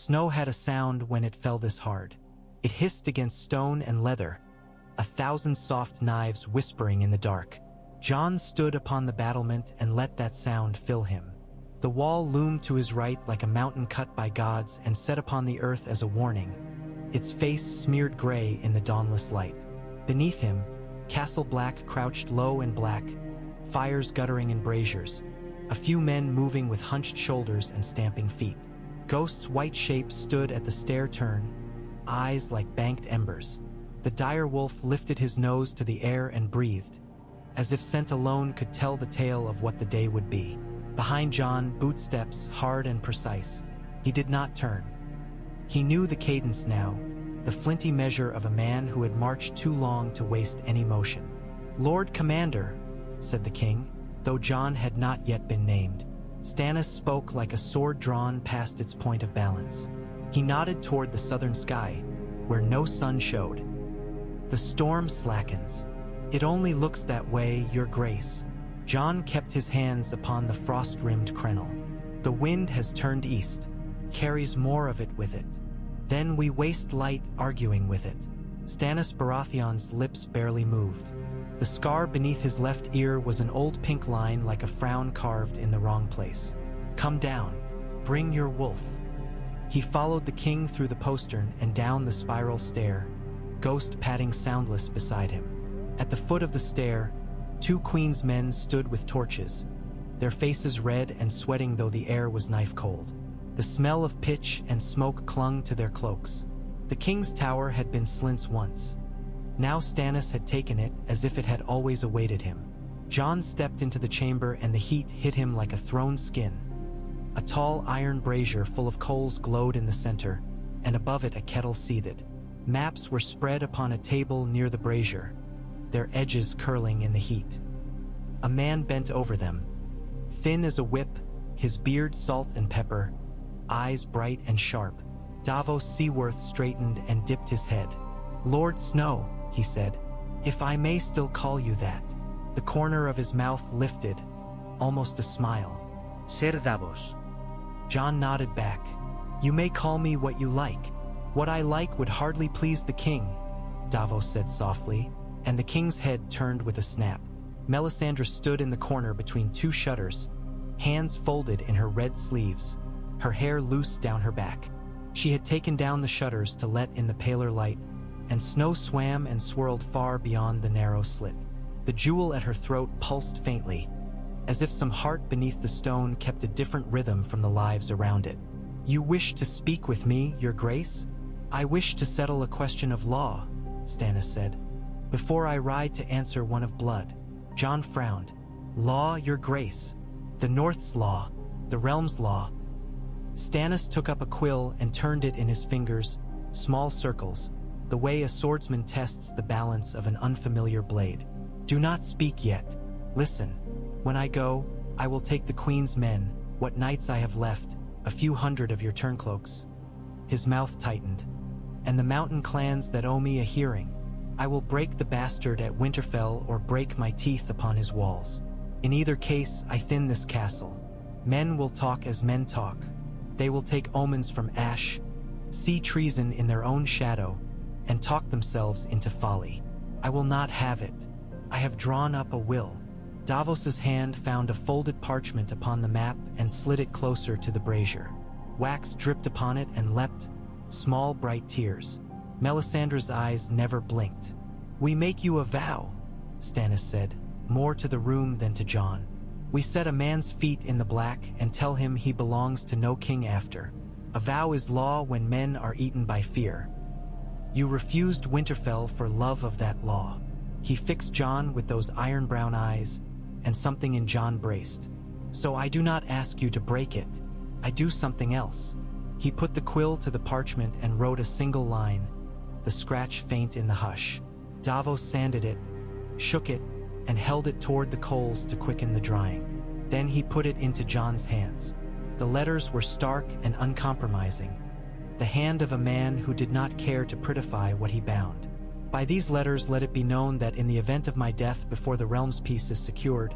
Snow had a sound when it fell this hard. It hissed against stone and leather, 1,000 soft knives whispering in the dark. Jon stood upon the battlement and let that sound fill him. The wall loomed to his right like a mountain cut by gods and set upon the earth as a warning, its face smeared gray in the dawnless light. Beneath him, Castle Black crouched low and black, fires guttering in braziers, a few men moving with hunched shoulders and stamping feet. Ghosts' white shapes stood at the stair turn, eyes like banked embers. The dire wolf lifted his nose to the air and breathed, as if scent alone could tell the tale of what the day would be. Behind Jon, bootsteps hard and precise. He did not turn. He knew the cadence now, the flinty measure of a man who had marched too long to waste any motion. "Lord Commander," said the king, though Jon had not yet been named. Stannis spoke like a sword drawn past its point of balance. He nodded toward the southern sky, where no sun showed. "The storm slackens. It only looks that way, Your Grace." Jon kept his hands upon the frost-rimmed crenel. "The wind has turned east, carries more of it with it. Then we waste light arguing with it." Stannis Baratheon's lips barely moved. The scar beneath his left ear was an old pink line like a frown carved in the wrong place. "Come down. Bring your wolf." He followed the king through the postern and down the spiral stair, Ghost padding soundless beside him. At the foot of the stair, 2 Queen's men stood with torches, their faces red and sweating though the air was knife cold. The smell of pitch and smoke clung to their cloaks. The king's tower had been Slint's once. Now Stannis had taken it as if it had always awaited him. Jon stepped into the chamber and the heat hit him like a thrown skin. A tall iron brazier full of coals glowed in the center, and above it a kettle seethed. Maps were spread upon a table near the brazier, their edges curling in the heat. A man bent over them, thin as a whip, his beard salt and pepper, eyes bright and sharp. Davos Seaworth straightened and dipped his head. "Lord Snow," he said, "if I may still call you that." The corner of his mouth lifted, almost a smile. "Ser Davos." Jon nodded back. "You may call me what you like. What I like would hardly please the king," Davos said softly, and the king's head turned with a snap. Melisandre stood in the corner between 2 shutters, hands folded in her red sleeves, her hair loose down her back. She had taken down the shutters to let in the paler light, and snow swam and swirled far beyond the narrow slit. The jewel at her throat pulsed faintly, as if some heart beneath the stone kept a different rhythm from the lives around it. "You wish to speak with me, Your Grace?" "I wish to settle a question of law," Stannis said, "before I ride to answer one of blood." Jon frowned. "Law, Your Grace. The North's law, the realm's law." Stannis took up a quill and turned it in his fingers, small circles, the way a swordsman tests the balance of an unfamiliar blade. "Do not speak yet. Listen. When I go, I will take the Queen's men, what knights I have left, a few hundred of your turncloaks." His mouth tightened. "And the mountain clans that owe me a hearing. I will break the bastard at Winterfell or break my teeth upon his walls. In either case, I thin this castle. Men will talk as men talk. They will take omens from ash, see treason in their own shadow, and talk themselves into folly. I will not have it. I have drawn up a will." Davos's hand found a folded parchment upon the map and slid it closer to the brazier. Wax dripped upon it and leapt, small bright tears. Melisandre's eyes never blinked. "We make you a vow," Stannis said, more to the room than to Jon. "We set a man's feet in the black and tell him he belongs to no king after. A vow is law when men are eaten by fear. You refused Winterfell for love of that law." He fixed Jon with those iron-brown eyes, and something in Jon braced. "So I do not ask you to break it. I do something else." He put the quill to the parchment and wrote a single line, the scratch faint in the hush. Davos sanded it, shook it, and held it toward the coals to quicken the drying. Then he put it into Jon's hands. The letters were stark and uncompromising, the hand of a man who did not care to prettify what he bound. "By these letters let it be known that in the event of my death before the realm's peace is secured,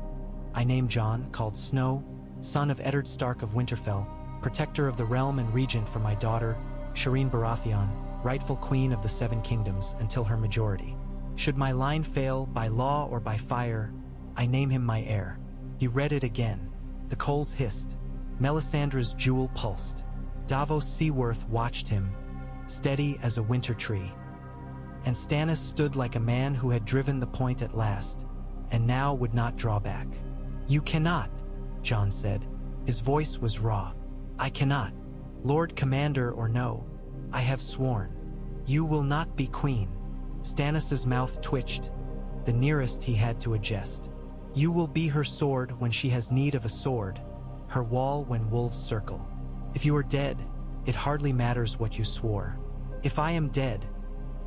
I name Jon, called Snow, son of Eddard Stark of Winterfell, protector of the realm and regent for my daughter, Shireen Baratheon, rightful queen of the Seven Kingdoms until her majority. Should my line fail, by law or by fire, I name him my heir." He read it again. The coals hissed. Melisandre's jewel pulsed. Davos Seaworth watched him, steady as a winter tree. And Stannis stood like a man who had driven the point at last, and now would not draw back. "You cannot," Jon said. His voice was raw. "I cannot. Lord Commander or no, I have sworn. You will not be queen." Stannis's mouth twitched, the nearest he had to a jest. "You will be her sword when she has need of a sword, her wall when wolves circle. If you are dead, it hardly matters what you swore. If I am dead,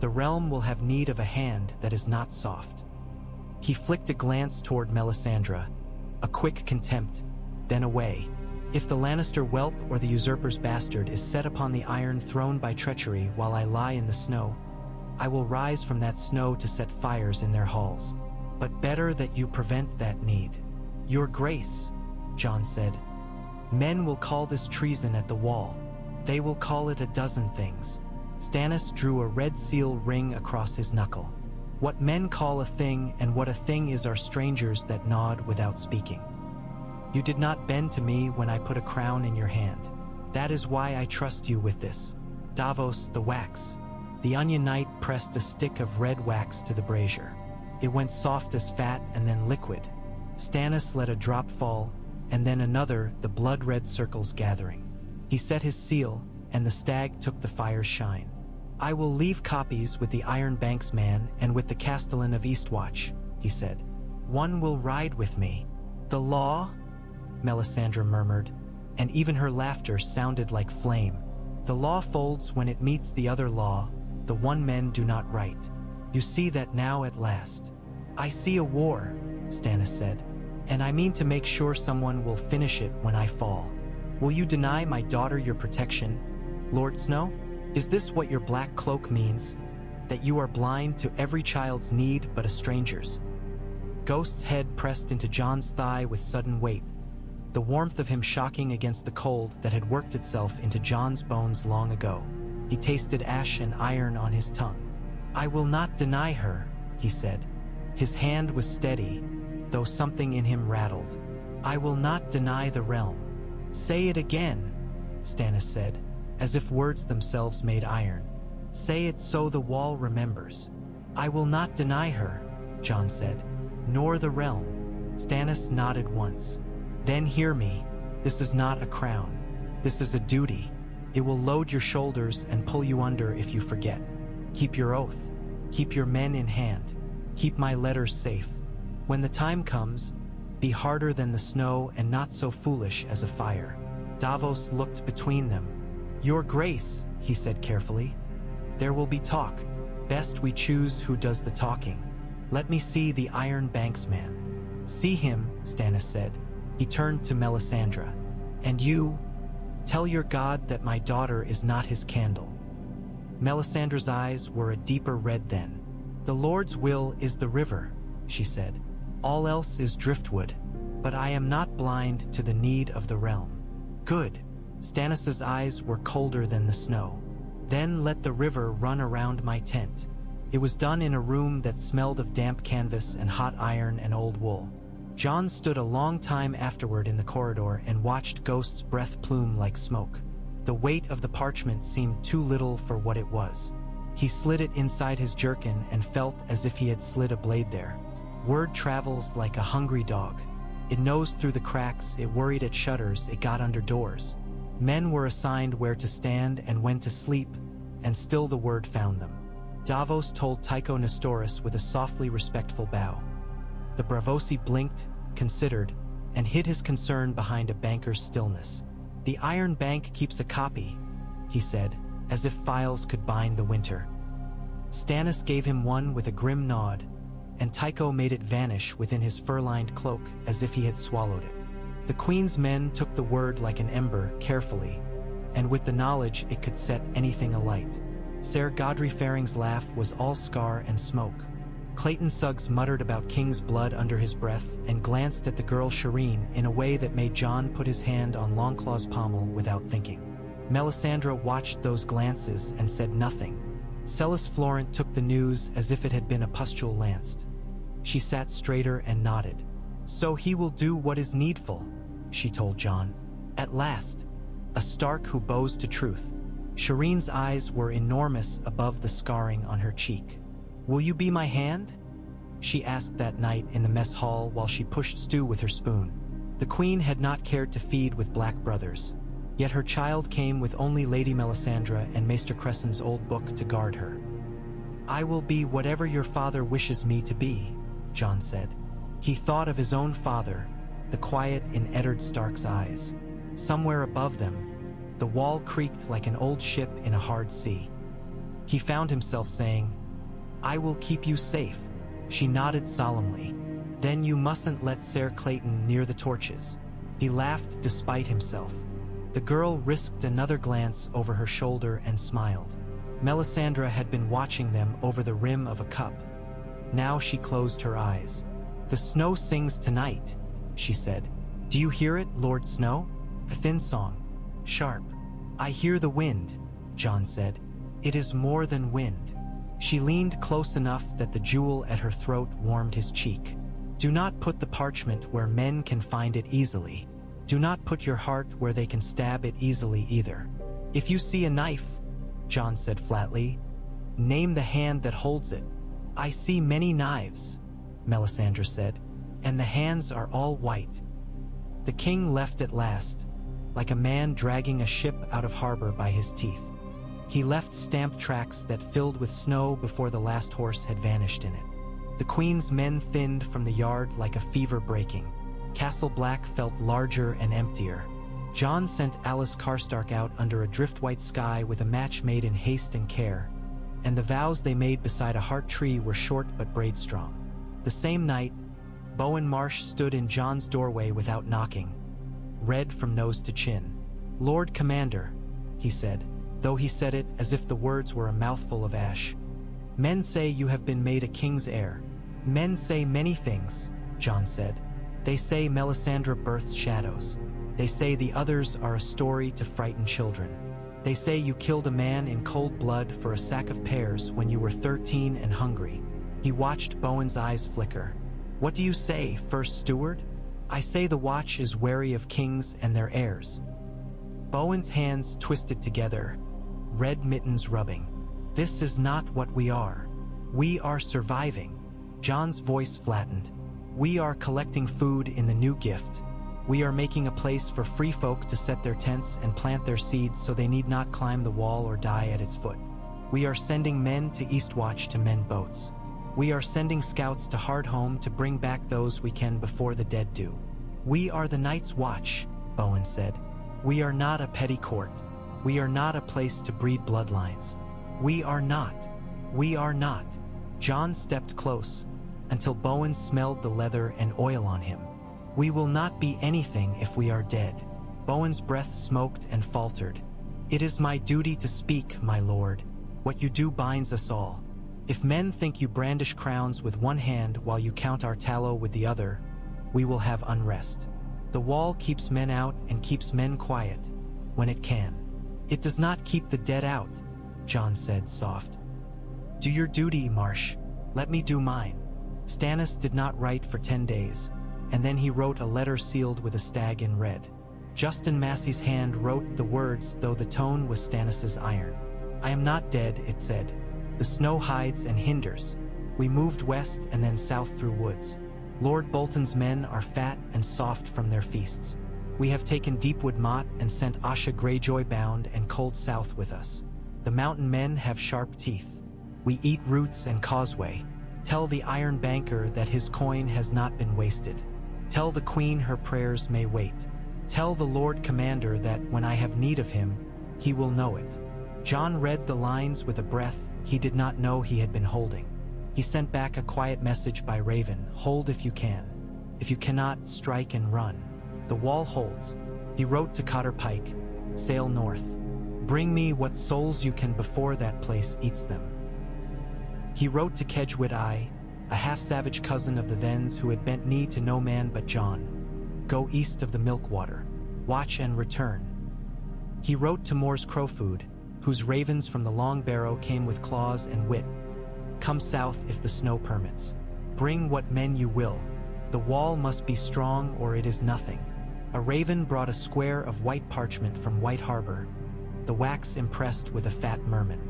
the realm will have need of a hand that is not soft." He flicked a glance toward Melisandre, a quick contempt, then away. "If the Lannister whelp or the usurper's bastard is set upon the Iron Throne by treachery while I lie in the snow, I will rise from that snow to set fires in their halls. But better that you prevent that need." "Your Grace," Jon said, "men will call this treason at the wall. They will call it a dozen things." Stannis drew a red seal ring across his knuckle. "What men call a thing and what a thing is are strangers that nod without speaking. You did not bend to me when I put a crown in your hand. That is why I trust you with this. Davos, the wax." The Onion Knight pressed a stick of red wax to the brazier. It went soft as fat and then liquid. Stannis let a drop fall, and then another, the blood-red circles gathering. He set his seal, and the stag took the fire's shine. "I will leave copies with the Iron Banks man and with the Castellan of Eastwatch," he said. "One will ride with me." "The law?" Melisandre murmured, and even her laughter sounded like flame. "The law folds when it meets the other law, the one men do not right. You see that now at last." "I see a war," Stannis said, "and I mean to make sure someone will finish it when I fall. Will you deny my daughter your protection, Lord Snow? Is this what your black cloak means? That you are blind to every child's need but a stranger's?" Ghost's head pressed into Jon's thigh with sudden weight, the warmth of him shocking against the cold that had worked itself into Jon's bones long ago. He tasted ash and iron on his tongue. "I will not deny her," he said. His hand was steady, though something in him rattled. "I will not deny the realm." "Say it again," Stannis said, as if words themselves made iron. "Say it so the wall remembers." "I will not deny her," Jon said. "Nor the realm." Stannis nodded once. "Then hear me. This is not a crown. This is a duty. It will load your shoulders and pull you under if you forget. Keep your oath. Keep your men in hand. Keep my letters safe. When the time comes, be harder than the snow and not so foolish as a fire." Davos looked between them. "Your Grace," he said carefully, "there will be talk. Best we choose who does the talking. Let me see the Iron Banks man." "See him," Stannis said. He turned to Melisandre. "And you, tell your god that my daughter is not his candle." Melisandre's eyes were a deeper red then. "The Lord's will is the river," she said. "All else is driftwood. But I am not blind to the need of the realm." "Good." Stannis's eyes were colder than the snow. "Then let the river run around my tent." It was done in a room that smelled of damp canvas and hot iron and old wool. Jon stood a long time afterward in the corridor and watched Ghost's breath plume like smoke. The weight of the parchment seemed too little for what it was. He slid it inside his jerkin and felt as if he had slid a blade there. Word travels like a hungry dog. It nosed through the cracks, it worried at shutters, it got under doors. Men were assigned where to stand and when to sleep, and still the word found them. Davos told Tycho Nestoris with a softly respectful bow. The Bravosi blinked, considered, and hid his concern behind a banker's stillness. "The Iron Bank keeps a copy," he said, as if files could bind the winter. Stannis gave him one with a grim nod, and Tycho made it vanish within his fur-lined cloak as if he had swallowed it. The Queen's men took the word like an ember, carefully, and with the knowledge it could set anything alight. Ser Godry Faring's laugh was all scar and smoke. Clayton Suggs muttered about King's blood under his breath and glanced at the girl Shireen in a way that made Jon put his hand on Longclaw's pommel without thinking. Melisandre watched those glances and said nothing. Celis Florent took the news as if it had been a pustule lanced. She sat straighter and nodded. "So he will do what is needful," she told Jon. At last, a Stark who bows to truth. Shireen's eyes were enormous above the scarring on her cheek. "Will you be my hand?" she asked that night in the mess hall while she pushed stew with her spoon. The queen had not cared to feed with black brothers, yet her child came with only Lady Melisandre and Maester Cressen's old book to guard her. "I will be whatever your father wishes me to be," Jon said. He thought of his own father, the quiet in Eddard Stark's eyes. Somewhere above them, the wall creaked like an old ship in a hard sea. He found himself saying, "I will keep you safe." She nodded solemnly. "Then you mustn't let Ser Clayton near the torches." He laughed despite himself. The girl risked another glance over her shoulder and smiled. Melisandre had been watching them over the rim of a cup. Now she closed her eyes. "The snow sings tonight," she said. "Do you hear it, Lord Snow?" A thin song. Sharp. "I hear the wind," Jon said. "It is more than wind." She leaned close enough that the jewel at her throat warmed his cheek. "Do not put the parchment where men can find it easily. Do not put your heart where they can stab it easily either. If you see a knife," Jon said flatly, "name the hand that holds it." "I see many knives," Melisandre said, "and the hands are all white." The king left at last, like a man dragging a ship out of harbor by his teeth. He left stamped tracks that filled with snow before the last horse had vanished in it. The queen's men thinned from the yard like a fever breaking. Castle Black felt larger and emptier. Jon sent Alice Karstark out under a drift-white sky with a match made in haste and care, and the vows they made beside a heart tree were short but braid-strong. The same night, Bowen Marsh stood in Jon's doorway without knocking, red from nose to chin. "Lord Commander," he said, though he said it as if the words were a mouthful of ash. "Men say you have been made a king's heir." "Men say many things," Jon said. "They say Melisandre births shadows. They say the others are a story to frighten children. They say you killed a man in cold blood for a sack of pears when you were 13 and hungry." He watched Bowen's eyes flicker. "What do you say, First Steward?" "I say the Watch is wary of kings and their heirs." Bowen's hands twisted together, red mittens rubbing. "This is not what we are. We are surviving." Jon's voice flattened. "We are collecting food in the new gift. We are making a place for free folk to set their tents and plant their seeds so they need not climb the wall or die at its foot. We are sending men to Eastwatch to mend boats. We are sending scouts to Hardhome to bring back those we can before the dead do. We are the Night's Watch," Bowen said. "We are not a petty court. We are not a place to breed bloodlines. We are not. We are not." Jon stepped close, until Bowen smelled the leather and oil on him. "We will not be anything if we are dead." Bowen's breath smoked and faltered. "It is my duty to speak, my lord. What you do binds us all. If men think you brandish crowns with one hand while you count our tallow with the other, we will have unrest. The wall keeps men out and keeps men quiet, when it can. It does not keep the dead out," Jon said, soft. "Do your duty, Marsh. Let me do mine." Stannis did not write for 10 days, and then he wrote a letter sealed with a stag in red. Justin Massey's hand wrote the words, though the tone was Stannis's iron. "I am not dead," it said. "The snow hides and hinders. We moved west and then south through woods. Lord Bolton's men are fat and soft from their feasts. We have taken Deepwood Motte and sent Asha Greyjoy bound and cold south with us. The mountain men have sharp teeth. We eat roots and causeway. Tell the iron banker that his coin has not been wasted. Tell the queen her prayers may wait. Tell the Lord Commander that when I have need of him, he will know it." Jon read the lines with a breath he did not know he had been holding. He sent back a quiet message by Raven: "Hold if you can. If you cannot, strike and run. The wall holds." He wrote to Cotter Pike: "Sail north. Bring me what souls you can before that place eats them." He wrote to Kedgwood Eye: a half-savage cousin of the Vens who had bent knee to no man but Jon. Go east of the Milkwater. Watch and return. He wrote to Moore's Crowfoot, whose ravens from the Long Barrow came with claws and wit. Come south if the snow permits. Bring what men you will. The wall must be strong or it is nothing. A raven brought a square of white parchment from White Harbor, the wax impressed with a fat merman.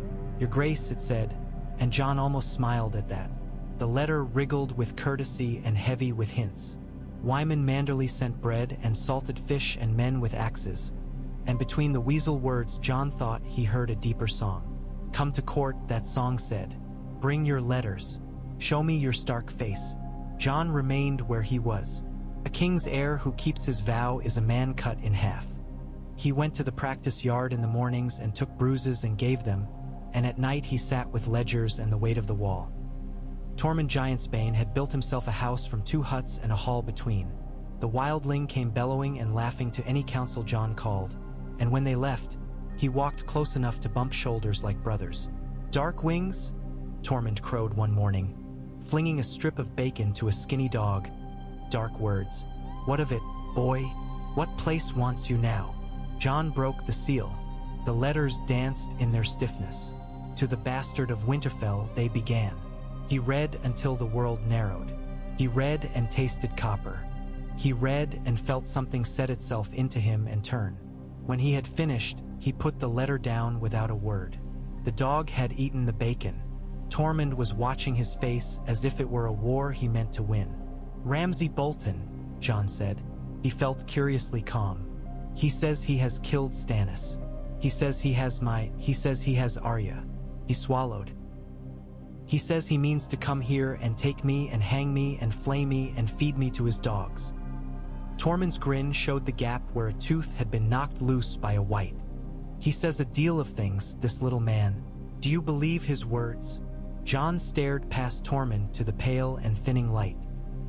Your Grace, it said, and Jon almost smiled at that. The letter wriggled with courtesy and heavy with hints. Wyman Manderley sent bread and salted fish and men with axes, and between the weasel words Jon thought he heard a deeper song. Come to court, that song said. Bring your letters. Show me your stark face. Jon remained where he was. A king's heir who keeps his vow is a man cut in half. He went to the practice yard in the mornings and took bruises and gave them, and at night he sat with ledgers and the weight of the wall. Tormund Giantsbane had built himself a house from 2 huts and a hall between. The wildling came bellowing and laughing to any counsel Jon called, and when they left, he walked close enough to bump shoulders like brothers. Dark wings? Tormund crowed one morning, flinging a strip of bacon to a skinny dog. Dark words. What of it, boy? What place wants you now? Jon broke the seal. The letters danced in their stiffness. To the bastard of Winterfell they began. He read until the world narrowed. He read and tasted copper. He read and felt something set itself into him and turn. When he had finished, he put the letter down without a word. The dog had eaten the bacon. Tormund was watching his face as if it were a war he meant to win. Ramsay Bolton, Jon said. He felt curiously calm. He says he has killed Stannis. He says he has Arya. He swallowed. He says he means to come here and take me and hang me and flay me and feed me to his dogs. Tormund's grin showed the gap where a tooth had been knocked loose by a white. He says a deal of things, this little man. Do you believe his words? Jon stared past Tormund to the pale and thinning light.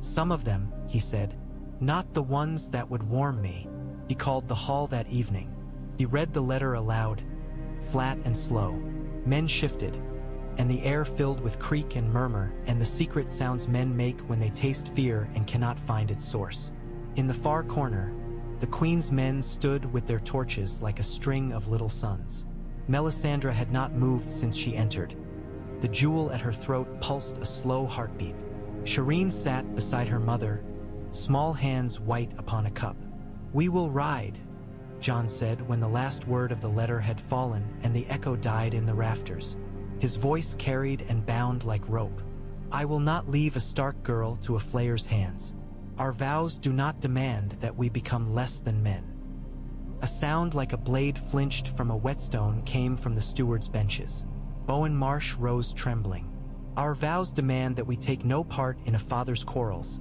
Some of them, he said. Not the ones that would warm me. He called the hall that evening. He read the letter aloud, flat and slow. Men shifted, and the air filled with creak and murmur and the secret sounds men make when they taste fear and cannot find its source. In the far corner, the Queen's men stood with their torches like a string of little suns. Melisandre had not moved since she entered. The jewel at her throat pulsed a slow heartbeat. Shireen sat beside her mother, small hands white upon a cup. We will ride, Jon said when the last word of the letter had fallen and the echo died in the rafters. His voice carried and bound like rope. I will not leave a Stark girl to a flayer's hands. Our vows do not demand that we become less than men. A sound like a blade flinched from a whetstone came from the steward's benches. Bowen Marsh rose trembling. Our vows demand that we take no part in a father's quarrels.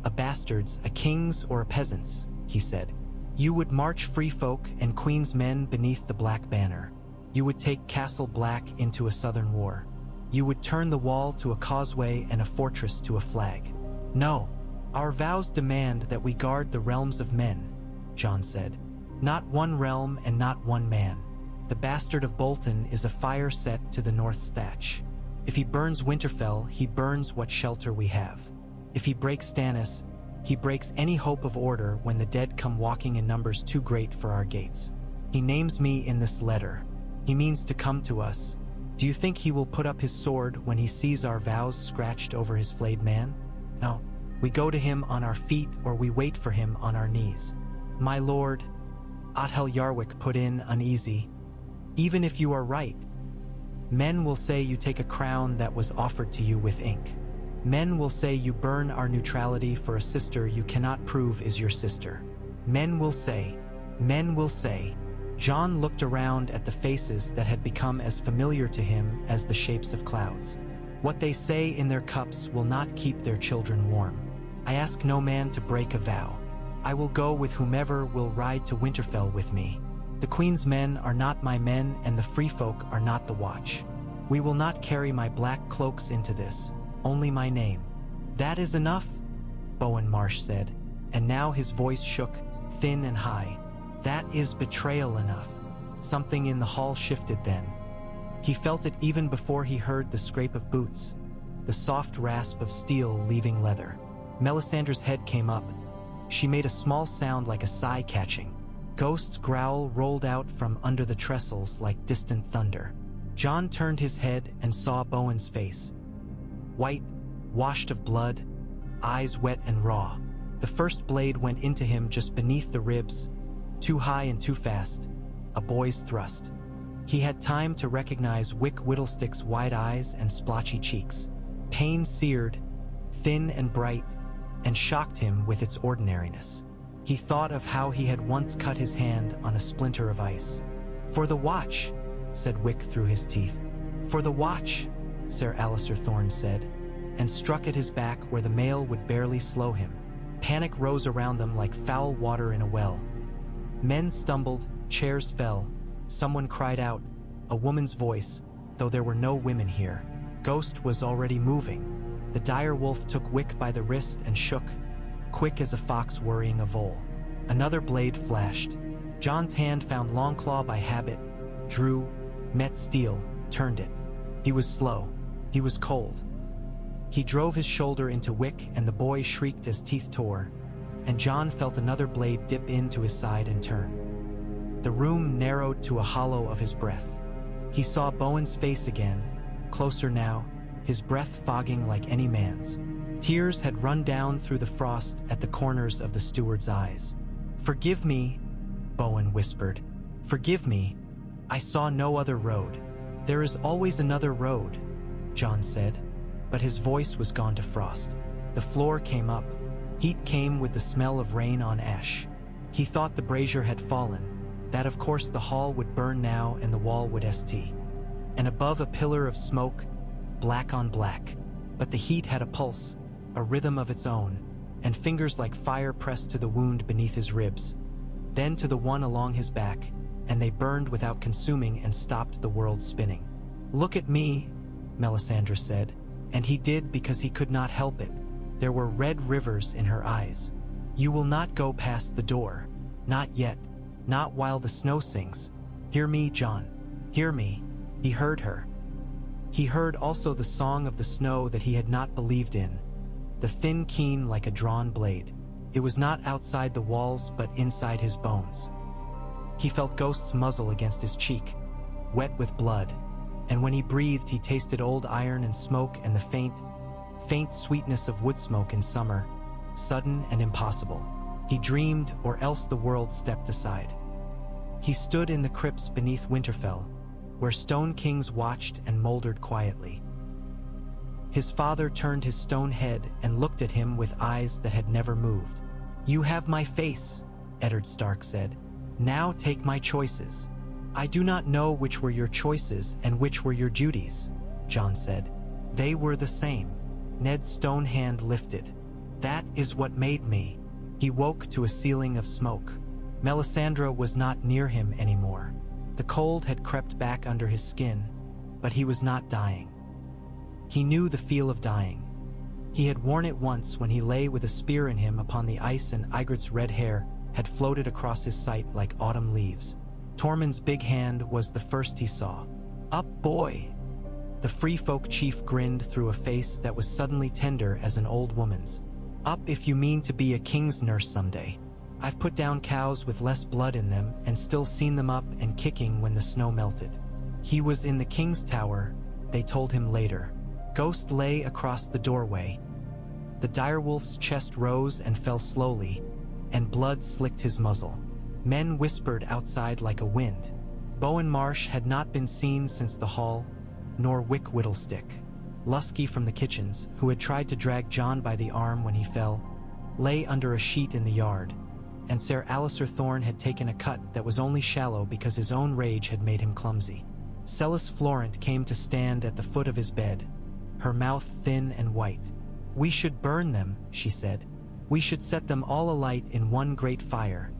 A bastard's, a king's, or a peasant's, he said. You would march free folk and Queen's men beneath the black banner. You would take Castle Black into a southern war. You would turn the wall to a causeway and a fortress to a flag. No, our vows demand that we guard the realms of men, Jon said. Not one realm and not one man. The bastard of Bolton is a fire set to the north's thatch. If he burns Winterfell, he burns what shelter we have. If he breaks Stannis, he breaks any hope of order when the dead come walking in numbers too great for our gates. He names me in this letter. He means to come to us. Do you think he will put up his sword when he sees our vows scratched over his flayed man? No. We go to him on our feet or we wait for him on our knees. My lord, Othel Yarwick put in uneasy. Even if you are right, men will say you take a crown that was offered to you with ink. Men will say you burn our neutrality for a sister you cannot prove is your sister. Men will say. Jon looked around at the faces that had become as familiar to him as the shapes of clouds. What they say in their cups will not keep their children warm. I ask no man to break a vow. I will go with whomever will ride to Winterfell with me. The Queen's men are not my men and the free folk are not the watch. We will not carry my black cloaks into this, only my name. That is enough, Bowen Marsh said, and now his voice shook, thin and high. That is betrayal enough. Something in the hall shifted then. He felt it even before he heard the scrape of boots. the soft rasp of steel leaving leather. Melisandre's head came up. She made a small sound like a sigh catching. Ghost's growl rolled out from under the trestles like distant thunder. Jon turned his head and saw Bowen's face. White, washed of blood, eyes wet and raw. The first blade went into him just beneath the ribs, too high and too fast, a boy's thrust. He had time to recognize Wick Whittlestick's wide eyes and splotchy cheeks. Pain seared, thin and bright, and shocked him with its ordinariness. He thought of how he had once cut his hand on a splinter of ice. "For the watch," said Wick through his teeth. "For the watch," Ser Alliser Thorne said, and struck at his back where the mail would barely slow him. Panic rose around them like foul water in a well. Men stumbled, chairs fell. Someone cried out, a woman's voice, though there were no women here. Ghost was already moving. The dire wolf took Wick by the wrist and shook, quick as a fox worrying a vole. Another blade flashed. Jon's hand found Longclaw by habit, drew, met steel, turned it. He was slow. He was cold. He drove his shoulder into Wick and the boy shrieked as teeth tore, and Jon felt another blade dip into his side and turn. The room narrowed to a hollow of his breath. He saw Bowen's face again, closer now, his breath fogging like any man's. Tears had run down through the frost at the corners of the steward's eyes. "Forgive me," Bowen whispered. "Forgive me. I saw no other road." "There is always another road," Jon said, but his voice was gone to frost. The floor came up. Heat came with the smell of rain on ash. He thought the brazier had fallen, that of course the hall would burn now and the wall would st. And above a pillar of smoke, black on black. But the heat had a pulse, a rhythm of its own, and fingers like fire pressed to the wound beneath his ribs, then to the one along his back, and they burned without consuming and stopped the world spinning. "Look at me," Melisandre said, and he did because he could not help it. There were red rivers in her eyes. "You will not go past the door. Not yet. Not while the snow sings. Hear me, Jon. Hear me." He heard her. He heard also the song of the snow that he had not believed in, the thin keen like a drawn blade. It was not outside the walls but inside his bones. He felt Ghost's muzzle against his cheek, wet with blood, and when he breathed he tasted old iron and smoke and the faint sweetness of wood smoke in summer, sudden and impossible. He dreamed, or else the world stepped aside. He stood in the crypts beneath Winterfell, where stone kings watched and moldered quietly. His father turned his stone head and looked at him with eyes that had never moved. "You have my face," Eddard Stark said. "Now take my choices." "I do not know which were your choices and which were your duties," Jon said. "They were the same." Ned's stone hand lifted. "That is what made me." He woke to a ceiling of smoke. Melisandre was not near him anymore. The cold had crept back under his skin, but he was not dying. He knew the feel of dying. He had worn it once when he lay with a spear in him upon the ice and Ygritte's red hair had floated across his sight like autumn leaves. Tormund's big hand was the first he saw. "Up, boy!" The free folk chief grinned through a face that was suddenly tender as an old woman's. "Up if you mean to be a king's nurse someday. I've put down cows with less blood in them and still seen them up and kicking when the snow melted." He was in the king's tower, they told him later. Ghost lay across the doorway. The direwolf's chest rose and fell slowly, and blood slicked his muzzle. Men whispered outside like a wind. Bowen Marsh had not been seen since the hall, nor Wick Whittlestick. Lusky from the kitchens, who had tried to drag Jon by the arm when he fell, lay under a sheet in the yard, and Ser Alliser Thorne had taken a cut that was only shallow because his own rage had made him clumsy. Celis Florent came to stand at the foot of his bed, her mouth thin and white. "We should burn them," she said. "We should set them all alight in one great fire,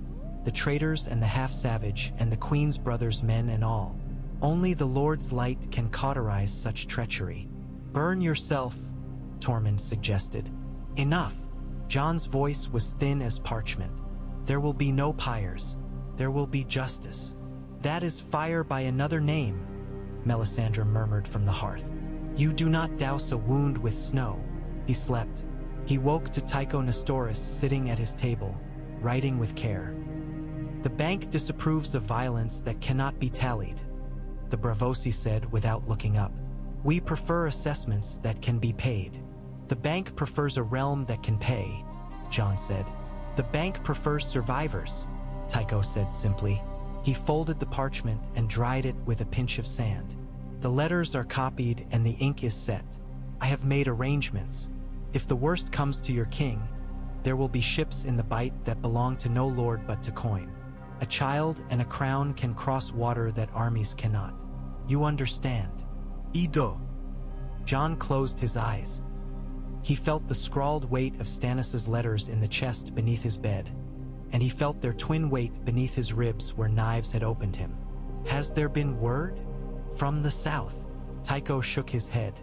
the traitors and the half-savage and the Queen's brothers men and all. Only the Lord's light can cauterize such treachery." "Burn yourself," Tormund suggested. "Enough." Jon's voice was thin as parchment. "There will be no pyres. There will be justice." "That is fire by another name," Melisandre murmured from the hearth. You do not douse a wound with snow. He slept. He woke to Tycho Nestoris sitting at his table, writing with care. The bank disapproves of violence that cannot be tallied, the Bravosi said without looking up. We prefer assessments that can be paid. The bank prefers a realm that can pay, Jon said. The bank prefers survivors, Tycho said simply. He folded the parchment and dried it with a pinch of sand. The letters are copied and the ink is set. I have made arrangements. If the worst comes to your king, there will be ships in the bight that belong to no lord but to coin. A child and a crown can cross water that armies cannot. You understand? Ido. Jon closed his eyes. He felt the scrawled weight of Stannis' letters in the chest beneath his bed, and he felt their twin weight beneath his ribs where knives had opened him. Has there been word? From the south. Tycho shook his head.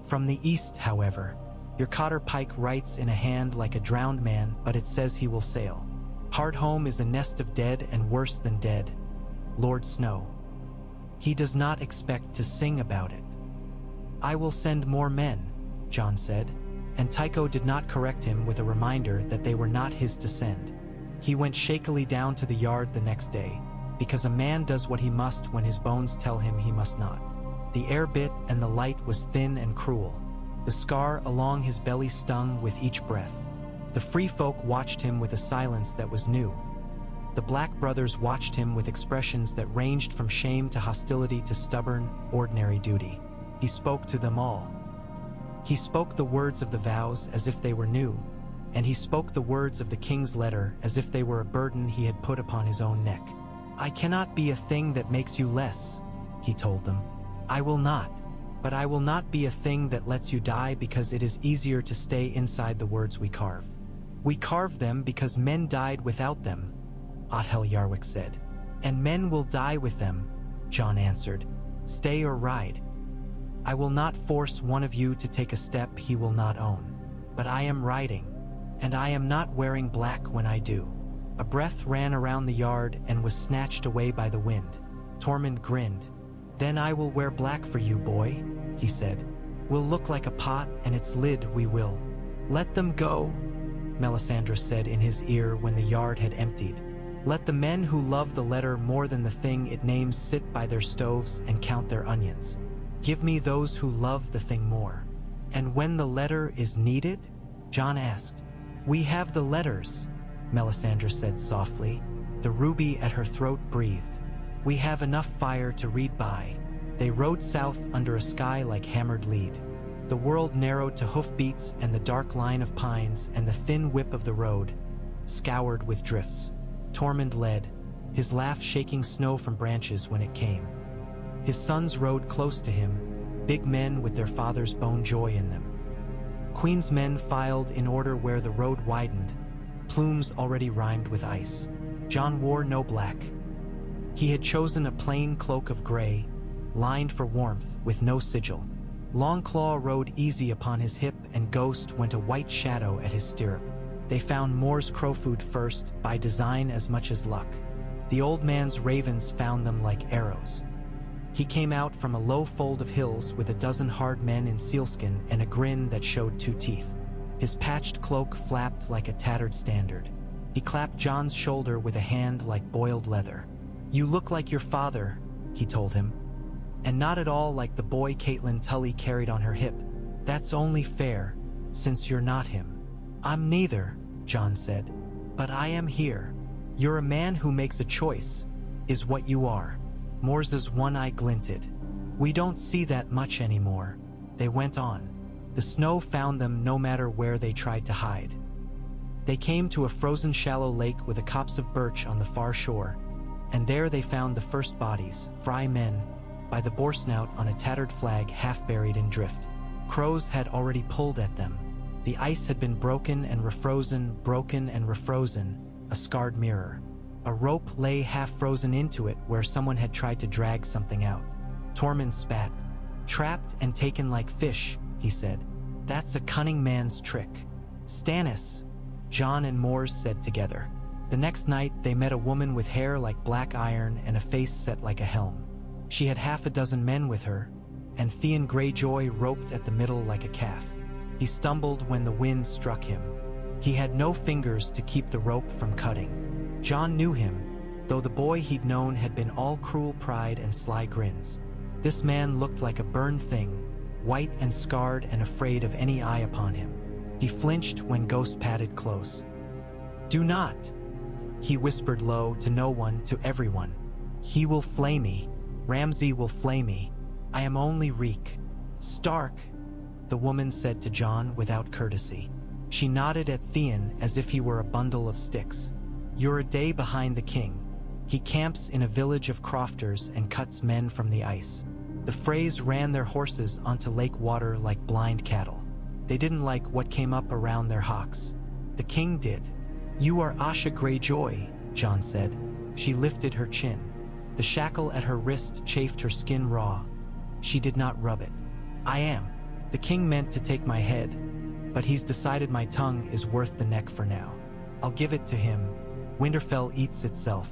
From the east, however. Your Cotter Pike writes in a hand like a drowned man, but it says he will sail. Hardhome is a nest of dead and worse than dead. Lord Snow. He does not expect to sing about it. I will send more men, Jon said, and Tycho did not correct him with a reminder that they were not his to send. He went shakily down to the yard the next day, because a man does what he must when his bones tell him he must not. The air bit and the light was thin and cruel. The scar along his belly stung with each breath. The free folk watched him with a silence that was new. The Black Brothers watched him with expressions that ranged from shame to hostility to stubborn, ordinary duty. He spoke to them all. He spoke the words of the vows as if they were new, and he spoke the words of the king's letter as if they were a burden he had put upon his own neck. I cannot be a thing that makes you less, he told them. I will not. But I will not be a thing that lets you die because it is easier to stay inside the words we carved. We carved them because men died without them, Othel Yarwick said. And men will die with them, Jon answered. Stay or ride. I will not force one of you to take a step he will not own. But I am riding, and I am not wearing black when I do. A breath ran around the yard and was snatched away by the wind. Tormund grinned. Then I will wear black for you, boy, he said. We'll look like a pot, and its lid we will. Let them go, Melisandre said in his ear when the yard had emptied. Let the men who love the letter more than the thing it names sit by their stoves and count their onions. Give me those who love the thing more. And when the letter is needed? Jon asked. We have the letters, Melisandre said softly. The ruby at her throat breathed. We have enough fire to read by. They rode south under a sky like hammered lead. The world narrowed to hoofbeats and the dark line of pines and the thin whip of the road, scoured with drifts. Tormund led, his laugh shaking snow from branches when it came. His sons rode close to him, big men with their father's bone joy in them. Queen's men filed in order where the road widened, plumes already rimed with ice. Jon wore no black. He had chosen a plain cloak of gray, lined for warmth with no sigil. Longclaw rode easy upon his hip and Ghost went a white shadow at his stirrup. They found Moor's crow food first, by design as much as luck. The old man's ravens found them like arrows. He came out from a low fold of hills with a dozen hard men in sealskin and a grin that showed 2 teeth. His patched cloak flapped like a tattered standard. He clapped Jon's shoulder with a hand like boiled leather. You look like your father, he told him. And not at all like the boy Catelyn Tully carried on her hip. That's only fair, since you're not him. I'm neither, Jon said. But I am here. You're a man who makes a choice, is what you are. Mors's one eye glinted. We don't see that much anymore. They went on. The snow found them no matter where they tried to hide. They came to a frozen shallow lake with a copse of birch on the far shore, and there they found the first bodies, Fry men, by the boar snout on a tattered flag half buried in drift. Crows had already pulled at them. The ice had been broken and refrozen, a scarred mirror. A rope lay half frozen into it where someone had tried to drag something out. Tormund spat. Trapped and taken like fish, he said. That's a cunning man's trick. Stannis, Jon and Mors said together. The next night they met a woman with hair like black iron and a face set like a helm. She had half a dozen men with her, and Theon Greyjoy roped at the middle like a calf. He stumbled when the wind struck him. He had no fingers to keep the rope from cutting. Jon knew him, though the boy he'd known had been all cruel pride and sly grins. This man looked like a burned thing, white and scarred and afraid of any eye upon him. He flinched when Ghost padded close. "Do not," he whispered low, to no one, to everyone. "He will flay me. Ramsay will flay me. I am only Reek." "Stark," the woman said to Jon without courtesy. She nodded at Theon as if he were a bundle of sticks. "You're a day behind the king. He camps in a village of crofters and cuts men from the ice." The Freys ran their horses onto lake water like blind cattle. They didn't like what came up around their hocks. The king did. "You are Asha Greyjoy," Jon said. She lifted her chin. The shackle at her wrist chafed her skin raw. She did not rub it. "I am. The king meant to take my head, but he's decided my tongue is worth the neck for now. I'll give it to him. Winterfell eats itself.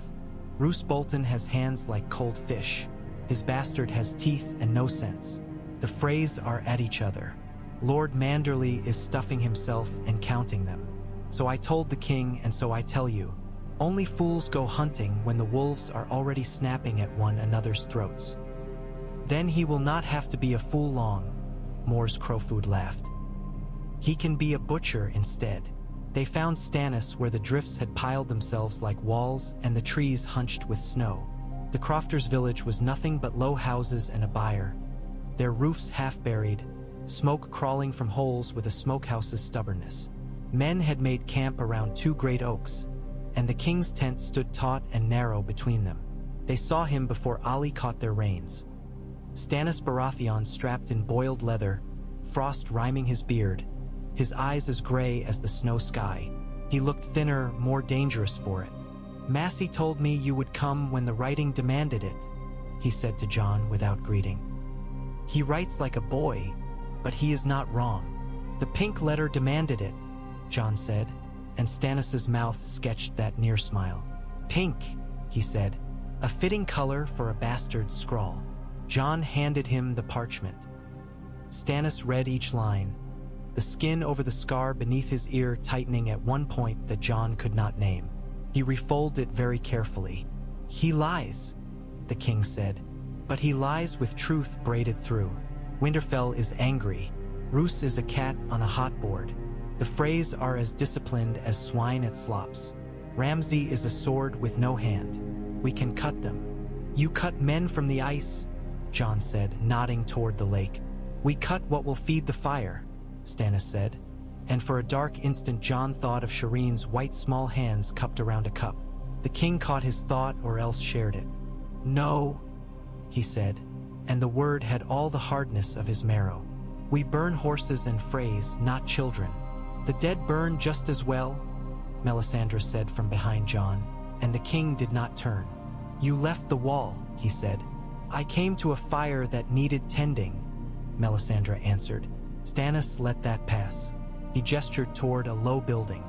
Roose Bolton has hands like cold fish. His bastard has teeth and no sense. The Freys are at each other. Lord Manderley is stuffing himself and counting them. So I told the king, and so I tell you. Only fools go hunting when the wolves are already snapping at one another's throats. Then he will not have to be a fool long," Mors Crowfoot laughed. "He can be a butcher instead." They found Stannis where the drifts had piled themselves like walls and the trees hunched with snow. The crofters' village was nothing but low houses and a byre, their roofs half buried, smoke crawling from holes with a smokehouse's stubbornness. Men had made camp around two great oaks, and the king's tent stood taut and narrow between them. They saw him before Olly caught their reins. Stannis Baratheon strapped in boiled leather, frost riming his beard, his eyes as gray as the snow sky. He looked thinner, more dangerous for it. "Massey told me you would come when the writing demanded it," he said to Jon without greeting. "He writes like a boy, but he is not wrong. The pink letter demanded it," Jon said, and Stannis's mouth sketched that near smile. "Pink," he said, "a fitting color for a bastard's scrawl." Jon handed him the parchment. Stannis read each line, the skin over the scar beneath his ear tightening at one point that Jon could not name. He refolded it very carefully. "He lies," the king said, "but he lies with truth braided through. Winterfell is angry. Roose is a cat on a hot board. The Freys are as disciplined as swine at slops. Ramsay is a sword with no hand. We can cut them." "You cut men from the ice," Jon said, nodding toward the lake. "We cut what will feed the fire," Stannis said, and for a dark instant Jon thought of Shireen's white small hands cupped around a cup. The king caught his thought or else shared it. "No," he said, and the word had all the hardness of his marrow. "We burn horses and Freys, not children." "The dead burn just as well," Melisandre said from behind Jon, and the king did not turn. "You left the wall," he said. "I came to a fire that needed tending," Melisandre answered. Stannis let that pass. He gestured toward a low building.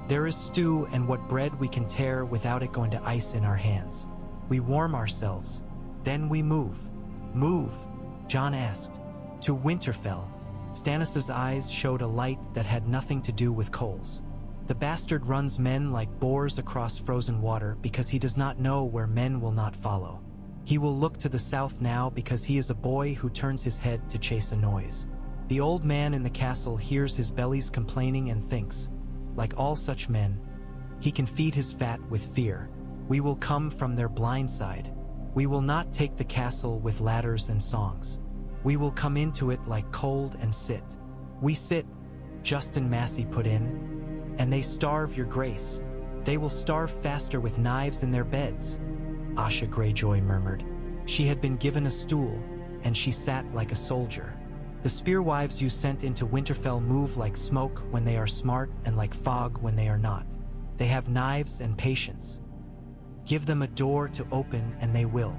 "There is stew and what bread we can tear without it going to ice in our hands. We warm ourselves. Then we move." "Move?" Jon asked. "To Winterfell." Stannis's eyes showed a light that had nothing to do with coals. "The bastard runs men like boars across frozen water because he does not know where men will not follow. He will look to the south now because he is a boy who turns his head to chase a noise. The old man in the castle hears his bellies complaining and thinks, like all such men, he can feed his fat with fear. We will come from their blind side. We will not take the castle with ladders and songs. We will come into it like cold and sit." "We sit," Justin Massey put in, "and they starve your grace. They will starve faster with knives in their beds," Asha Greyjoy murmured. She had been given a stool, and she sat like a soldier. "The spearwives you sent into Winterfell move like smoke when they are smart and like fog when they are not. They have knives and patience. Give them a door to open and they will."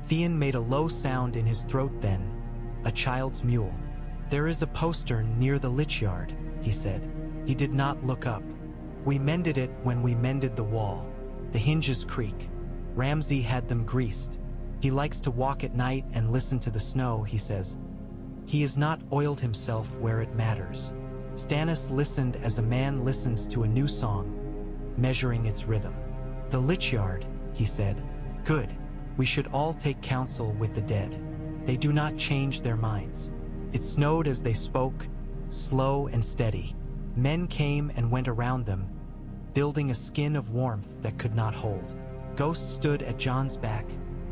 Theon made a low sound in his throat then, a child's mule. "There is a postern near the lich-yard," he said. He did not look up. "We mended it when we mended the wall. The hinges creak. Ramsay had them greased. He likes to walk at night and listen to the snow, he says. He has not oiled himself where it matters. Stannis listened as a man listens to a new song, measuring its rhythm. The Lichyard, he said. Good. We should all take counsel with the dead. They do not change their minds. It snowed as they spoke, slow and steady. Men came and went around them, building a skin of warmth that could not hold. Ghost stood at Jon's back,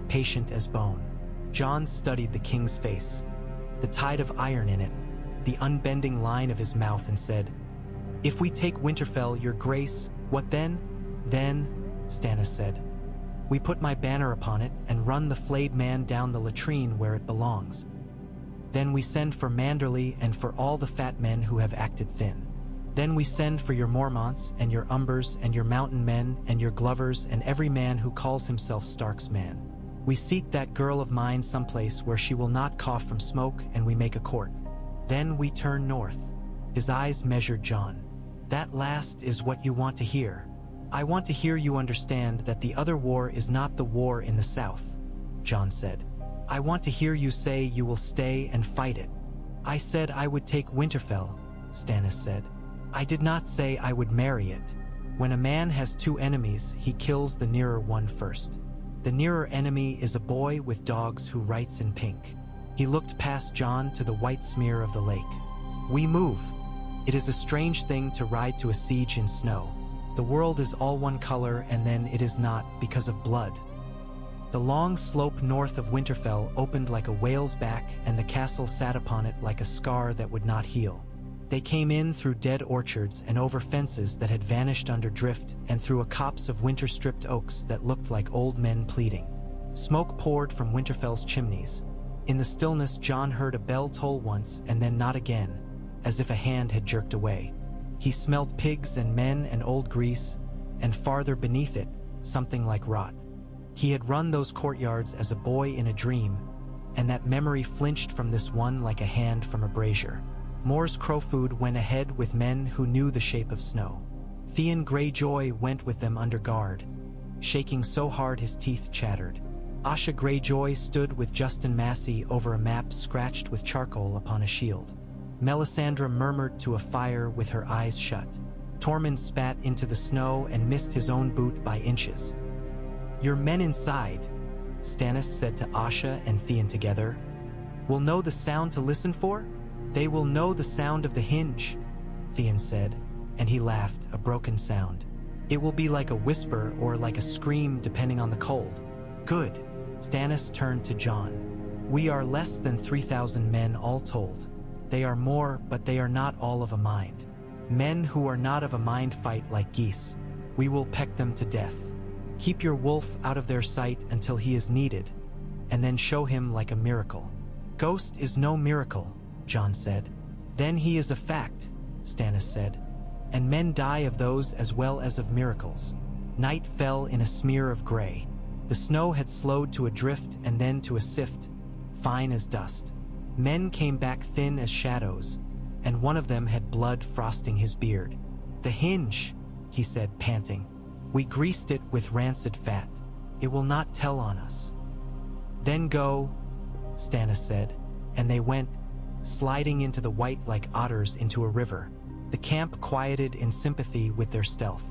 patient as bone. Jon studied the king's face, the tide of iron in it, the unbending line of his mouth, and said, "If we take Winterfell, your grace, what then?" "Then," Stannis said, "we put my banner upon it and run the flayed man down the latrine where it belongs. Then we send for Manderley and for all the fat men who have acted thin. Then we send for your Mormonts and your Umbers and your mountain men and your Glovers and every man who calls himself Stark's man. We seat that girl of mine someplace where she will not cough from smoke, and we make a court. Then we turn north." His eyes measured Jon. "That last is what you want to hear. I want to hear you understand that the other war is not the war in the south," Jon said. "I want to hear you say you will stay and fight it." "I said I would take Winterfell," Stannis said. "I did not say I would marry it. When a man has two enemies, he kills the nearer one first. The nearer enemy is a boy with dogs who writes in pink." He looked past Jon to the white smear of the lake. "We move. It is a strange thing to ride to a siege in snow. The world is all one color, and then it is not, because of blood." The long slope north of Winterfell opened like a whale's back, and the castle sat upon it like a scar that would not heal. They came in through dead orchards and over fences that had vanished under drift, and through a copse of winter-stripped oaks that looked like old men pleading. Smoke poured from Winterfell's chimneys. In the stillness, Jon heard a bell toll once and then not again, as if a hand had jerked away. He smelt pigs and men and old grease, and farther beneath it, something like rot. He had run those courtyards as a boy in a dream, and that memory flinched from this one like a hand from a brazier. Moore's Crowfoot went ahead with men who knew the shape of snow. Theon Greyjoy went with them under guard, shaking so hard his teeth chattered. Asha Greyjoy stood with Justin Massey over a map scratched with charcoal upon a shield. Melisandre murmured to a fire with her eyes shut. Tormund spat into the snow and missed his own boot by inches. "Your men inside," Stannis said to Asha and Theon together, "will know the sound to listen for? They will know the sound of the hinge," Theon said, and he laughed, a broken sound. "It will be like a whisper or like a scream depending on the cold." "Good." Stannis turned to Jon. "We are less than 3,000 men all told. They are more, but they are not all of a mind. Men who are not of a mind fight like geese. We will peck them to death. Keep your wolf out of their sight until he is needed, and then show him like a miracle." "Ghost is no miracle," Jon said. "Then he is a fact," Stannis said. "And men die of those as well as of miracles." Night fell in a smear of gray. The snow had slowed to a drift and then to a sift, fine as dust. Men came back thin as shadows, and one of them had blood frosting his beard. "The hinge," he said, panting. "We greased it with rancid fat. It will not tell on us." "Then go," Stannis said, and they went, sliding into the white like otters into a river. The camp quieted in sympathy with their stealth.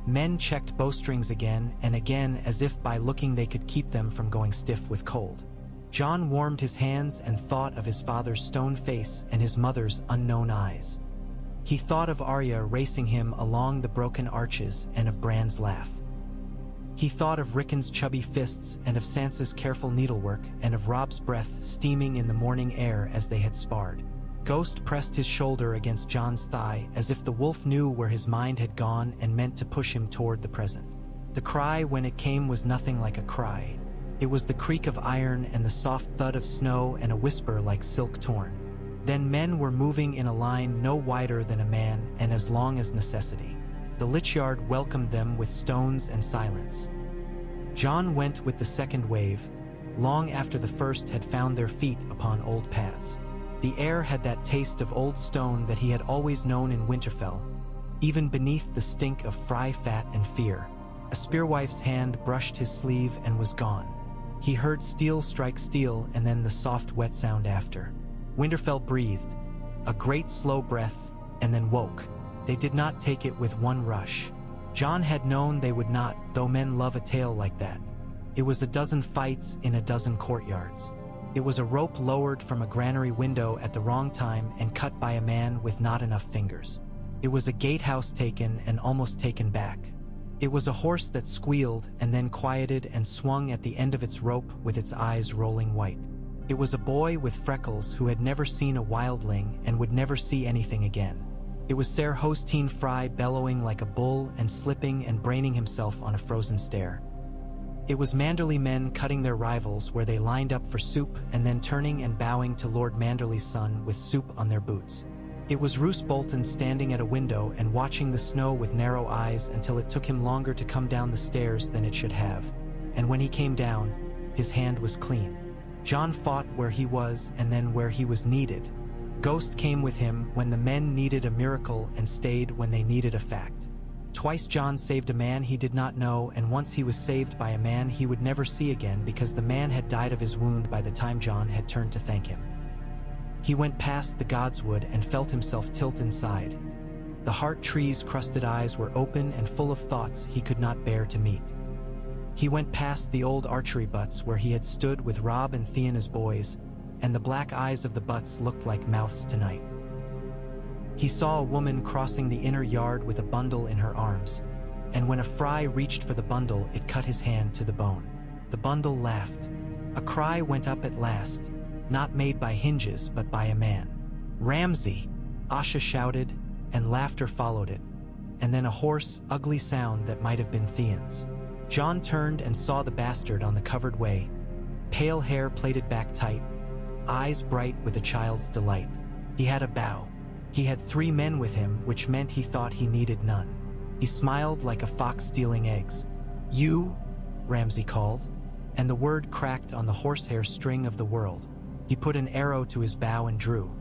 Men checked bowstrings again and again as if by looking they could keep them from going stiff with cold. Jon warmed his hands and thought of his father's stone face and his mother's unknown eyes. He thought of Arya racing him along the broken arches and of Bran's laugh. He thought of Rickon's chubby fists and of Sansa's careful needlework and of Robb's breath steaming in the morning air as they had sparred. Ghost pressed his shoulder against Jon's thigh as if the wolf knew where his mind had gone and meant to push him toward the present. The cry when it came was nothing like a cry. It was the creak of iron and the soft thud of snow and a whisper like silk torn. Then men were moving in a line no wider than a man and as long as necessity. The Lichyard welcomed them with stones and silence. Jon went with the second wave, long after the first had found their feet upon old paths. The air had that taste of old stone that he had always known in Winterfell, even beneath the stink of fry fat and fear. A spearwife's hand brushed his sleeve and was gone. He heard steel strike steel and then the soft wet sound after. Winterfell breathed, a great slow breath, and then woke. They did not take it with one rush. Jon had known they would not, though men love a tale like that. It was a dozen fights in a dozen courtyards. It was a rope lowered from a granary window at the wrong time and cut by a man with not enough fingers. It was a gatehouse taken and almost taken back. It was a horse that squealed and then quieted and swung at the end of its rope with its eyes rolling white. It was a boy with freckles who had never seen a wildling and would never see anything again. It was Ser Hosteen Fry bellowing like a bull and slipping and braining himself on a frozen stair. It was Manderly men cutting their rivals where they lined up for soup and then turning and bowing to Lord Manderly's son with soup on their boots. It was Roose Bolton standing at a window and watching the snow with narrow eyes until it took him longer to come down the stairs than it should have. And when he came down, his hand was clean. Jon fought where he was and then where he was needed. Ghost came with him when the men needed a miracle and stayed when they needed a fact. Twice Jon saved a man he did not know, and once he was saved by a man he would never see again because the man had died of his wound by the time Jon had turned to thank him. He went past the Godswood and felt himself tilt inside. The heart tree's crusted eyes were open and full of thoughts he could not bear to meet. He went past the old archery butts where he had stood with Robb and Theon as boys, and the black eyes of the butts looked like mouths tonight. He saw a woman crossing the inner yard with a bundle in her arms, and when a Fry reached for the bundle, it cut his hand to the bone. The bundle laughed. A cry went up at last, not made by hinges but by a man. "Ramsay!" Asha shouted, and laughter followed it, and then a hoarse, ugly sound that might have been Theon's. Jon turned and saw the bastard on the covered way, pale hair plaited back tight, eyes bright with a child's delight. He had a bow. He had 3 men with him, which meant he thought he needed none. He smiled like a fox stealing eggs. "You?" Ramsay called, and the word cracked on the horsehair string of the world. He put an arrow to his bow and drew.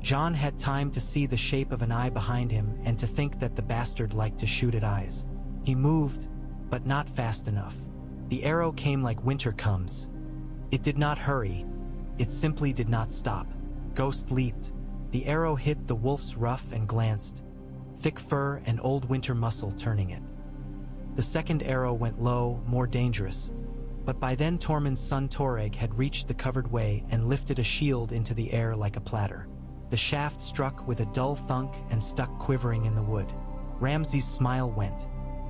Jon had time to see the shape of an eye behind him and to think that the bastard liked to shoot at eyes. He moved, but not fast enough. The arrow came like winter comes. It did not hurry. It simply did not stop. Ghost leaped. The arrow hit the wolf's ruff and glanced, thick fur and old winter muscle turning it. The second arrow went low, more dangerous, but by then Tormund's son Torreg had reached the covered way and lifted a shield into the air like a platter. The shaft struck with a dull thunk and stuck quivering in the wood. Ramsay's smile went.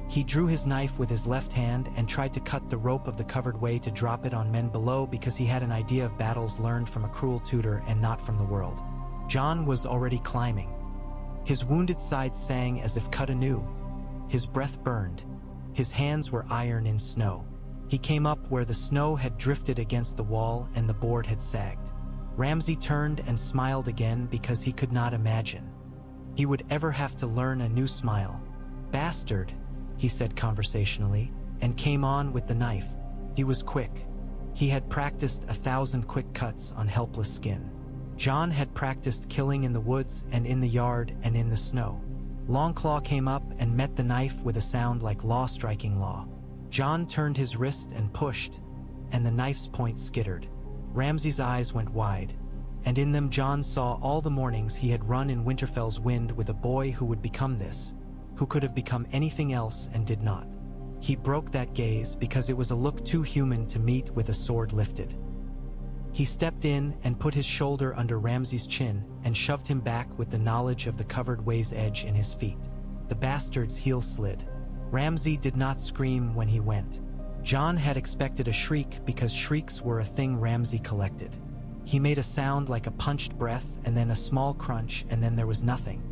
He drew his knife with his left hand and tried to cut the rope of the covered way to drop it on men below because he had an idea of battles learned from a cruel tutor and not from the world. Jon was already climbing. His wounded side sang as if cut anew. His breath burned. His hands were iron in snow. He came up where the snow had drifted against the wall and the board had sagged. Ramsay turned and smiled again because he could not imagine he would ever have to learn a new smile. "Bastard," he said conversationally, and came on with the knife. He was quick. He had practiced 1,000 quick cuts on helpless skin. Jon had practiced killing in the woods and in the yard and in the snow. Longclaw came up and met the knife with a sound like law striking law. Jon turned his wrist and pushed, and the knife's point skittered. Ramsay's eyes went wide, and in them Jon saw all the mornings he had run in Winterfell's wind with a boy who would become this, who could have become anything else and did not. He broke that gaze because it was a look too human to meet with a sword lifted. He stepped in and put his shoulder under Ramsay's chin and shoved him back with the knowledge of the covered way's edge in his feet. The bastard's heel slid. Ramsay did not scream when he went. Jon had expected a shriek because shrieks were a thing Ramsay collected. He made a sound like a punched breath and then a small crunch and then there was nothing.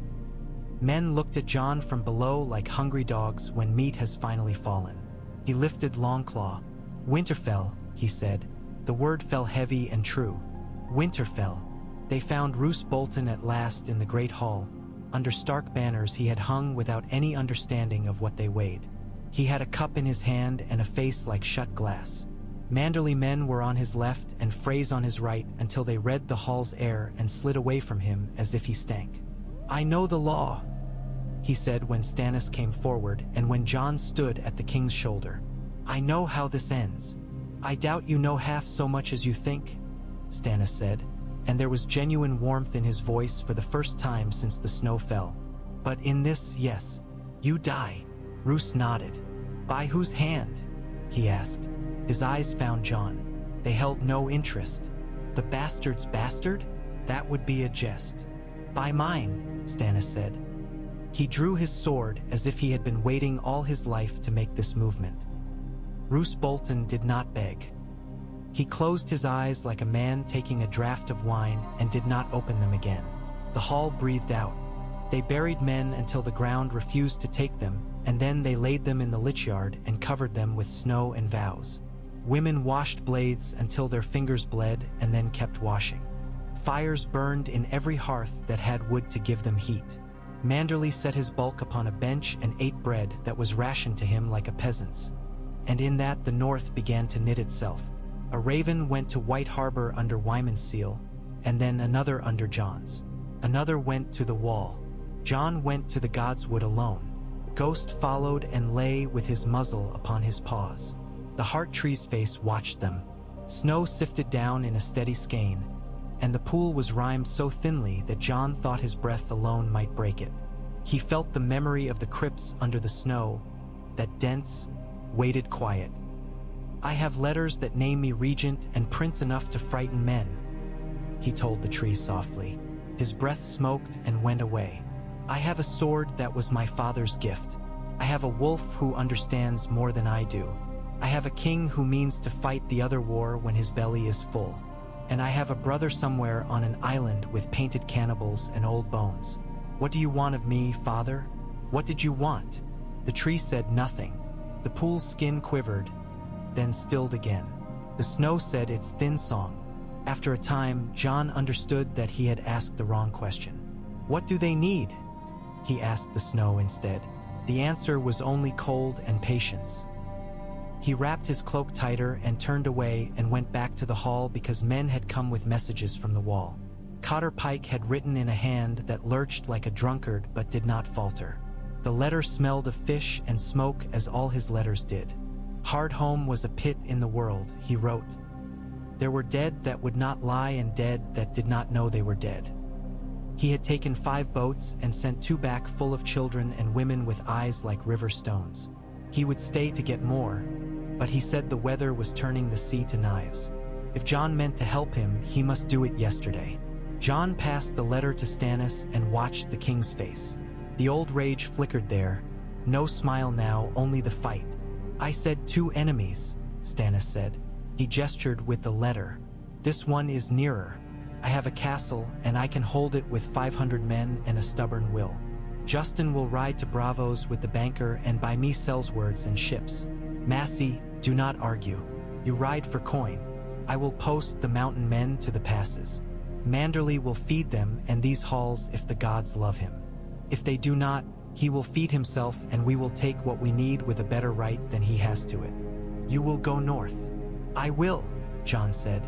Men looked at Jon from below like hungry dogs when meat has finally fallen. He lifted Longclaw. "Winterfell," he said. The word fell heavy and true. Winterfell. They found Roose Bolton at last in the great hall. Under stark banners he had hung without any understanding of what they weighed. He had a cup in his hand and a face like shut glass. Manderly men were on his left and Freys on his right until they read the hall's air and slid away from him as if he stank. "I know the law," he said when Stannis came forward and when Jon stood at the king's shoulder. "I know how this ends." "I doubt you know half so much as you think," Stannis said, and there was genuine warmth in his voice for the first time since the snow fell. "But in this, yes, you die." Roose nodded. "By whose hand?" he asked. His eyes found Jon. They held no interest. "The bastard's bastard? That would be a jest." "By mine," Stannis said. He drew his sword as if he had been waiting all his life to make this movement. Roose Bolton did not beg. He closed his eyes like a man taking a draught of wine and did not open them again. The hall breathed out. They buried men until the ground refused to take them, and then they laid them in the lich-yard and covered them with snow and vows. Women washed blades until their fingers bled and then kept washing. Fires burned in every hearth that had wood to give them heat. Manderly set his bulk upon a bench and ate bread that was rationed to him like a peasant's. And in that the north began to knit itself. A raven went to White Harbor under Wyman's seal, and then another under Jon's. Another went to the wall. Jon went to the Godswood alone. Ghost followed and lay with his muzzle upon his paws. The heart tree's face watched them. Snow sifted down in a steady skein, and the pool was rimed so thinly that Jon thought his breath alone might break it. He felt the memory of the crypts under the snow, that dense, weighted quiet. "I have letters that name me regent and prince enough to frighten men," he told the tree softly. His breath smoked and went away. "I have a sword that was my father's gift. I have a wolf who understands more than I do. I have a king who means to fight the other war when his belly is full. And I have a brother somewhere on an island with painted cannibals and old bones. What do you want of me, father? What did you want?" The tree said nothing. The pool's skin quivered, then stilled again. The snow said its thin song. After a time, Jon understood that he had asked the wrong question. "What do they need?" he asked the snow instead. The answer was only cold and patience. He wrapped his cloak tighter and turned away and went back to the hall because men had come with messages from the wall. Cotter Pike had written in a hand that lurched like a drunkard but did not falter. The letter smelled of fish and smoke as all his letters did. Hardhome was a pit in the world, he wrote. There were dead that would not lie and dead that did not know they were dead. He had taken 5 boats and sent 2 back full of children and women with eyes like river stones. He would stay to get more, but he said the weather was turning the sea to knives. If Jon meant to help him, he must do it yesterday. Jon passed the letter to Stannis and watched the king's face. The old rage flickered there. No smile now, only the fight. "I said 2 enemies, Stannis said. He gestured with the letter. "This one is nearer. I have a castle, and I can hold it with 500 men and a stubborn will. Justin will ride to Bravos with the banker and buy me sellswords and ships. Massey, do not argue. You ride for coin. I will post the mountain men to the passes. Manderly will feed them and these halls if the gods love him. If they do not, he will feed himself and we will take what we need with a better right than he has to it. You will go north." "I will," Jon said.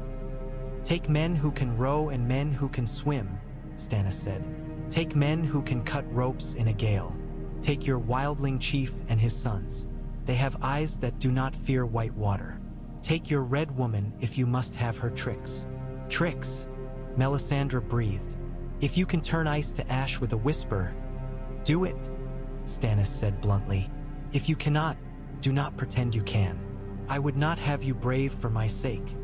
"Take men who can row and men who can swim," Stannis said. "Take men who can cut ropes in a gale. Take your wildling chief and his sons. They have eyes that do not fear white water. Take your red woman if you must have her tricks." "Tricks," Melisandre breathed. "If you can turn ice to ash with a whisper, do it," Stannis said bluntly. "If you cannot, do not pretend you can. I would not have you brave for my sake.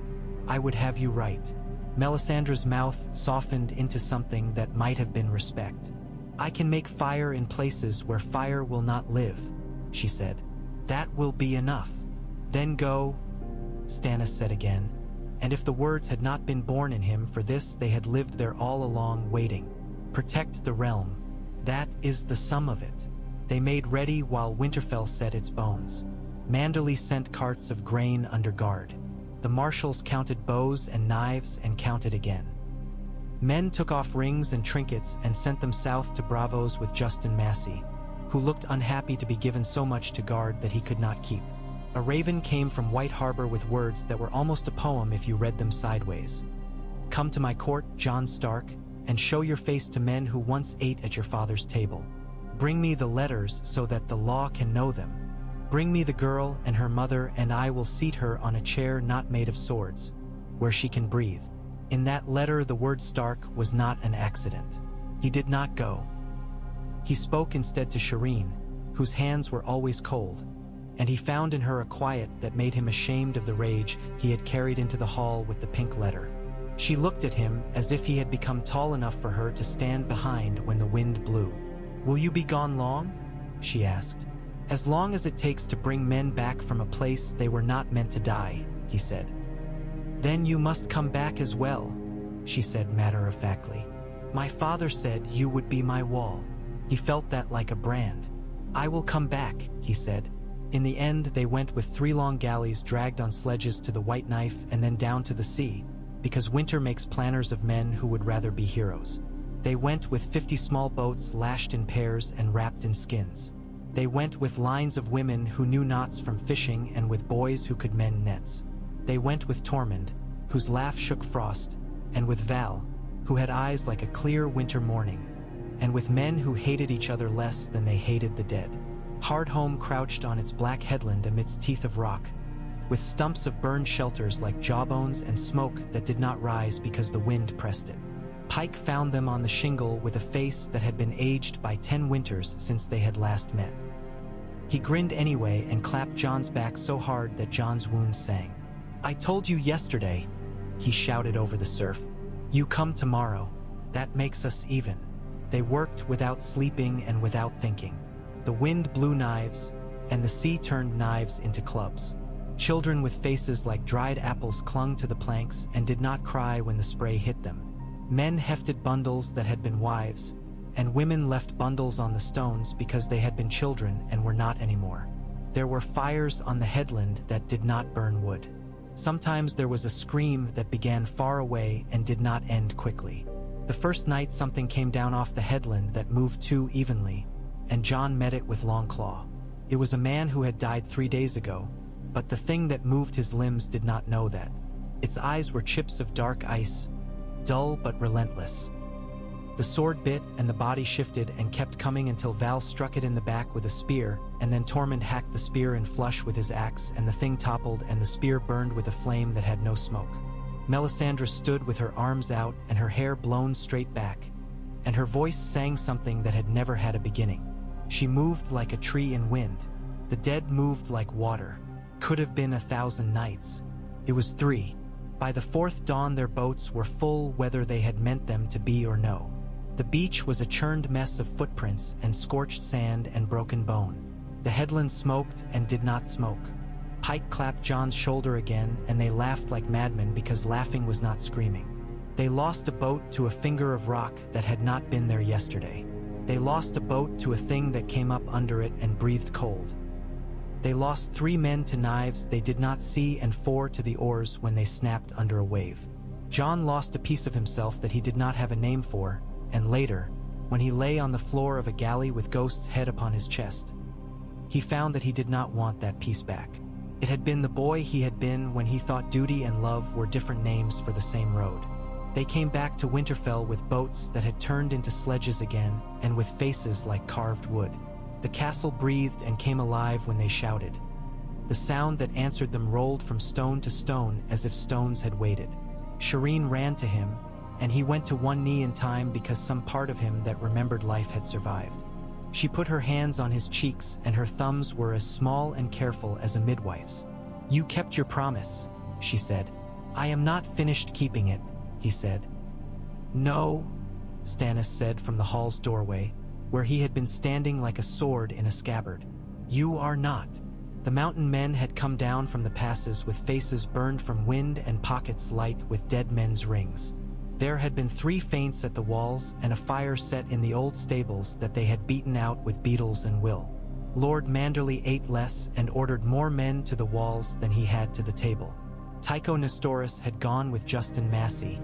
I would have you right." Melisandre's mouth softened into something that might have been respect. "I can make fire in places where fire will not live," she said. "That will be enough." "Then go," Stannis said again. And if the words had not been born in him for this, they had lived there all along waiting. "Protect the realm. That is the sum of it." They made ready while Winterfell set its bones. Manderly sent carts of grain under guard. The marshals counted bows and knives and counted again. Men took off rings and trinkets and sent them south to Bravos with Justin Massey, who looked unhappy to be given so much to guard that he could not keep. A raven came from White Harbor with words that were almost a poem if you read them sideways. "Come to my court, Jon Stark, and show your face to men who once ate at your father's table. Bring me the letters so that the law can know them. Bring me the girl and her mother, and I will seat her on a chair not made of swords, where she can breathe." In that letter, the word Stark was not an accident. He did not go. He spoke instead to Shireen, whose hands were always cold, and he found in her a quiet that made him ashamed of the rage he had carried into the hall with the pink letter. She looked at him as if he had become tall enough for her to stand behind when the wind blew. "Will you be gone long?" she asked. "As long as it takes to bring men back from a place they were not meant to die," he said. "Then you must come back as well," she said matter-of-factly. "My father said you would be my wall." He felt that like a brand. "I will come back," he said. In the end, they went with 3 long galleys dragged on sledges to the White Knife and then down to the sea, because winter makes planners of men who would rather be heroes. They went with 50 small boats lashed in pairs and wrapped in skins. They went with lines of women who knew knots from fishing and with boys who could mend nets. They went with Tormund, whose laugh shook frost, and with Val, who had eyes like a clear winter morning, and with men who hated each other less than they hated the dead. Hardhome crouched on its black headland amidst teeth of rock, with stumps of burned shelters like jawbones and smoke that did not rise because the wind pressed it. Pike found them on the shingle with a face that had been aged by 10 winters since they had last met. He grinned anyway and clapped Jon's back so hard that Jon's wounds sang. "I told you yesterday," he shouted over the surf. "You come tomorrow. That makes us even." They worked without sleeping and without thinking. The wind blew knives, and the sea turned knives into clubs. Children with faces like dried apples clung to the planks and did not cry when the spray hit them. Men hefted bundles that had been wives, and women left bundles on the stones because they had been children and were not anymore. There were fires on the headland that did not burn wood. Sometimes there was a scream that began far away and did not end quickly. The first night something came down off the headland that moved too evenly, and Jon met it with Longclaw. It was a man who had died 3 days ago, but the thing that moved his limbs did not know that. Its eyes were chips of dark ice, dull but relentless. The sword bit and the body shifted and kept coming until Val struck it in the back with a spear, and then Tormund hacked the spear in flush with his axe, and the thing toppled and the spear burned with a flame that had no smoke. Melisandre stood with her arms out and her hair blown straight back, and her voice sang something that had never had a beginning. She moved like a tree in wind. The dead moved like water. Could have been 1,000 nights. It was 3. By the 4th dawn their boats were full whether they had meant them to be or no. The beach was a churned mess of footprints and scorched sand and broken bone. The headland smoked and did not smoke. Pike clapped Jon's shoulder again, and they laughed like madmen because laughing was not screaming. They lost a boat to a finger of rock that had not been there yesterday. They lost a boat to a thing that came up under it and breathed cold. They lost 3 men to knives they did not see and 4 to the oars when they snapped under a wave. Jon lost a piece of himself that he did not have a name for, and later, when he lay on the floor of a galley with Ghost's head upon his chest, he found that he did not want that piece back. It had been the boy he had been when he thought duty and love were different names for the same road. They came back to Winterfell with boats that had turned into sledges again and with faces like carved wood. The castle breathed and came alive when they shouted. The sound that answered them rolled from stone to stone as if stones had waited. Shireen ran to him, and he went to one knee in time because some part of him that remembered life had survived. She put her hands on his cheeks, and her thumbs were as small and careful as a midwife's. "You kept your promise," she said. "I am not finished keeping it," he said. "No," Stannis said from the hall's doorway, where he had been standing like a sword in a scabbard. "You are not." The mountain men had come down from the passes with faces burned from wind and pockets light with dead men's rings. There had been 3 feints at the walls and a fire set in the old stables that they had beaten out with beetles and will. Lord Manderly ate less and ordered more men to the walls than he had to the table. Tycho Nestoris had gone with Justin Massey,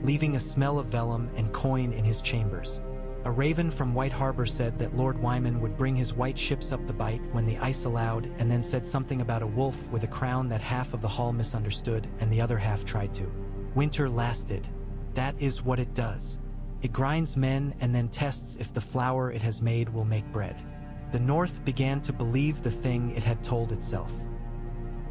leaving a smell of vellum and coin in his chambers. A raven from White Harbor said that Lord Wyman would bring his white ships up the bight when the ice allowed, and then said something about a wolf with a crown that half of the hall misunderstood and the other half tried to. Winter lasted. That is what it does. It grinds men and then tests if the flour it has made will make bread. The North began to believe the thing it had told itself.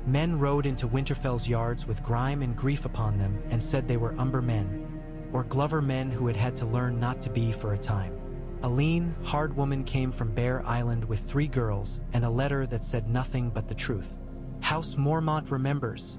Men rode into Winterfell's yards with grime and grief upon them and said they were Umber men, or Glover men who had had to learn not to be for a time. A lean, hard woman came from Bear Island with 3 girls and a letter that said nothing but the truth. "House Mormont remembers,"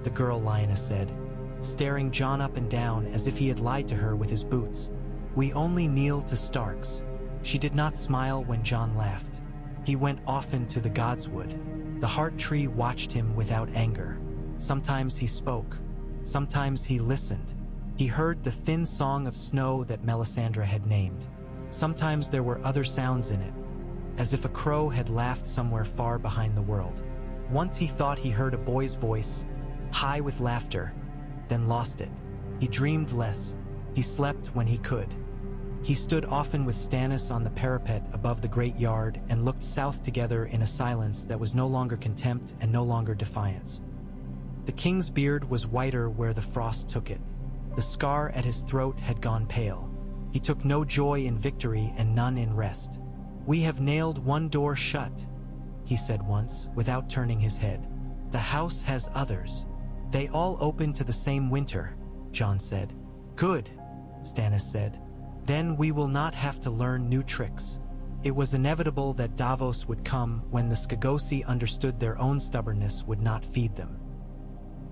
the girl lioness said, staring Jon up and down as if he had lied to her with his boots. "We only kneel to Starks." She did not smile when Jon laughed. He went often to the Godswood. The heart tree watched him without anger. Sometimes he spoke. Sometimes he listened. He heard the thin song of snow that Melisandre had named. Sometimes there were other sounds in it, as if a crow had laughed somewhere far behind the world. Once he thought he heard a boy's voice, high with laughter, then lost it. He dreamed less. He slept when he could. He stood often with Stannis on the parapet above the great yard and looked south together in a silence that was no longer contempt and no longer defiance. The king's beard was whiter where the frost took it. The scar at his throat had gone pale. He took no joy in victory and none in rest. "We have nailed one door shut," he said once, without turning his head. "The house has others. They all open to the same winter," Jon said. "Good," Stannis said. "Then we will not have to learn new tricks." It was inevitable that Davos would come when the Skagosi understood their own stubbornness would not feed them.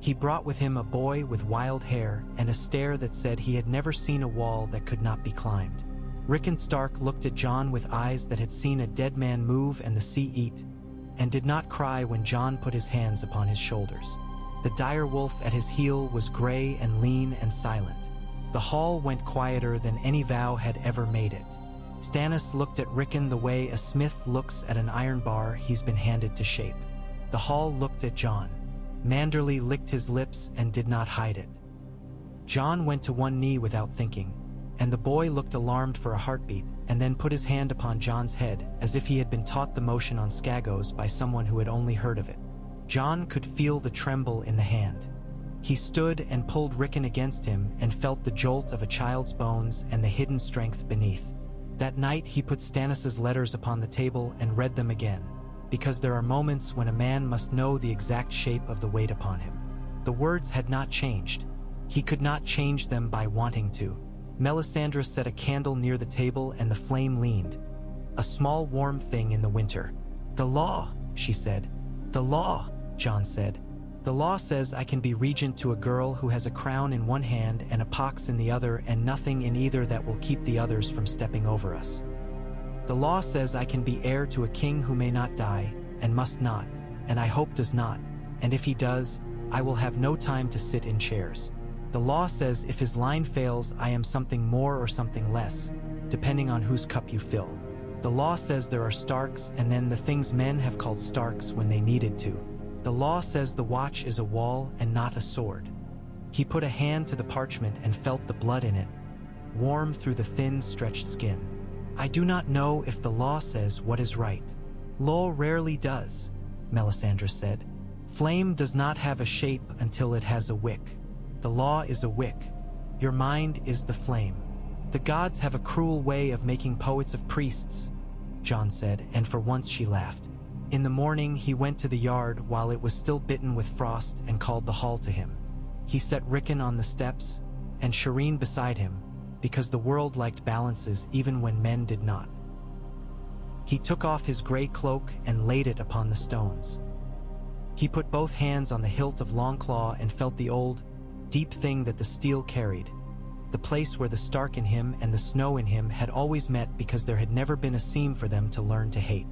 He brought with him a boy with wild hair and a stare that said he had never seen a wall that could not be climbed. Rickon Stark looked at Jon with eyes that had seen a dead man move and the sea eat, and did not cry when Jon put his hands upon his shoulders. The dire wolf at his heel was gray and lean and silent. The hall went quieter than any vow had ever made it. Stannis looked at Rickon the way a smith looks at an iron bar he's been handed to shape. The hall looked at Jon. Manderly licked his lips and did not hide it. Jon went to one knee without thinking, and the boy looked alarmed for a heartbeat and then put his hand upon Jon's head as if he had been taught the motion on Skagos by someone who had only heard of it. Jon could feel the tremble in the hand. He stood and pulled Rickon against him and felt the jolt of a child's bones and the hidden strength beneath. That night he put Stannis's letters upon the table and read them again, because there are moments when a man must know the exact shape of the weight upon him. The words had not changed. He could not change them by wanting to. Melisandre set a candle near the table and the flame leaned. A small warm thing in the winter. "The law," she said. "The law," Jon said. "The law says I can be regent to a girl who has a crown in one hand and a pox in the other and nothing in either that will keep the others from stepping over us. The law says I can be heir to a king who may not die, and must not, and I hope does not, and if he does, I will have no time to sit in chairs. The law says if his line fails, I am something more or something less, depending on whose cup you fill. The law says there are Starks and then the things men have called Starks when they needed to. The law says the watch is a wall and not a sword." He put a hand to the parchment and felt the blood in it, warm through the thin, stretched skin. "I do not know if the law says what is right." "Law rarely does," Melisandre said. "Flame does not have a shape until it has a wick. The law is a wick. Your mind is the flame. The gods have a cruel way of making poets of priests," Jon said, and for once she laughed. In the morning he went to the yard while it was still bitten with frost and called the hall to him. He set Rickon on the steps and Shireen beside him, because the world liked balances even when men did not. He took off his gray cloak and laid it upon the stones. He put both hands on the hilt of Longclaw and felt the old, deep thing that the steel carried, the place where the Stark in him and the snow in him had always met because there had never been a seam for them to learn to hate.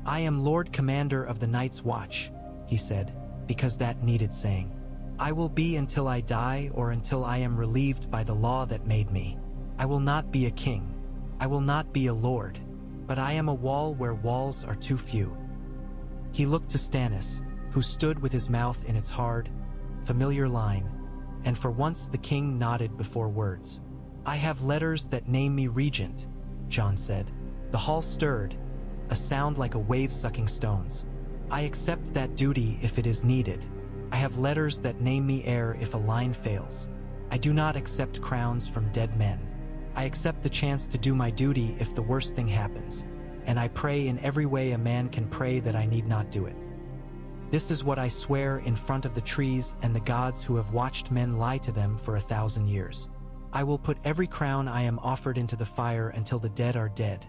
"I am Lord Commander of the Night's Watch," he said, because that needed saying. "I will be until I die or until I am relieved by the law that made me. I will not be a king. I will not be a lord. But I am a wall where walls are too few." He looked to Stannis, who stood with his mouth in its hard, familiar line, and for once the king nodded before words. "I have letters that name me regent," Jon said. The hall stirred, a sound like a wave sucking stones. "I accept that duty if it is needed. I have letters that name me heir if a line fails. I do not accept crowns from dead men. I accept the chance to do my duty if the worst thing happens. and I pray in every way a man can pray that I need not do it. This is what I swear in front of the trees and the gods who have watched men lie to them for 1,000 years. I will put every crown I am offered into the fire until the dead are dead.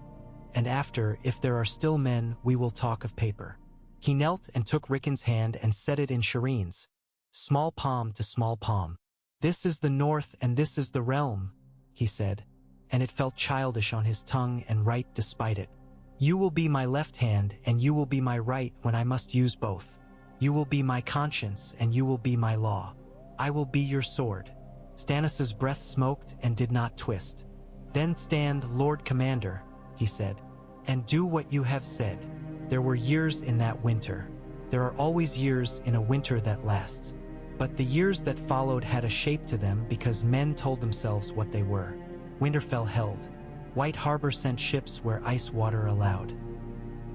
And after, if there are still men, we will talk of paper." He knelt and took Rickon's hand and set it in Shireen's, small palm to small palm. "This is the north and this is the realm," he said, and it felt childish on his tongue and right despite it. "You will be my left hand and you will be my right when I must use both. You will be my conscience and you will be my law. I will be your sword." Stannis's breath smoked and did not twist. "Then stand, Lord Commander," he said, "and do what you have said." There were years in that winter. There are always years in a winter that lasts. But the years that followed had a shape to them because men told themselves what they were. Winterfell held. White Harbor sent ships where ice water allowed.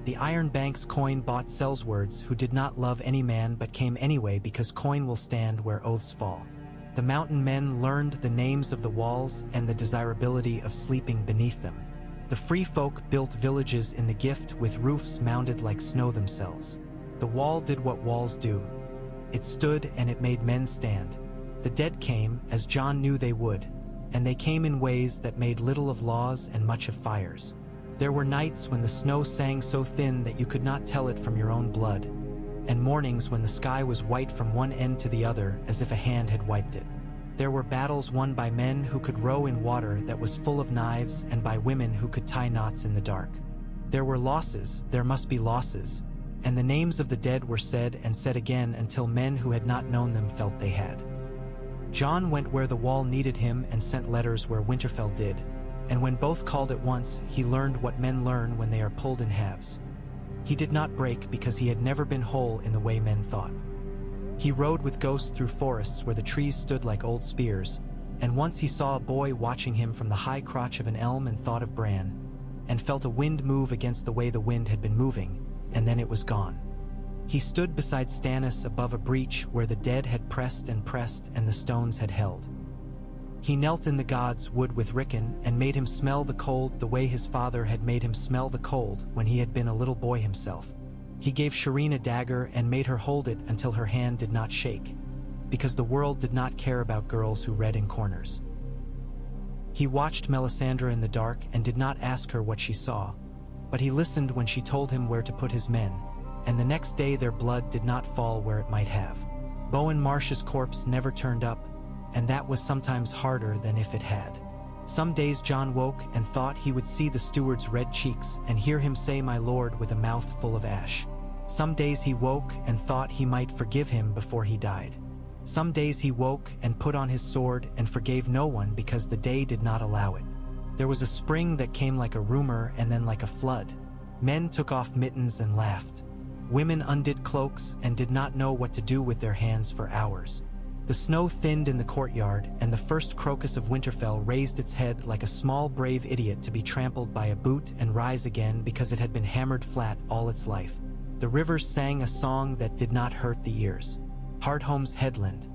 The Iron Bank's coin bought sellswords who did not love any man but came anyway because coin will stand where oaths fall. The mountain men learned the names of the walls and the desirability of sleeping beneath them. The free folk built villages in the gift with roofs mounded like snow themselves. The wall did what walls do. It stood and it made men stand. The dead came, as Jon knew they would, and they came in ways that made little of laws and much of fires. There were nights when the snow sang so thin that you could not tell it from your own blood, and mornings when the sky was white from one end to the other as if a hand had wiped it. There were battles won by men who could row in water that was full of knives and by women who could tie knots in the dark. There were losses, there must be losses, and the names of the dead were said and said again until men who had not known them felt they had. Jon went where the wall needed him and sent letters where Winterfell did, and when both called at once, he learned what men learn when they are pulled in halves. He did not break because he had never been whole in the way men thought. He rode with ghosts through forests where the trees stood like old spears, and once he saw a boy watching him from the high crotch of an elm and thought of Bran, and felt a wind move against the way the wind had been moving, and then it was gone. He stood beside Stannis above a breach where the dead had pressed and the stones had held. He knelt in the gods' wood with Rickon and made him smell the cold the way his father had made him smell the cold when he had been a little boy himself. He gave Shireen a dagger and made her hold it until her hand did not shake, because the world did not care about girls who read in corners. He watched Melisandre in the dark and did not ask her what she saw, but he listened when she told him where to put his men, and the next day their blood did not fall where it might have. Bowen Marsh's corpse never turned up, and that was sometimes harder than if it had. Some days Jon woke and thought he would see the steward's red cheeks and hear him say "my lord" with a mouth full of ash. Some days he woke and thought he might forgive him before he died. Some days he woke and put on his sword and forgave no one because the day did not allow it. There was a spring that came like a rumor and then like a flood. Men took off mittens and laughed. Women undid cloaks and did not know what to do with their hands for hours. The snow thinned in the courtyard, and the first crocus of Winterfell raised its head like a small brave idiot to be trampled by a boot and rise again because it had been hammered flat all its life. The rivers sang a song that did not hurt the ears. Hardhome's headland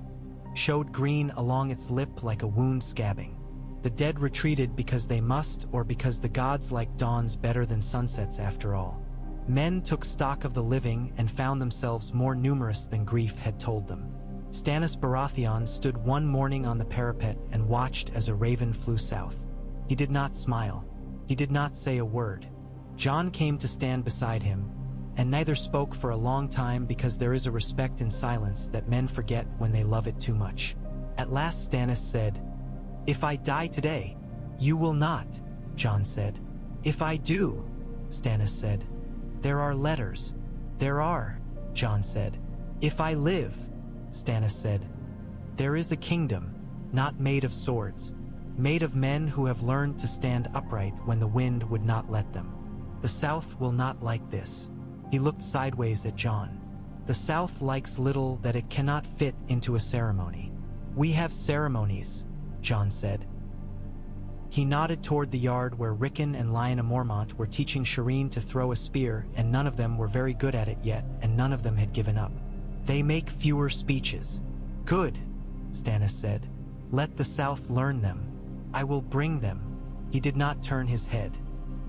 showed green along its lip like a wound scabbing. The dead retreated because they must, or because the gods like dawns better than sunsets after all. Men took stock of the living and found themselves more numerous than grief had told them. Stannis Baratheon stood one morning on the parapet and watched as a raven flew south. He did not smile. He did not say a word. Jon came to stand beside him, and neither spoke for a long time because there is a respect in silence that men forget when they love it too much. At last Stannis said, "If I die today." "You will not," Jon said. "If I do," Stannis said. "There are letters." "There are," Jon said. "If I live," Stannis said. "There is a kingdom, not made of swords, made of men who have learned to stand upright when the wind would not let them. The South will not like this." He looked sideways at Jon. "The South likes little that it cannot fit into a ceremony." "We have ceremonies," Jon said. He nodded toward the yard where Rickon and Lyanna Mormont were teaching Shireen to throw a spear, and none of them were very good at it yet, and none of them had given up. "They make fewer speeches." "Good," Stannis said. "Let the South learn them. I will bring them." He did not turn his head.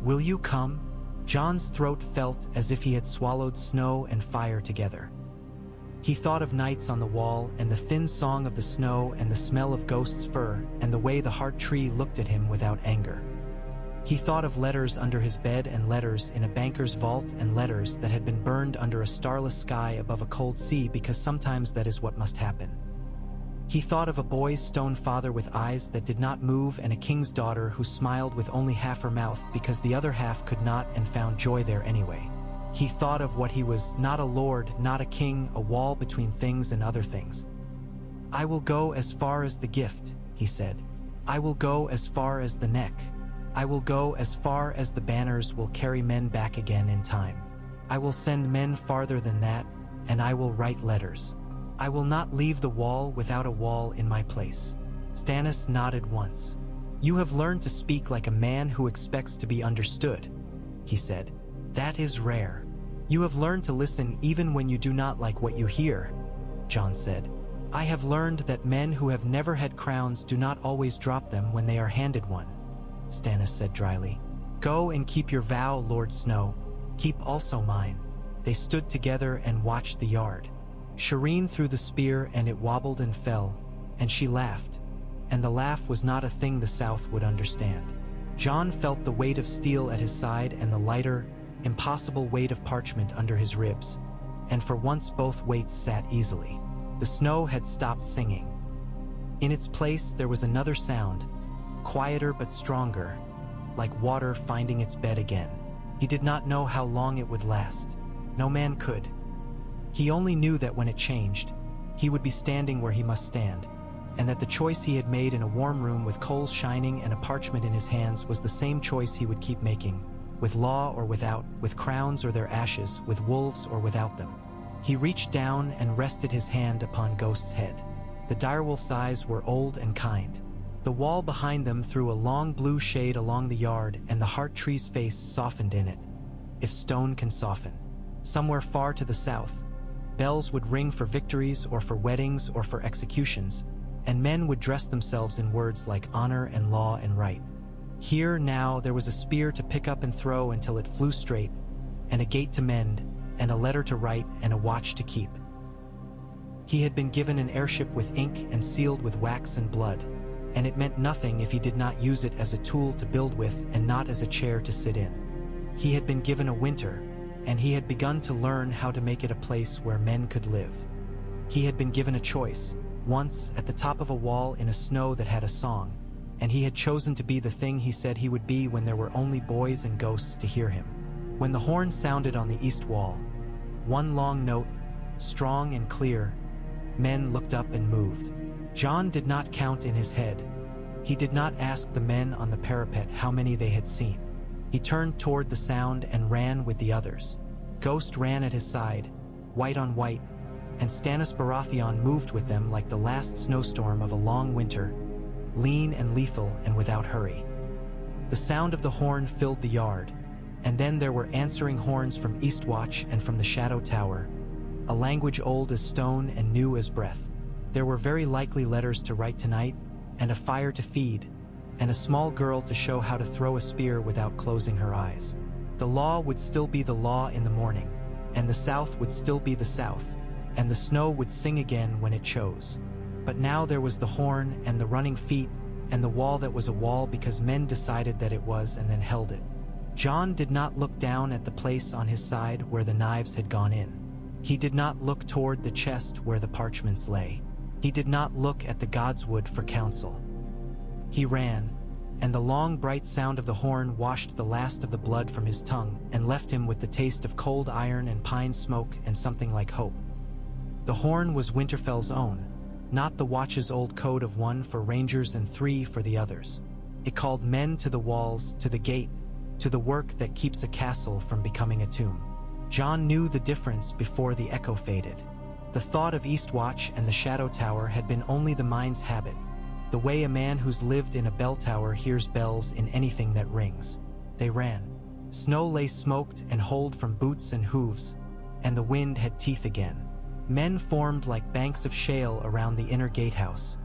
"Will you come?" Jon's throat felt as if he had swallowed snow and fire together. He thought of nights on the wall and the thin song of the snow and the smell of Ghost's fur and the way the heart tree looked at him without anger. He thought of letters under his bed and letters in a banker's vault and letters that had been burned under a starless sky above a cold sea, because sometimes that is what must happen. He thought of a boy's stone father with eyes that did not move and a king's daughter who smiled with only half her mouth because the other half could not, and found joy there anyway. He thought of what he was, not a lord, not a king, a wall between things and other things. "I will go as far as the gift," he said. "I will go as far as the neck. I will go as far as the banners will carry men back again in time. I will send men farther than that, and I will write letters. I will not leave the wall without a wall in my place." Stannis nodded once. "You have learned to speak like a man who expects to be understood," he said. "That is rare. You have learned to listen even when you do not like what you hear," Jon said. "I have learned that men who have never had crowns do not always drop them when they are handed one," Stannis said dryly. "Go and keep your vow, Lord Snow. Keep also mine." They stood together and watched the yard. Shireen threw the spear and it wobbled and fell, and she laughed. And the laugh was not a thing the South would understand. Jon felt the weight of steel at his side and the lighter, impossible weight of parchment under his ribs, and for once both weights sat easily. The snow had stopped singing. In its place there was another sound, quieter but stronger, like water finding its bed again. He did not know how long it would last. No man could. He only knew that when it changed, he would be standing where he must stand, and that the choice he had made in a warm room with coals shining and a parchment in his hands was the same choice he would keep making, with law or without, with crowns or their ashes, with wolves or without them. He reached down and rested his hand upon Ghost's head. The direwolf's eyes were old and kind. The wall behind them threw a long blue shade along the yard, and the heart tree's face softened in it. If stone can soften. Somewhere far to the south, bells would ring for victories or for weddings or for executions, and men would dress themselves in words like honor and law and right. Here now there was a spear to pick up and throw until it flew straight, and a gate to mend, and a letter to write, and a watch to keep. He had been given an airship with ink and sealed with wax and blood, and it meant nothing if he did not use it as a tool to build with and not as a chair to sit in. He had been given a winter, and he had begun to learn how to make it a place where men could live. He had been given a choice, once at the top of a wall in a snow that had a song, and he had chosen to be the thing he said he would be when there were only boys and ghosts to hear him. When the horn sounded on the east wall, one long note, strong and clear, men looked up and moved. Jon did not count in his head. He did not ask the men on the parapet how many they had seen. He turned toward the sound and ran with the others. Ghost ran at his side, white on white, and Stannis Baratheon moved with them like the last snowstorm of a long winter, lean and lethal and without hurry. The sound of the horn filled the yard, and then there were answering horns from Eastwatch and from the Shadow Tower, a language old as stone and new as breath. There were very likely letters to write tonight, and a fire to feed, and a small girl to show how to throw a spear without closing her eyes. The law would still be the law in the morning, and the South would still be the South, and the snow would sing again when it chose. But now there was the horn and the running feet and the wall that was a wall because men decided that it was and then held it. Jon did not look down at the place on his side where the knives had gone in. He did not look toward the chest where the parchments lay. He did not look at the godswood for counsel. He ran, and the long bright sound of the horn washed the last of the blood from his tongue and left him with the taste of cold iron and pine smoke and something like hope. The horn was Winterfell's own, not the watch's old code of 1 for rangers and 3 for the others. It called men to the walls, to the gate, to the work that keeps a castle from becoming a tomb. Jon knew the difference before the echo faded. The thought of Eastwatch and the Shadow Tower had been only the mind's habit, the way a man who's lived in a bell tower hears bells in anything that rings. They ran. Snow lay smoked and holed from boots and hooves, and the wind had teeth again. Men formed like banks of shale around the inner gatehouse.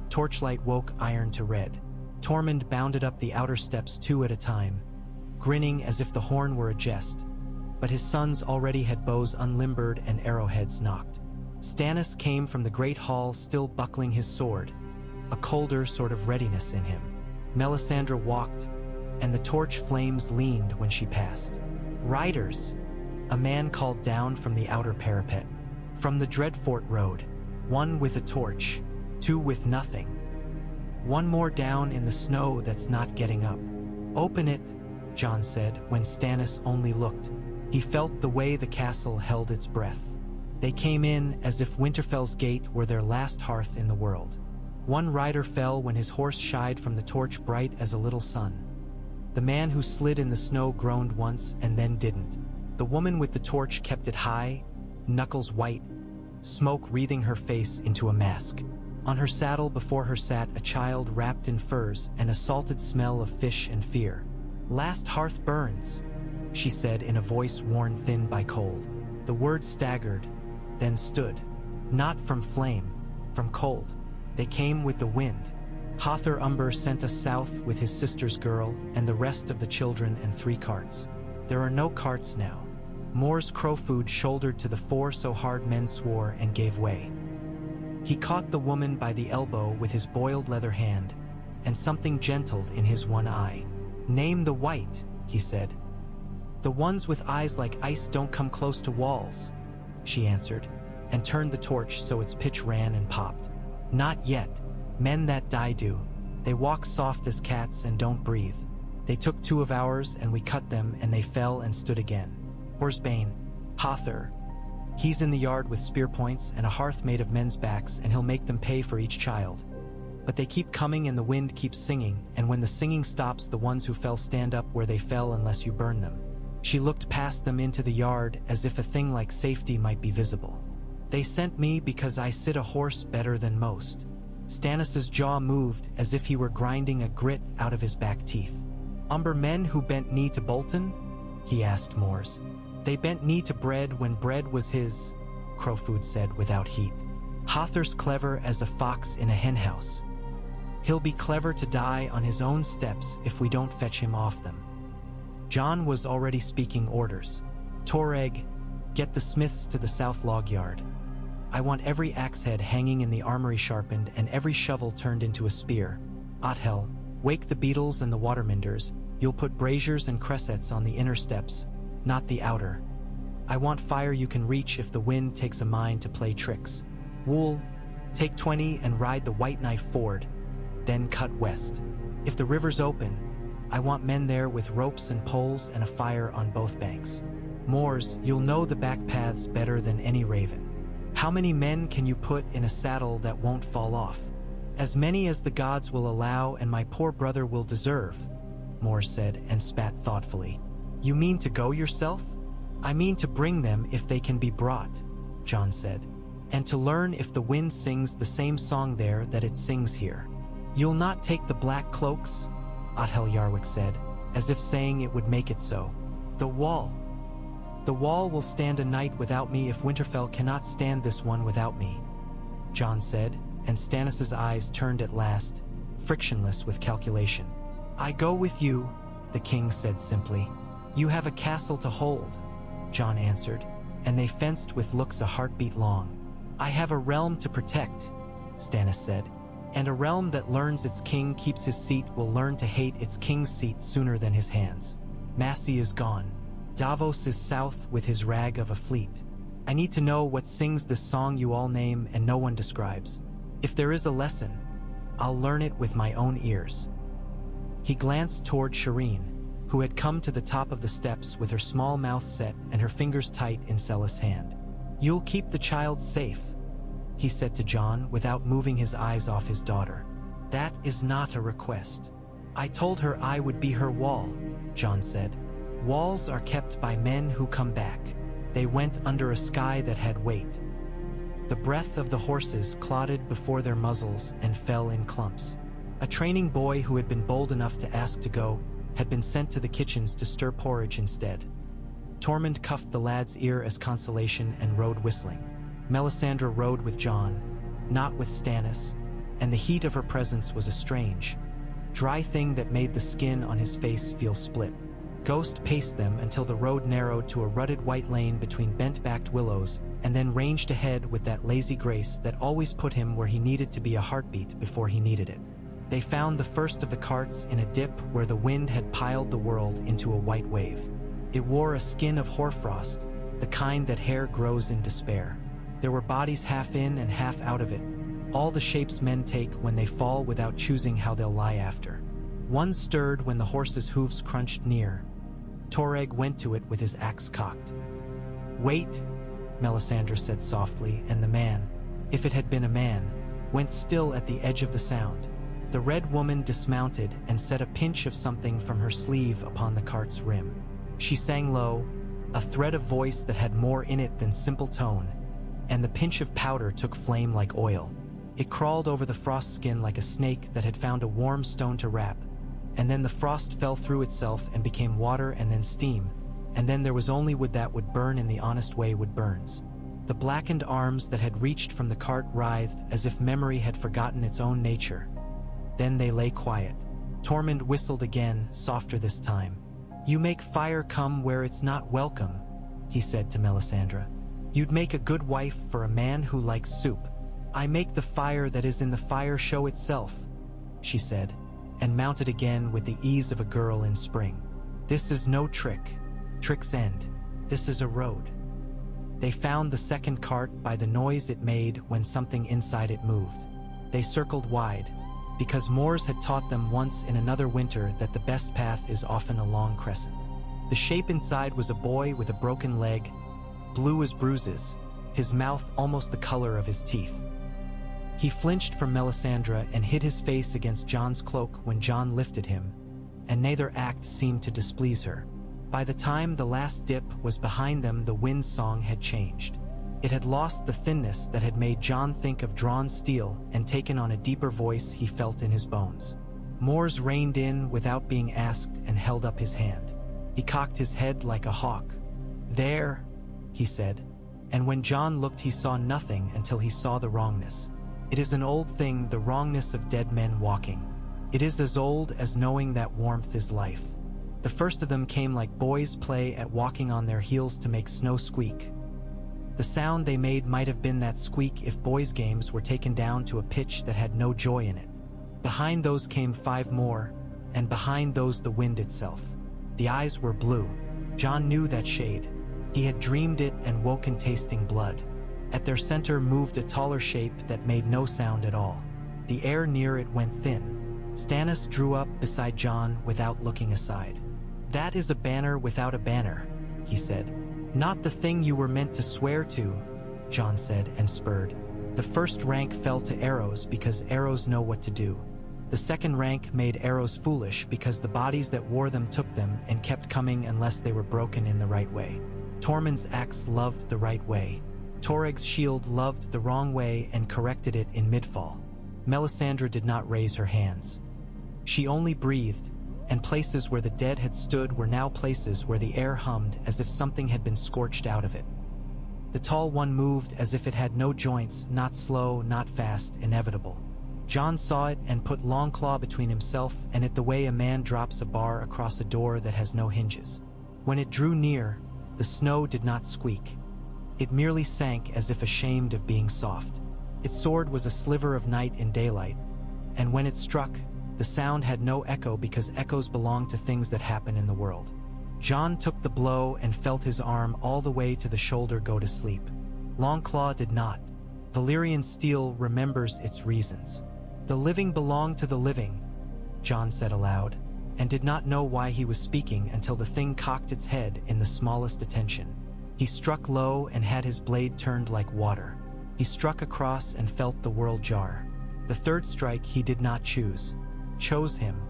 Torchlight woke iron to red. Tormund bounded up the outer steps 2 at a time. grinning as if the horn were a jest. But his sons already had bows unlimbered and arrowheads nocked. Stannis came from the great hall still buckling his sword, a colder sort of readiness in him. Melisandre walked, and the torch flames leaned when she passed. "Riders!" a man called down from the outer parapet. "From the Dreadfort Road. One with a torch, two with nothing. One more down in the snow that's not getting up." "Open it," Jon said when Stannis only looked. He felt the way the castle held its breath. They came in as if Winterfell's gate were their last hearth in the world. One rider fell when his horse shied from the torch bright as a little sun. The man who slid in the snow groaned once and then didn't. The woman with the torch kept it high, knuckles white, smoke wreathing her face into a mask. On her saddle before her sat a child wrapped in furs and a salted smell of fish and fear. "Last hearth burns," she said in a voice worn thin by cold. The word staggered, then stood. Not from flame, from cold. They came with the wind. Hother Umber sent us south with his sister's girl and the rest of the children and 3 carts. There are no carts now. Mor's Crowfood shouldered to the fore so hard men swore and gave way. He caught the woman by the elbow with his boiled leather hand, and something gentled in his one eye. "Name the white," he said. "The ones with eyes like ice don't come close to walls," she answered, and turned the torch so its pitch ran and popped. "Not yet. Men that die do. They walk soft as cats and don't breathe. They took 2 of ours and we cut them and they fell and stood again. Horsebane, Hother. He's in the yard with spear points and a hearth made of men's backs and he'll make them pay for each child. But they keep coming and the wind keeps singing, and when the singing stops the ones who fell stand up where they fell unless you burn them." She looked past them into the yard as if a thing like safety might be visible. "They sent me because I sit a horse better than most." Stannis's jaw moved as if he were grinding a grit out of his back teeth. "Umber men who bent knee to Bolton?" he asked Mors. "They bent knee to bread when bread was his," Crowfood said without heat. "Hother's clever as a fox in a henhouse. He'll be clever to die on his own steps if we don't fetch him off them." Jon was already speaking orders. "Toreg, get the smiths to the south log yard. I want every axe head hanging in the armory sharpened and every shovel turned into a spear. Othel, wake the beetles and the waterminders. You'll put braziers and cressets on the inner steps, not the outer. I want fire you can reach if the wind takes a mind to play tricks. Wool, take 20 and ride the White Knife Ford, then cut west. If the river's open, I want men there with ropes and poles and a fire on both banks. Mors, you'll know the back paths better than any raven. How many men can you put in a saddle that won't fall off?" "As many as the gods will allow and my poor brother will deserve," Mors said and spat thoughtfully. "You mean to go yourself?" "I mean to bring them if they can be brought," Jon said, "and to learn if the wind sings the same song there that it sings here." "You'll not take the black cloaks?" Othel Yarwick said, as if saying it would make it so. "The wall. The wall will stand a night without me if Winterfell cannot stand this one without me," Jon said, and Stannis's eyes turned at last, frictionless with calculation. "I go with you," the king said simply. "You have a castle to hold," Jon answered, and they fenced with looks a heartbeat long. "I have a realm to protect," Stannis said, "and a realm that learns its king keeps his seat will learn to hate its king's seat sooner than his hands. Massey is gone. Davos is south with his rag of a fleet. I need to know what sings this song you all name and no one describes. If there is a lesson, I'll learn it with my own ears." He glanced toward Shireen, who had come to the top of the steps with her small mouth set and her fingers tight in Celis' hand. "You'll keep the child safe," he said to Jon without moving his eyes off his daughter. "That is not a request. I told her I would be her wall," Jon said. "Walls are kept by men who come back." They went under a sky that had weight. The breath of the horses clotted before their muzzles and fell in clumps. A training boy who had been bold enough to ask to go had been sent to the kitchens to stir porridge instead. Tormund cuffed the lad's ear as consolation and rode whistling. Melisandre rode with Jon, not with Stannis, and the heat of her presence was a strange, dry thing that made the skin on his face feel split. Ghost paced them until the road narrowed to a rutted white lane between bent-backed willows, and then ranged ahead with that lazy grace that always put him where he needed to be a heartbeat before he needed it. They found the first of the carts in a dip where the wind had piled the world into a white wave. It wore a skin of hoarfrost, the kind that hair grows in despair. There were bodies half in and half out of it, all the shapes men take when they fall without choosing how they'll lie after. One stirred when the horse's hooves crunched near. Toreg went to it with his axe cocked. "Wait," Melisandre said softly, and the man, if it had been a man, went still at the edge of the sound. The red woman dismounted and set a pinch of something from her sleeve upon the cart's rim. She sang low, a thread of voice that had more in it than simple tone, and the pinch of powder took flame like oil. It crawled over the frost skin like a snake that had found a warm stone to wrap, and then the frost fell through itself and became water and then steam, and then there was only wood that would burn in the honest way wood burns. The blackened arms that had reached from the cart writhed as if memory had forgotten its own nature. Then they lay quiet. Tormund whistled again, softer this time. "You make fire come where it's not welcome," he said to Melisandre. "You'd make a good wife for a man who likes soup." "I make the fire that is in the fire show itself," she said, and mounted again with the ease of a girl in spring. "This is no trick. Trick's end. This is a road." They found the second cart by the noise it made when something inside it moved. They circled wide, because Moors had taught them once in another winter that the best path is often a long crescent. The shape inside was a boy with a broken leg, blue as bruises, his mouth almost the color of his teeth. He flinched from Melisandre and hid his face against Jon's cloak when Jon lifted him, and neither act seemed to displease her. By the time the last dip was behind them, the wind's song had changed. It had lost the thinness that had made Jon think of drawn steel and taken on a deeper voice he felt in his bones. Moors reined in without being asked and held up his hand. He cocked his head like a hawk. "There," he said, and when Jon looked he saw nothing until he saw the wrongness. It is an old thing, the wrongness of dead men walking. It is as old as knowing that warmth is life. The first of them came like boys play at walking on their heels to make snow squeak. The sound they made might have been that squeak if boys' games were taken down to a pitch that had no joy in it. Behind those came 5 more, and behind those the wind itself. The eyes were blue. Jon knew that shade. He had dreamed it and woken tasting blood. At their center moved a taller shape that made no sound at all. The air near it went thin. Stannis drew up beside Jon without looking aside. "That is a banner without a banner," he said. "Not the thing you were meant to swear to," Jon said and spurred. The first rank fell to arrows because arrows know what to do. The second rank made arrows foolish because the bodies that wore them took them and kept coming unless they were broken in the right way. Tormund's axe loved the right way. Toreg's shield loved the wrong way and corrected it in midfall. Melisandre did not raise her hands. She only breathed, and places where the dead had stood were now places where the air hummed as if something had been scorched out of it. The tall one moved as if it had no joints, not slow, not fast, inevitable. Jon saw it and put Longclaw between himself and it the way a man drops a bar across a door that has no hinges. When it drew near, the snow did not squeak. It merely sank as if ashamed of being soft. Its sword was a sliver of night in daylight, and when it struck, the sound had no echo because echoes belong to things that happen in the world. Jon took the blow and felt his arm all the way to the shoulder go to sleep. Longclaw did not. Valyrian steel remembers its reasons. "The living belong to the living," Jon said aloud, and did not know why he was speaking until the thing cocked its head in the smallest attention. He struck low and had his blade turned like water. He struck across and felt the world jar. The third strike he did not choose. Chose him.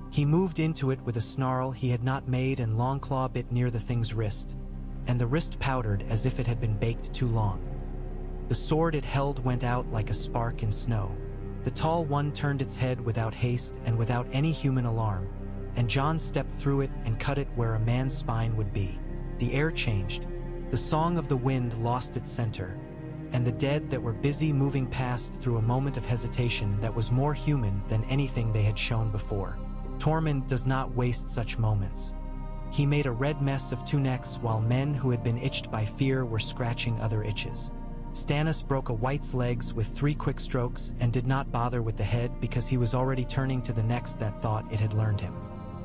He moved into it with a snarl he had not made, and Longclaw bit near the thing's wrist, and the wrist powdered as if it had been baked too long. The sword it held went out like a spark in snow. The tall one turned its head without haste and without any human alarm, and Jon stepped through it and cut it where a man's spine would be. The air changed. The song of the wind lost its center, and the dead that were busy moving past through a moment of hesitation that was more human than anything they had shown before. Tormund does not waste such moments. He made a red mess of 2 necks while men who had been itched by fear were scratching other itches. Stannis broke a white's legs with 3 quick strokes and did not bother with the head because he was already turning to the necks that thought it had learned him.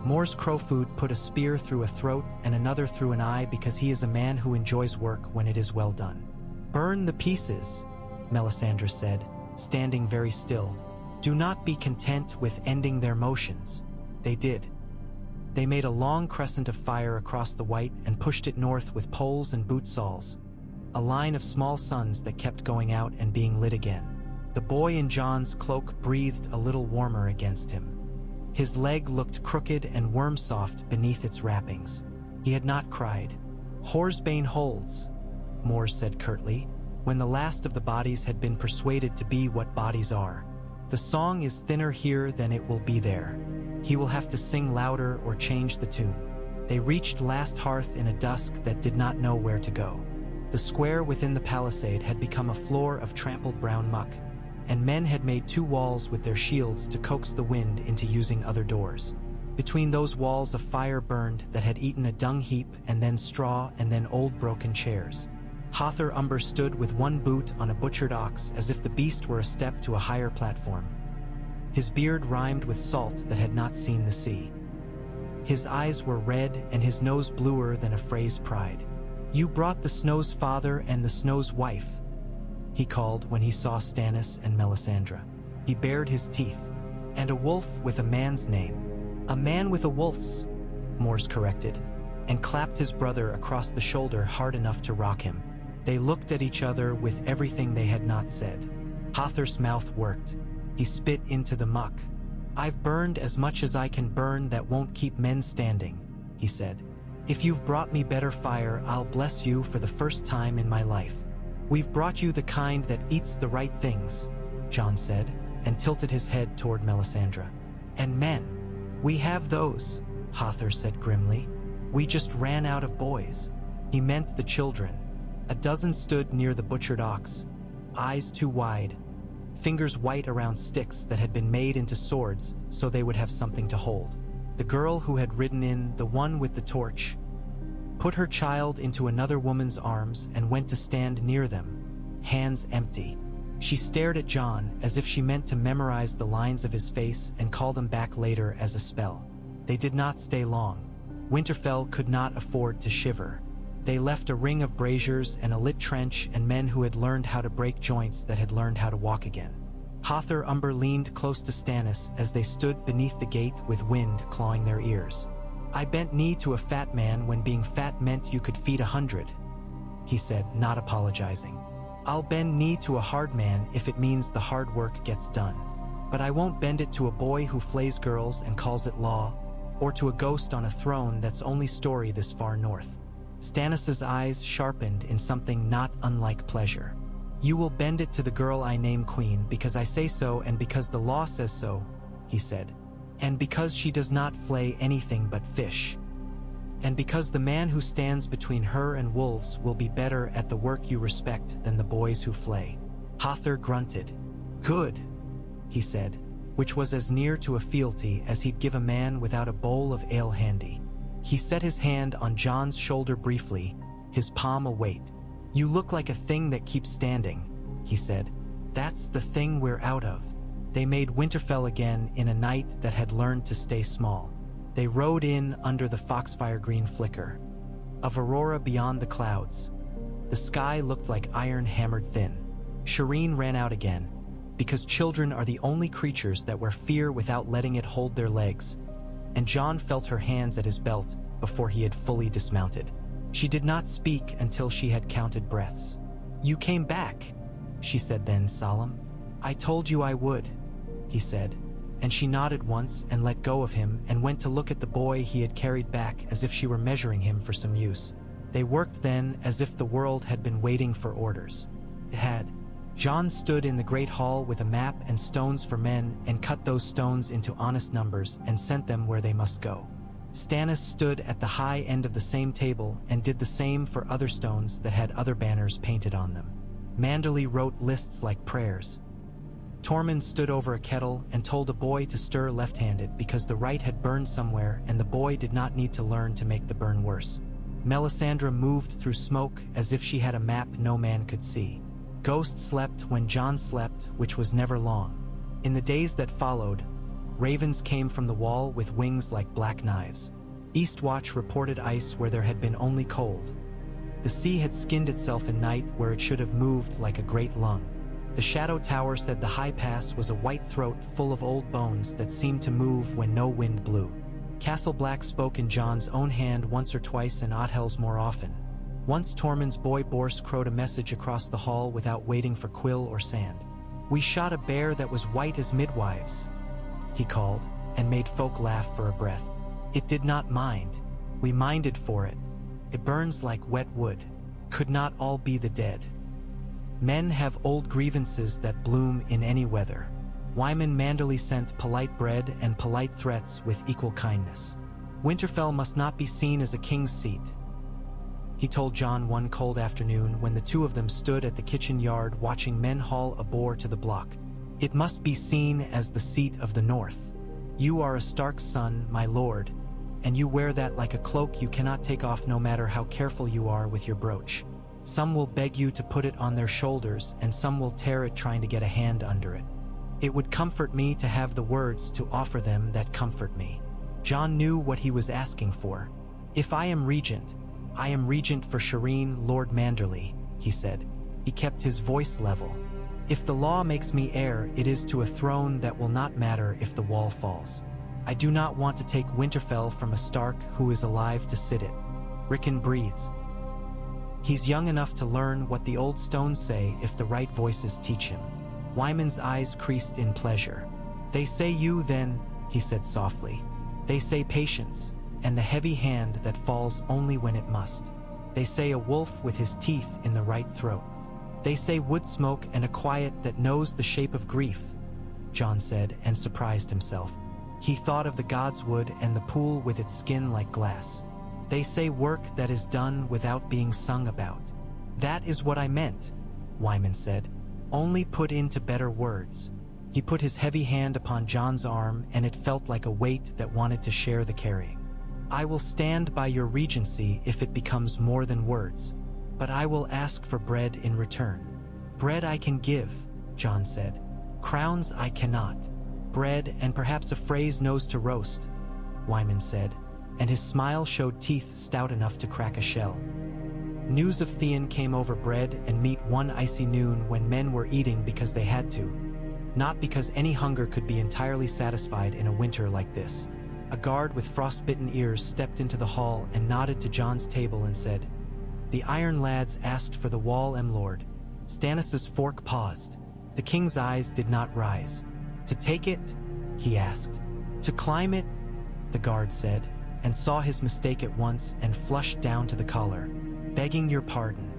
Moore's Crowfoot put a spear through a throat and another through an eye because he is a man who enjoys work when it is well done. "Burn the pieces," Melisandre said, standing very still. "Do not be content with ending their motions." They did. They made a long crescent of fire across the white and pushed it north with poles and boot saws, a line of small suns that kept going out and being lit again. The boy in Jon's cloak breathed a little warmer against him. His leg looked crooked and worm-soft beneath its wrappings. He had not cried. "Horsebane holds," Moore said curtly, when the last of the bodies had been persuaded to be what bodies are. "The song is thinner here than it will be there. He will have to sing louder or change the tune." They reached Last Hearth in a dusk that did not know where to go. The square within the palisade had become a floor of trampled brown muck, and men had made 2 walls with their shields to coax the wind into using other doors. Between those walls a fire burned that had eaten a dung heap and then straw and then old broken chairs. Heir Umber stood with 1 boot on a butchered ox as if the beast were a step to a higher platform. His beard rhymed with salt that had not seen the sea. His eyes were red and his nose bluer than a phrase pride. "You brought the Snow's father and the Snow's wife," he called when he saw Stannis and Melisandre. He bared his teeth. "And a wolf with a man's name." "A man with a wolf's," Morse corrected, and clapped his brother across the shoulder hard enough to rock him. They looked at each other with everything they had not said. Hother's mouth worked. He spit into the muck. "I've burned as much as I can burn that won't keep men standing," he said. "If you've brought me better fire, I'll bless you for the first time in my life." "We've brought you the kind that eats the right things," Jon said, and tilted his head toward Melisandre. "And men. We have those," Hother said grimly. "We just ran out of boys." He meant the children. A dozen stood near the butchered ox, eyes too wide, fingers white around sticks that had been made into swords so they would have something to hold. The girl who had ridden in, the one with the torch, put her child into another woman's arms and went to stand near them, hands empty. She stared at Jon as if she meant to memorize the lines of his face and call them back later as a spell. They did not stay long. Winterfell could not afford to shiver. They left a ring of braziers and a lit trench and men who had learned how to break joints that had learned how to walk again. Heir Umber leaned close to Stannis as they stood beneath the gate with wind clawing their ears. "I bent knee to a fat man when being fat meant you could feed 100, he said, not apologizing. "I'll bend knee to a hard man if it means the hard work gets done. But I won't bend it to a boy who flays girls and calls it law, or to a ghost on a throne that's only story this far north." Stannis's eyes sharpened in something not unlike pleasure. "You will bend it to the girl I name queen because I say so and because the law says so," he said. "And because she does not flay anything but fish. And because the man who stands between her and wolves will be better at the work you respect than the boys who flay." Hother grunted. "Good," he said, which was as near to a fealty as he'd give a man without a bowl of ale handy. He set his hand on Jon's shoulder briefly, his palm await. "You look like a thing that keeps standing," he said. "That's the thing we're out of." They made Winterfell again in a night that had learned to stay small. They rode in under the foxfire green flicker of aurora beyond the clouds. The sky looked like iron hammered thin. Shireen ran out again, because children are the only creatures that wear fear without letting it hold their legs, and Jon felt her hands at his belt before he had fully dismounted. She did not speak until she had counted breaths. "You came back," she said then, solemn. "I told you I would," he said, and she nodded once and let go of him and went to look at the boy he had carried back as if she were measuring him for some use. They worked then as if the world had been waiting for orders. It had. Jon stood in the great hall with a map and stones for men and cut those stones into honest numbers and sent them where they must go. Stannis stood at the high end of the same table and did the same for other stones that had other banners painted on them. Manderly wrote lists like prayers. Tormund stood over a kettle and told a boy to stir left-handed because the right had burned somewhere and the boy did not need to learn to make the burn worse. Melisandre moved through smoke as if she had a map no man could see. Ghost slept when Jon slept, which was never long. In the days that followed, ravens came from the wall with wings like black knives. Eastwatch reported ice where there had been only cold. The sea had skinned itself in night where it should have moved like a great lung. The Shadow Tower said the High Pass was a white throat full of old bones that seemed to move when no wind blew. Castle Black spoke in Jon's own hand once or twice and Othel's more often. Once Tormund's boy Bors crowed a message across the hall without waiting for quill or sand. "We shot a bear that was white as midwives," he called, and made folk laugh for a breath. It did not mind. We minded for it. It burns like wet wood. Could not all be the dead. Men have old grievances that bloom in any weather. Wyman Manderley sent polite bread and polite threats with equal kindness. Winterfell must not be seen as a king's seat, he told Jon one cold afternoon when the two of them stood at the kitchen yard watching men haul a boar to the block. It must be seen as the seat of the North. You are a Stark's son, my lord, and you wear that like a cloak you cannot take off no matter how careful you are with your brooch. Some will beg you to put it on their shoulders, and some will tear it trying to get a hand under it. It would comfort me to have the words to offer them that comfort me. Jon knew what he was asking for. If I am regent for Shireen, Lord Manderley, he said. He kept his voice level. If the law makes me heir, it is to a throne that will not matter if the wall falls. I do not want to take Winterfell from a Stark who is alive to sit it. Rickon breathes. He's young enough to learn what the old stones say if the right voices teach him. Wyman's eyes creased in pleasure. They say you then, he said softly. They say patience, and the heavy hand that falls only when it must. They say a wolf with his teeth in the right throat. They say wood smoke and a quiet that knows the shape of grief, Jon said, and surprised himself. He thought of the god's wood and the pool with its skin like glass. They say work that is done without being sung about. That is what I meant, Wyman said, only put into better words. He put his heavy hand upon Jon's arm, and it felt like a weight that wanted to share the carrying. I will stand by your regency if it becomes more than words, but I will ask for bread in return. Bread I can give, Jon said. Crowns I cannot. Bread and perhaps a Frey's nose to roast, Wyman said, and his smile showed teeth stout enough to crack a shell. News of Theon came over bread and meat one icy noon when men were eating because they had to, not because any hunger could be entirely satisfied in a winter like this. A guard with frostbitten ears stepped into the hall and nodded to Jon's table and said, "The Iron Lads asked for the wall, lord." Stannis' fork paused. The king's eyes did not rise. "To take it?" he asked. "To climb it?" the guard said, and saw his mistake at once and flushed down to the collar. "Begging your pardon.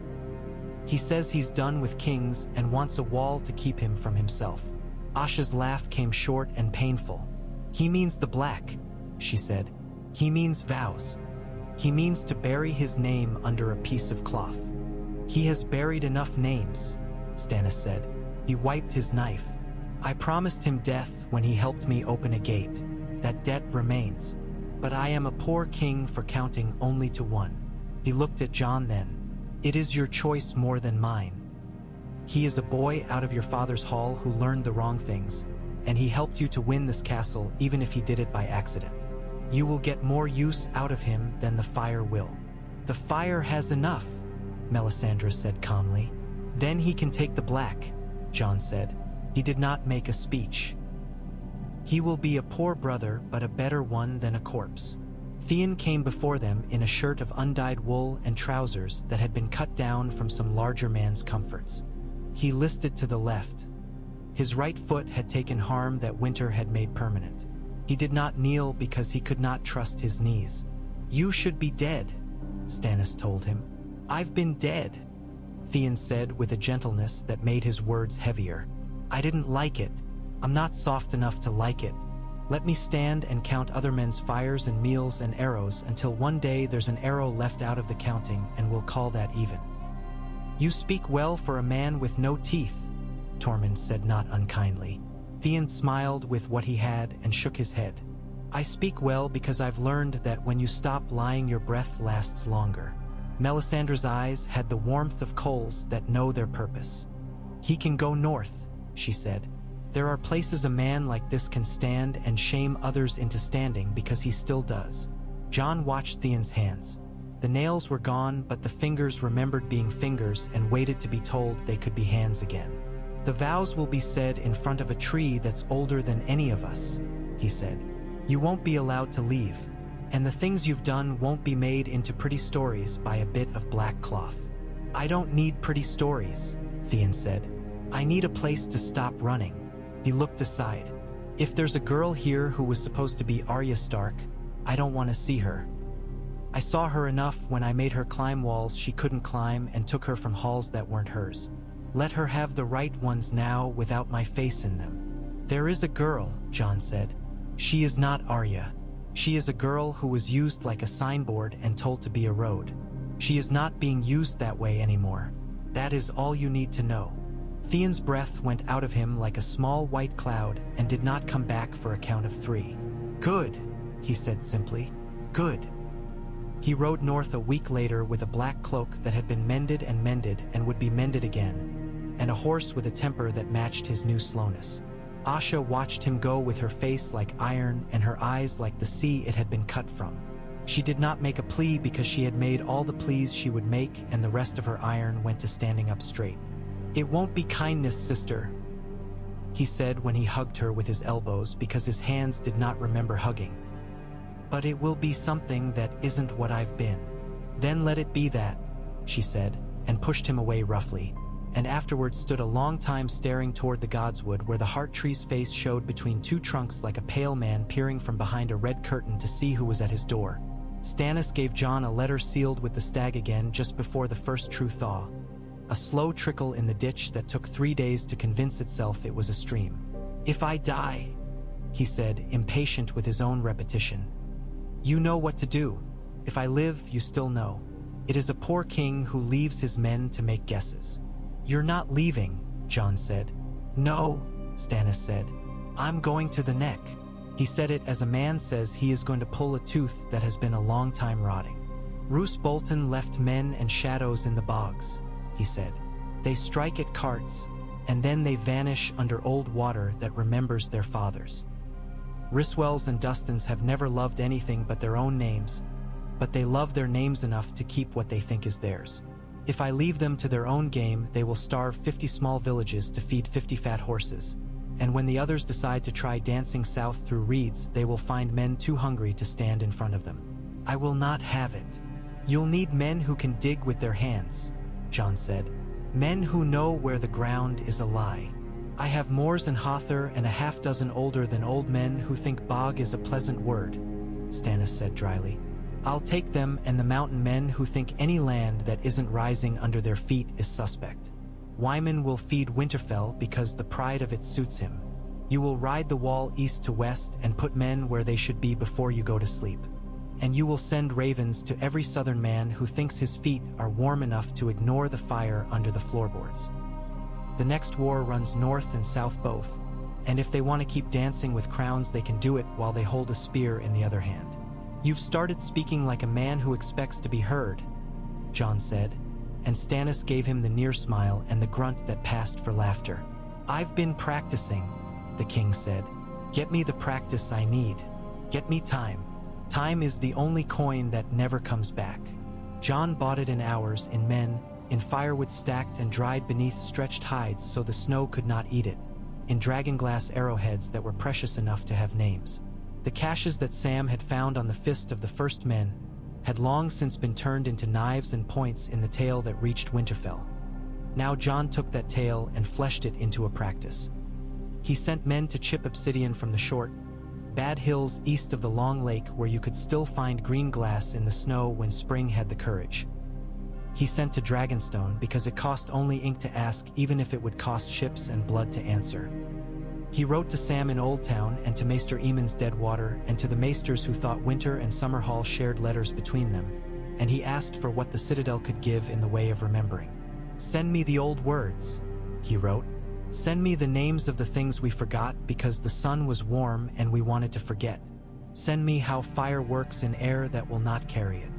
He says he's done with kings and wants a wall to keep him from himself." Asha's laugh came short and painful. "He means the black," she said. "He means vows. He means to bury his name under a piece of cloth." "He has buried enough names," Stannis said. He wiped his knife. "I promised him death when he helped me open a gate. That debt remains. But I am a poor king for counting only to one." He looked at Jon then. "It is your choice more than mine. He is a boy out of your father's hall who learned the wrong things, and he helped you to win this castle even if he did it by accident. You will get more use out of him than the fire will." "The fire has enough," Melisandre said calmly. "Then he can take the black," Jon said. He did not make a speech. "He will be a poor brother, but a better one than a corpse." Theon came before them in a shirt of undyed wool and trousers that had been cut down from some larger man's comforts. He listed to the left. His right foot had taken harm that winter had made permanent. He did not kneel because he could not trust his knees. "You should be dead," Stannis told him. "I've been dead," Theon said with a gentleness that made his words heavier. "I didn't like it. I'm not soft enough to like it. Let me stand and count other men's fires and meals and arrows until one day there's an arrow left out of the counting, and we'll call that even." "You speak well for a man with no teeth," Tormund said not unkindly. Theon smiled with what he had and shook his head. I speak well because I've learned that when you stop lying your breath lasts longer. Melisandre's eyes had the warmth of coals that know their purpose. He can go north, she said. There are places a man like this can stand and shame others into standing because he still does. Jon watched Theon's hands. The nails were gone, but the fingers remembered being fingers and waited to be told they could be hands again. The vows will be said in front of a tree that's older than any of us, he said. You won't be allowed to leave, and the things you've done won't be made into pretty stories by a bit of black cloth. I don't need pretty stories, Theon said. I need a place to stop running. He looked aside. If there's a girl here who was supposed to be Arya Stark, I don't want to see her. I saw her enough when I made her climb walls she couldn't climb and took her from halls that weren't hers. Let her have the right ones now without my face in them. There is a girl, Jon said. She is not Arya. She is a girl who was used like a signboard and told to be a road. She is not being used that way anymore. That is all you need to know. Theon's breath went out of him like a small white cloud and did not come back for a count of 3. Good, he said simply. Good. He rode north a week later with a black cloak that had been mended and would be mended again, and a horse with a temper that matched his new slowness. Asha watched him go with her face like iron and her eyes like the sea it had been cut from. She did not make a plea because she had made all the pleas she would make, and the rest of her iron went to standing up straight. It won't be kindness, sister, he said when he hugged her with his elbows because his hands did not remember hugging. But it will be something that isn't what I've been. Then let it be that, she said, and pushed him away roughly, and afterwards stood a long time staring toward the godswood where the heart tree's face showed between 2 trunks like a pale man peering from behind a red curtain to see who was at his door. Stannis gave Jon a letter sealed with the stag again just before the first true thaw. A slow trickle in the ditch that took 3 days to convince itself it was a stream. If I die, he said, impatient with his own repetition. You know what to do. If I live, you still know. It is a poor king who leaves his men to make guesses. You're not leaving, Jon said. No, Stannis said. I'm going to the neck. He said it as a man says he is going to pull a tooth that has been a long time rotting. Roose Bolton left men and shadows in the bogs, he said. They strike at carts, and then they vanish under old water that remembers their fathers. Ryswells and Dustins have never loved anything but their own names, but they love their names enough to keep what they think is theirs. If I leave them to their own game, they will starve 50 small villages to feed 50 fat horses. And when the others decide to try dancing south through reeds, they will find men too hungry to stand in front of them. I will not have it. You'll need men who can dig with their hands, Jon said. Men who know where the ground is a lie. I have Moors and Hother and a half-dozen older than old men who think bog is a pleasant word, Stannis said dryly. I'll take them and the mountain men who think any land that isn't rising under their feet is suspect. Wyman will feed Winterfell because the pride of it suits him. You will ride the wall east to west and put men where they should be before you go to sleep. And you will send ravens to every southern man who thinks his feet are warm enough to ignore the fire under the floorboards. The next war runs north and south both, and if they want to keep dancing with crowns they can do it while they hold a spear in the other hand. You've started speaking like a man who expects to be heard, Jon said, and Stannis gave him the near smile and the grunt that passed for laughter. I've been practicing, the king said. Get me the practice I need. Get me time. Time is the only coin that never comes back. Jon bought it in hours, in men, in firewood stacked and dried beneath stretched hides so the snow could not eat it, in dragonglass arrowheads that were precious enough to have names. The caches that Sam had found on the fist of the first men had long since been turned into knives and points in the tale that reached Winterfell. Now Jon took that tale and fleshed it into a practice. He sent men to chip obsidian from the short, bad hills east of the long lake where you could still find green glass in the snow when spring had the courage. He sent to Dragonstone because it cost only ink to ask, even if it would cost ships and blood to answer. He wrote to Sam in Old Town and to Maester Aemon's Deadwater and to the maesters who thought Winter and Summerhall shared letters between them, and he asked for what the Citadel could give in the way of remembering. Send me the old words, he wrote. Send me the names of the things we forgot because the sun was warm and we wanted to forget. Send me how fire works in air that will not carry it.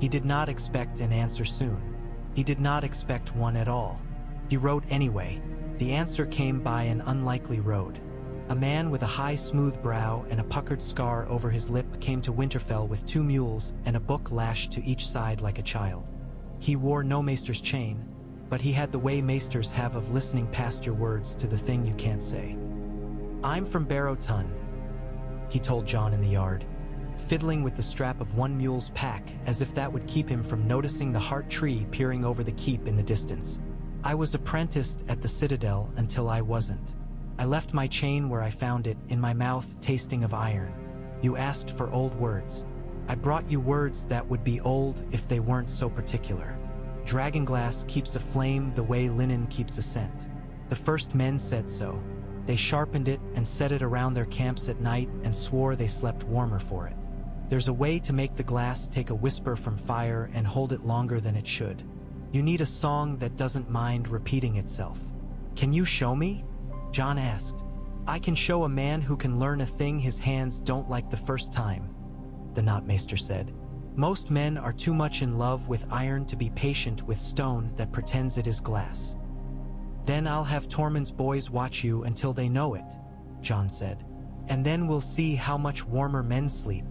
He did not expect an answer soon. He did not expect one at all. He wrote anyway. The answer came by an unlikely road. A man with a high, smooth brow and a puckered scar over his lip came to Winterfell with 2 mules and a book lashed to each side like a child. He wore no maester's chain, but he had the way maesters have of listening past your words to the thing you can't say. I'm from Barrow Tun, he told Jon in the yard, fiddling with the strap of one mule's pack as if that would keep him from noticing the heart tree peering over the keep in the distance. I was apprenticed at the Citadel until I wasn't. I left my chain where I found it, in my mouth tasting of iron. You asked for old words. I brought you words that would be old if they weren't so particular. Dragonglass keeps a flame the way linen keeps a scent. The first men said so. They sharpened it and set it around their camps at night and swore they slept warmer for it. There's a way to make the glass take a whisper from fire and hold it longer than it should. You need a song that doesn't mind repeating itself. Can you show me? Jon asked. I can show a man who can learn a thing his hands don't like the first time, the Knotmaester said. Most men are too much in love with iron to be patient with stone that pretends it is glass. Then I'll have Tormund's boys watch you until they know it, Jon said. And then we'll see how much warmer men sleep.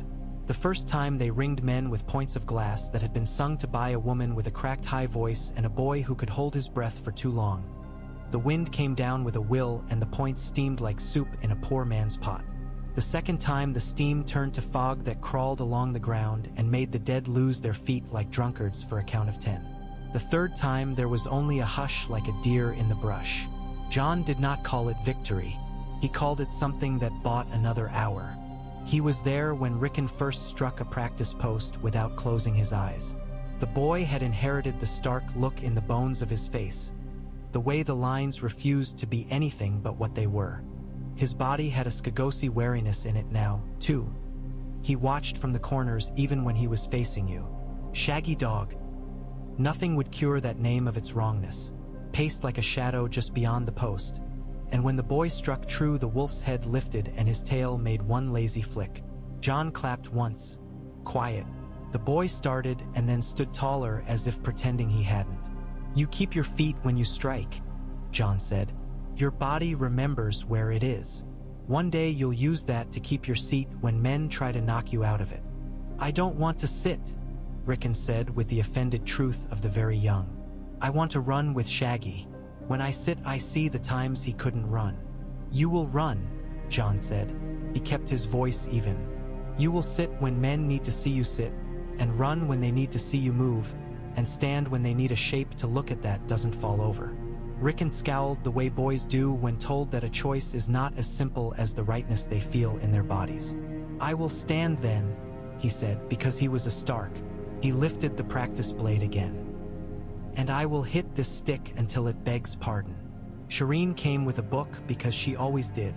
The first time they ringed men with points of glass that had been sung to by a woman with a cracked high voice and a boy who could hold his breath for too long. The wind came down with a will and the points steamed like soup in a poor man's pot. The second time the steam turned to fog that crawled along the ground and made the dead lose their feet like drunkards for a count of 10. The third time there was only a hush like a deer in the brush. Jon did not call it victory. He called it something that bought another hour. He was there when Rickon first struck a practice post without closing his eyes. The boy had inherited the stark look in the bones of his face, the way the lines refused to be anything but what they were. His body had a Skagosi wariness in it now, too. He watched from the corners even when he was facing you. Shaggy dog. Nothing would cure that name of its wrongness. Paced like a shadow just beyond the post. And when the boy struck true, the wolf's head lifted and his tail made one lazy flick. Jon clapped once. Quiet. The boy started and then stood taller as if pretending he hadn't. You keep your feet when you strike, Jon said. Your body remembers where it is. One day you'll use that to keep your seat when men try to knock you out of it. I don't want to sit, Rickon said with the offended truth of the very young. I want to run with Shaggy. When I sit, I see the times he couldn't run. You will run, Jon said. He kept his voice even. You will sit when men need to see you sit, and run when they need to see you move, and stand when they need a shape to look at that doesn't fall over. Rickon scowled the way boys do when told that a choice is not as simple as the rightness they feel in their bodies. I will stand then, he said, because he was a Stark. He lifted the practice blade again. And I will hit this stick until it begs pardon. Shireen came with a book because she always did.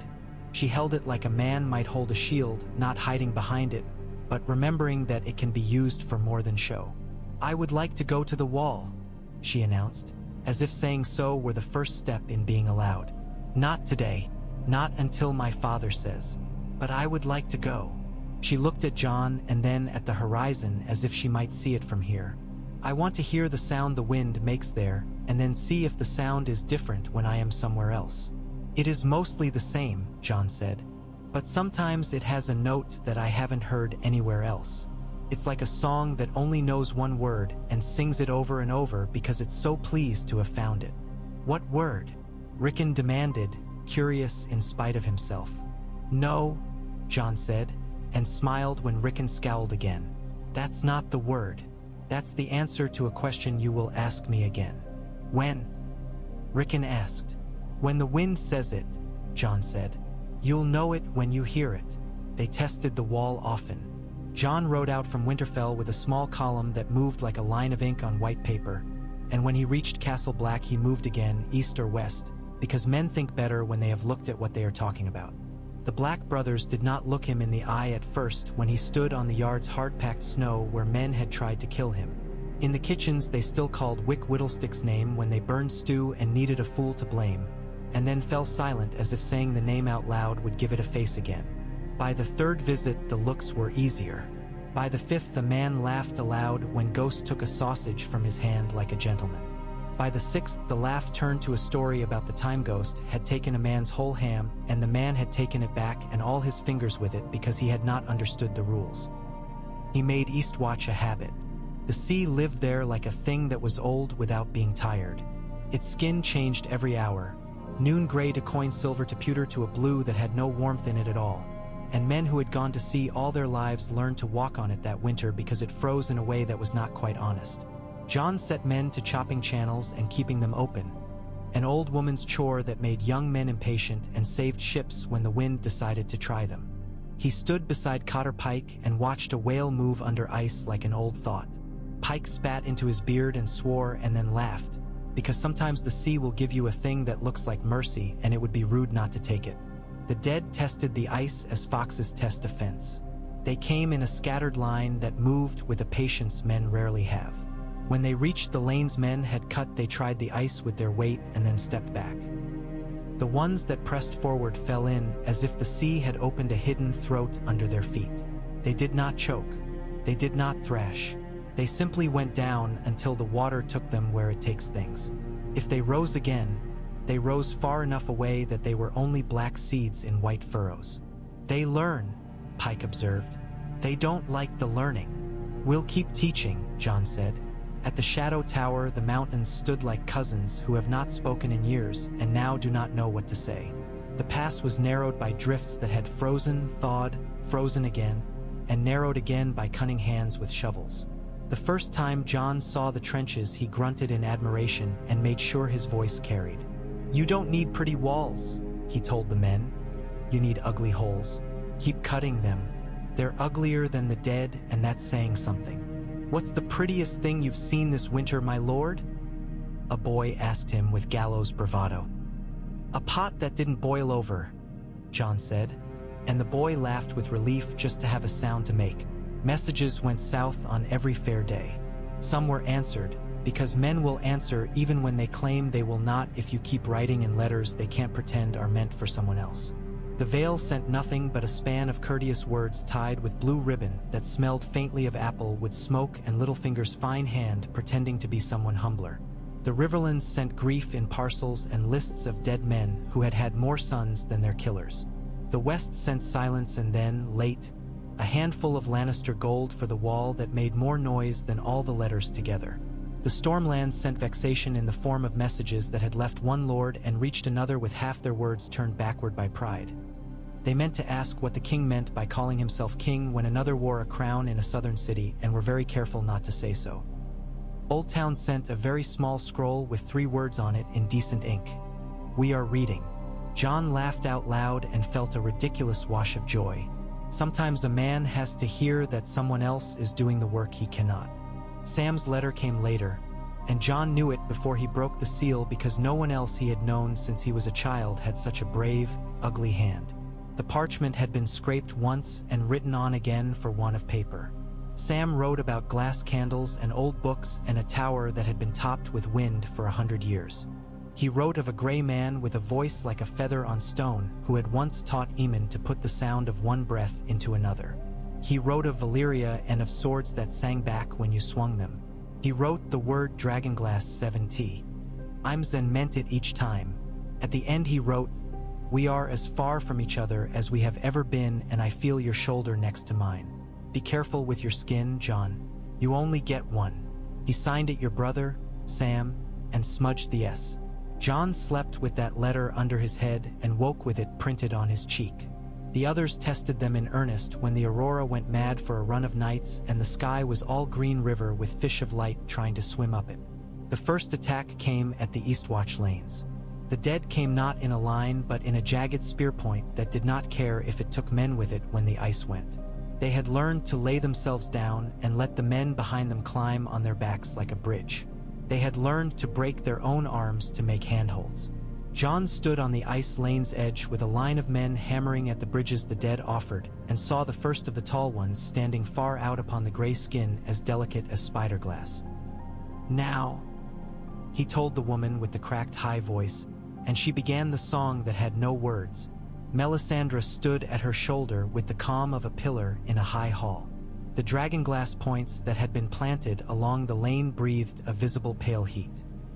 She held it like a man might hold a shield, not hiding behind it, but remembering that it can be used for more than show. I would like to go to the wall, she announced, as if saying so were the first step in being allowed. Not today, not until my father says, but I would like to go. She looked at Jon and then at the horizon as if she might see it from here. I want to hear the sound the wind makes there, and then see if the sound is different when I am somewhere else. It is mostly the same, Jon said, but sometimes it has a note that I haven't heard anywhere else. It's like a song that only knows one word and sings it over and over because it's so pleased to have found it. What word? Rickon demanded, curious in spite of himself. No, Jon said, and smiled when Rickon scowled again. That's not the word. That's the answer to a question you will ask me again. When? Rickon asked. When the wind says it, Jon said. You'll know it when you hear it. They tested the wall often. Jon rode out from Winterfell with a small column that moved like a line of ink on white paper, and when he reached Castle Black he moved again, east or west, because men think better when they have looked at what they are talking about. The Black brothers did not look him in the eye at first when he stood on the yard's hard-packed snow where men had tried to kill him. In the kitchens they still called Wick Whittlestick's name when they burned stew and needed a fool to blame, and then fell silent as if saying the name out loud would give it a face again. By the third visit, the looks were easier. By the fifth, the man laughed aloud when Ghost took a sausage from his hand like a gentleman. By the sixth, the laugh turned to a story about the time Ghost had taken a man's whole ham, and the man had taken it back and all his fingers with it because he had not understood the rules. He made Eastwatch a habit. The sea lived there like a thing that was old without being tired. Its skin changed every hour, noon gray to coin silver to pewter to a blue that had no warmth in it at all. And men who had gone to sea all their lives learned to walk on it that winter because it froze in a way that was not quite honest. Jon set men to chopping channels and keeping them open, an old woman's chore that made young men impatient and saved ships when the wind decided to try them. He stood beside Cotter Pike and watched a whale move under ice like an old thought. Pike spat into his beard and swore and then laughed, because sometimes the sea will give you a thing that looks like mercy and it would be rude not to take it. The dead tested the ice as foxes test a fence. They came in a scattered line that moved with a patience men rarely have. When they reached the lanes men had cut, they tried the ice with their weight and then stepped back. The ones that pressed forward fell in as if the sea had opened a hidden throat under their feet. They did not choke. They did not thrash. They simply went down until the water took them where it takes things. If they rose again, they rose far enough away that they were only black seeds in white furrows. They learn, Pike observed. They don't like the learning. We'll keep teaching, Jon said. At the Shadow Tower, the mountains stood like cousins who have not spoken in years and now do not know what to say. The pass was narrowed by drifts that had frozen, thawed, frozen again, and narrowed again by cunning hands with shovels. The first time Jon saw the trenches, he grunted in admiration and made sure his voice carried. "You don't need pretty walls," he told the men. "You need ugly holes. Keep cutting them. They're uglier than the dead, and that's saying something." "What's the prettiest thing you've seen this winter, my lord?" a boy asked him with gallows bravado. "A pot that didn't boil over," Jon said, and the boy laughed with relief just to have a sound to make. Messages went south on every fair day. Some were answered, because men will answer even when they claim they will not. If you keep writing in letters they can't pretend are meant for someone else. The Vale sent nothing but a span of courteous words tied with blue ribbon that smelled faintly of apple wood smoke and Littlefinger's fine hand pretending to be someone humbler. The Riverlands sent grief in parcels and lists of dead men who had had more sons than their killers. The West sent silence and then, late, a handful of Lannister gold for the wall that made more noise than all the letters together. The Stormlands sent vexation in the form of messages that had left one lord and reached another with half their words turned backward by pride. They meant to ask what the king meant by calling himself king when another wore a crown in a southern city and were very careful not to say so. Old Town sent a very small scroll with 3 words on it in decent ink. "We are reading." Jon laughed out loud and felt a ridiculous wash of joy. Sometimes a man has to hear that someone else is doing the work he cannot. Sam's letter came later, and Jon knew it before he broke the seal because no one else he had known since he was a child had such a brave, ugly hand. The parchment had been scraped once and written on again for want of paper. Sam wrote about glass candles and old books and a tower that had been topped with wind for 100 years. He wrote of a gray man with a voice like a feather on stone who had once taught Aemon to put the sound of one breath into another. He wrote of Valyria and of swords that sang back when you swung them. He wrote the word dragonglass 7T. Imes and meant it each time. At the end he wrote, "We are as far from each other as we have ever been, and I feel your shoulder next to mine. Be careful with your skin, Jon. You only get one." He signed it your brother, Sam, and smudged the S. Jon slept with that letter under his head and woke with it printed on his cheek. The others tested them in earnest when the Aurora went mad for a run of nights and the sky was all green river with fish of light trying to swim up it. The first attack came at the Eastwatch lanes. The dead came not in a line but in a jagged spear point that did not care if it took men with it when the ice went. They had learned to lay themselves down and let the men behind them climb on their backs like a bridge. They had learned to break their own arms to make handholds. Jon stood on the ice lane's edge with a line of men hammering at the bridges the dead offered, and saw the first of the tall ones standing far out upon the gray skin as delicate as spider glass. "Now," he told the woman with the cracked high voice, and she began the song that had no words. Melisandre stood at her shoulder with the calm of a pillar in a high hall. The dragonglass points that had been planted along the lane breathed a visible pale heat.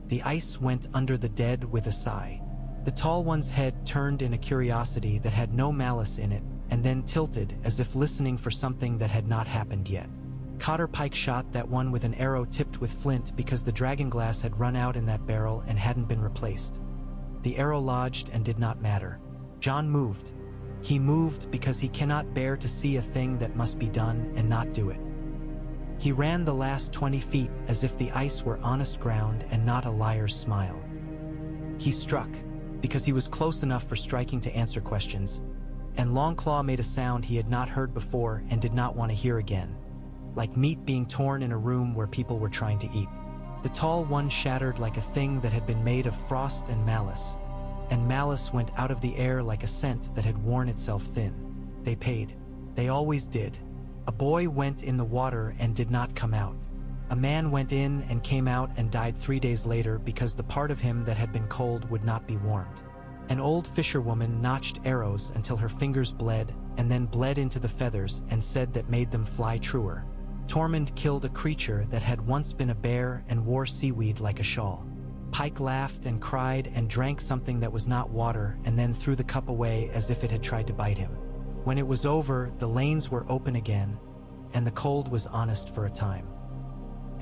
The ice went under the dead with a sigh. The tall one's head turned in a curiosity that had no malice in it, and then tilted as if listening for something that had not happened yet. Cotter Pike shot that one with an arrow tipped with flint because the dragonglass had run out in that barrel and hadn't been replaced. The arrow lodged and did not matter. Jon moved. He moved because he cannot bear to see a thing that must be done and not do it. He ran the last 20 feet as if the ice were honest ground and not a liar's smile. He struck, because he was close enough for striking to answer questions, and Longclaw made a sound he had not heard before and did not want to hear again, like meat being torn in a room where people were trying to eat. The tall one shattered like a thing that had been made of frost and malice went out of the air like a scent that had worn itself thin. They paid. They always did. A boy went in the water and did not come out. A man went in and came out and died 3 days later because the part of him that had been cold would not be warmed. An old fisherwoman notched arrows until her fingers bled and then bled into the feathers and said that made them fly truer. Tormund killed a creature that had once been a bear and wore seaweed like a shawl. Pike laughed and cried and drank something that was not water and then threw the cup away as if it had tried to bite him. When it was over, the lanes were open again, and the cold was honest for a time.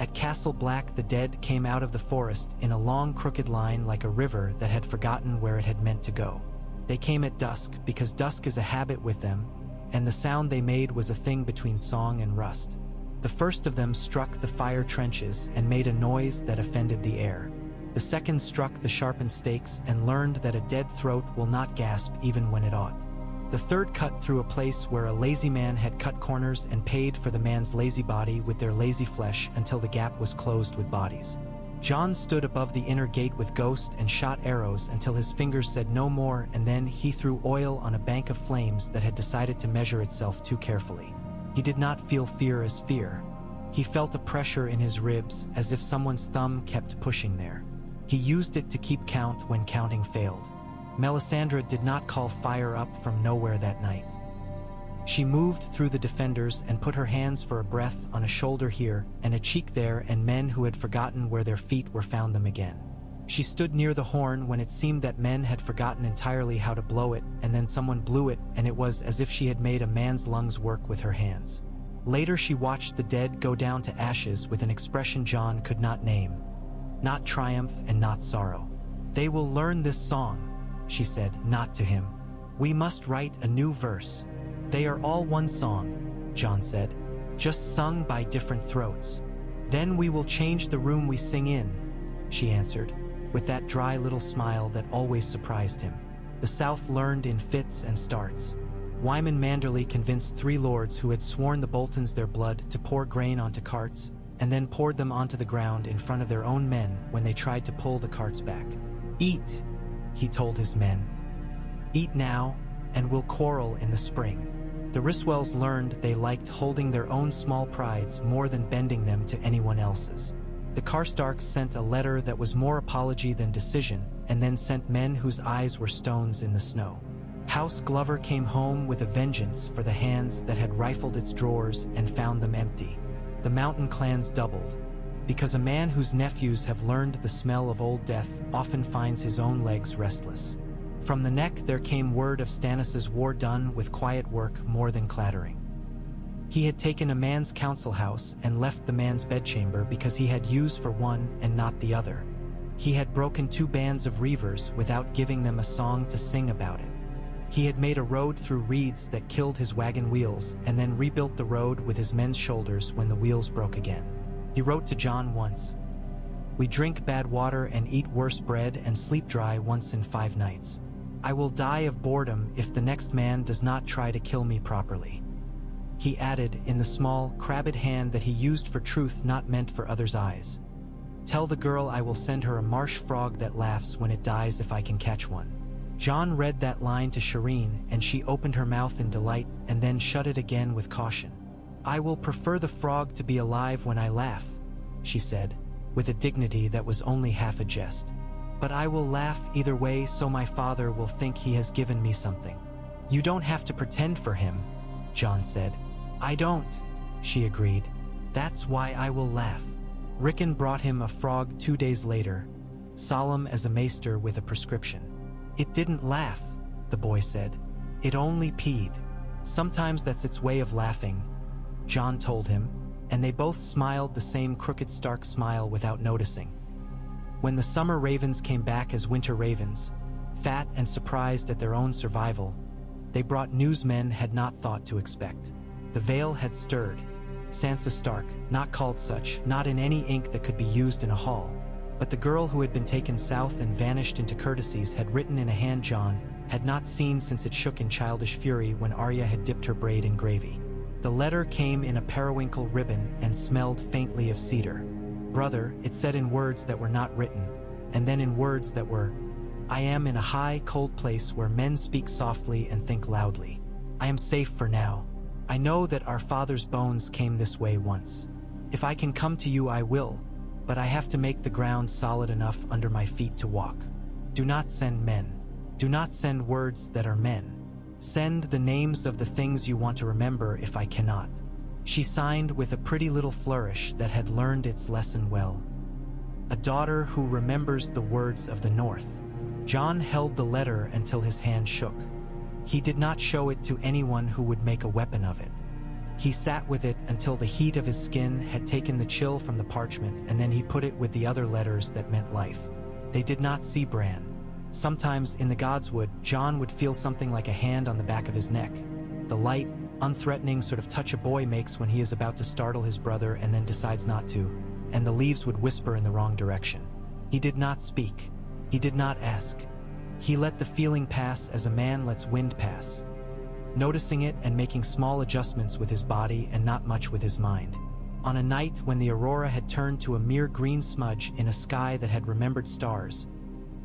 At Castle Black, the dead came out of the forest in a long crooked line like a river that had forgotten where it had meant to go. They came at dusk because dusk is a habit with them, and the sound they made was a thing between song and rust. The first of them struck the fire trenches and made a noise that offended the air. The second struck the sharpened stakes and learned that a dead throat will not gasp even when it ought. The third cut through a place where a lazy man had cut corners and paid for the man's lazy body with their lazy flesh until the gap was closed with bodies. Jon stood above the inner gate with Ghost and shot arrows until his fingers said no more, and then he threw oil on a bank of flames that had decided to measure itself too carefully. He did not feel fear as fear. He felt a pressure in his ribs as if someone's thumb kept pushing there. He used it to keep count when counting failed. Melisandre did not call fire up from nowhere that night. She moved through the defenders and put her hands for a breath on a shoulder here and a cheek there, and men who had forgotten where their feet were found them again. She stood near the horn when it seemed that men had forgotten entirely how to blow it, and then someone blew it, and it was as if she had made a man's lungs work with her hands. Later she watched the dead go down to ashes with an expression Jon could not name. Not triumph and not sorrow. "They will learn this song," she said, not to him. "We must write a new verse." "They are all one song," Jon said, "just sung by different throats." "Then we will change the room we sing in," she answered, with that dry little smile that always surprised him. The South learned in fits and starts. Wyman Manderley convinced 3 lords who had sworn the Boltons their blood to pour grain onto carts, and then poured them onto the ground in front of their own men when they tried to pull the carts back. "Eat," he told his men. "Eat now, and we'll quarrel in the spring." The Riswells learned they liked holding their own small prides more than bending them to anyone else's. The Karstarks sent a letter that was more apology than decision, and then sent men whose eyes were stones in the snow. House Glover came home with a vengeance for the hands that had rifled its drawers and found them empty. The mountain clans doubled, because a man whose nephews have learned the smell of old death often finds his own legs restless. From the neck there came word of Stannis' war done with quiet work more than clattering. He had taken a man's council house and left the man's bedchamber because he had use for one and not the other. He had broken 2 bands of reavers without giving them a song to sing about it. He had made a road through reeds that killed his wagon wheels and then rebuilt the road with his men's shoulders when the wheels broke again. He wrote to Jon once, "We drink bad water and eat worse bread and sleep dry once in 5 nights. I will die of boredom if the next man does not try to kill me properly." He added in the small, crabbed hand that he used for truth not meant for others' eyes, "Tell the girl I will send her a marsh frog that laughs when it dies if I can catch one." Jon read that line to Shireen, and she opened her mouth in delight and then shut it again with caution. "I will prefer the frog to be alive when I laugh," she said, with a dignity that was only half a jest. But I will laugh either way so my father will think he has given me something. You don't have to pretend for him, Jon said. I don't, she agreed. That's why I will laugh. Rickon brought him a frog 2 days later, solemn as a maester with a prescription. It didn't laugh, the boy said. It only peed. Sometimes that's its way of laughing, Jon told him, and they both smiled the same crooked stark smile without noticing. When the summer ravens came back as winter ravens, fat and surprised at their own survival, they brought news men had not thought to expect. The Vale had stirred. Sansa Stark, not called such, not in any ink that could be used in a hall, but the girl who had been taken south and vanished into courtesies had written in a hand Jon had not seen since it shook in childish fury when Arya had dipped her braid in gravy. The letter came in a periwinkle ribbon and smelled faintly of cedar. Brother, it said in words that were not written, and then in words that were, I am in a high, cold place where men speak softly and think loudly. I am safe for now. I know that our father's bones came this way once. If I can come to you, I will, but I have to make the ground solid enough under my feet to walk. Do not send men. Do not send words that are men. Send the names of the things you want to remember if I cannot. She signed with a pretty little flourish that had learned its lesson well. A daughter who remembers the words of the North. Jon held the letter until his hand shook. He did not show it to anyone who would make a weapon of it. He sat with it until the heat of his skin had taken the chill from the parchment, and then he put it with the other letters that meant life. They did not see Bran. Sometimes in the Godswood, Jon would feel something like a hand on the back of his neck. The light, unthreatening sort of touch a boy makes when he is about to startle his brother and then decides not to, and the leaves would whisper in the wrong direction. He did not speak. He did not ask. He let the feeling pass as a man lets wind pass, noticing it and making small adjustments with his body and not much with his mind. On a night when the aurora had turned to a mere green smudge in a sky that had remembered stars,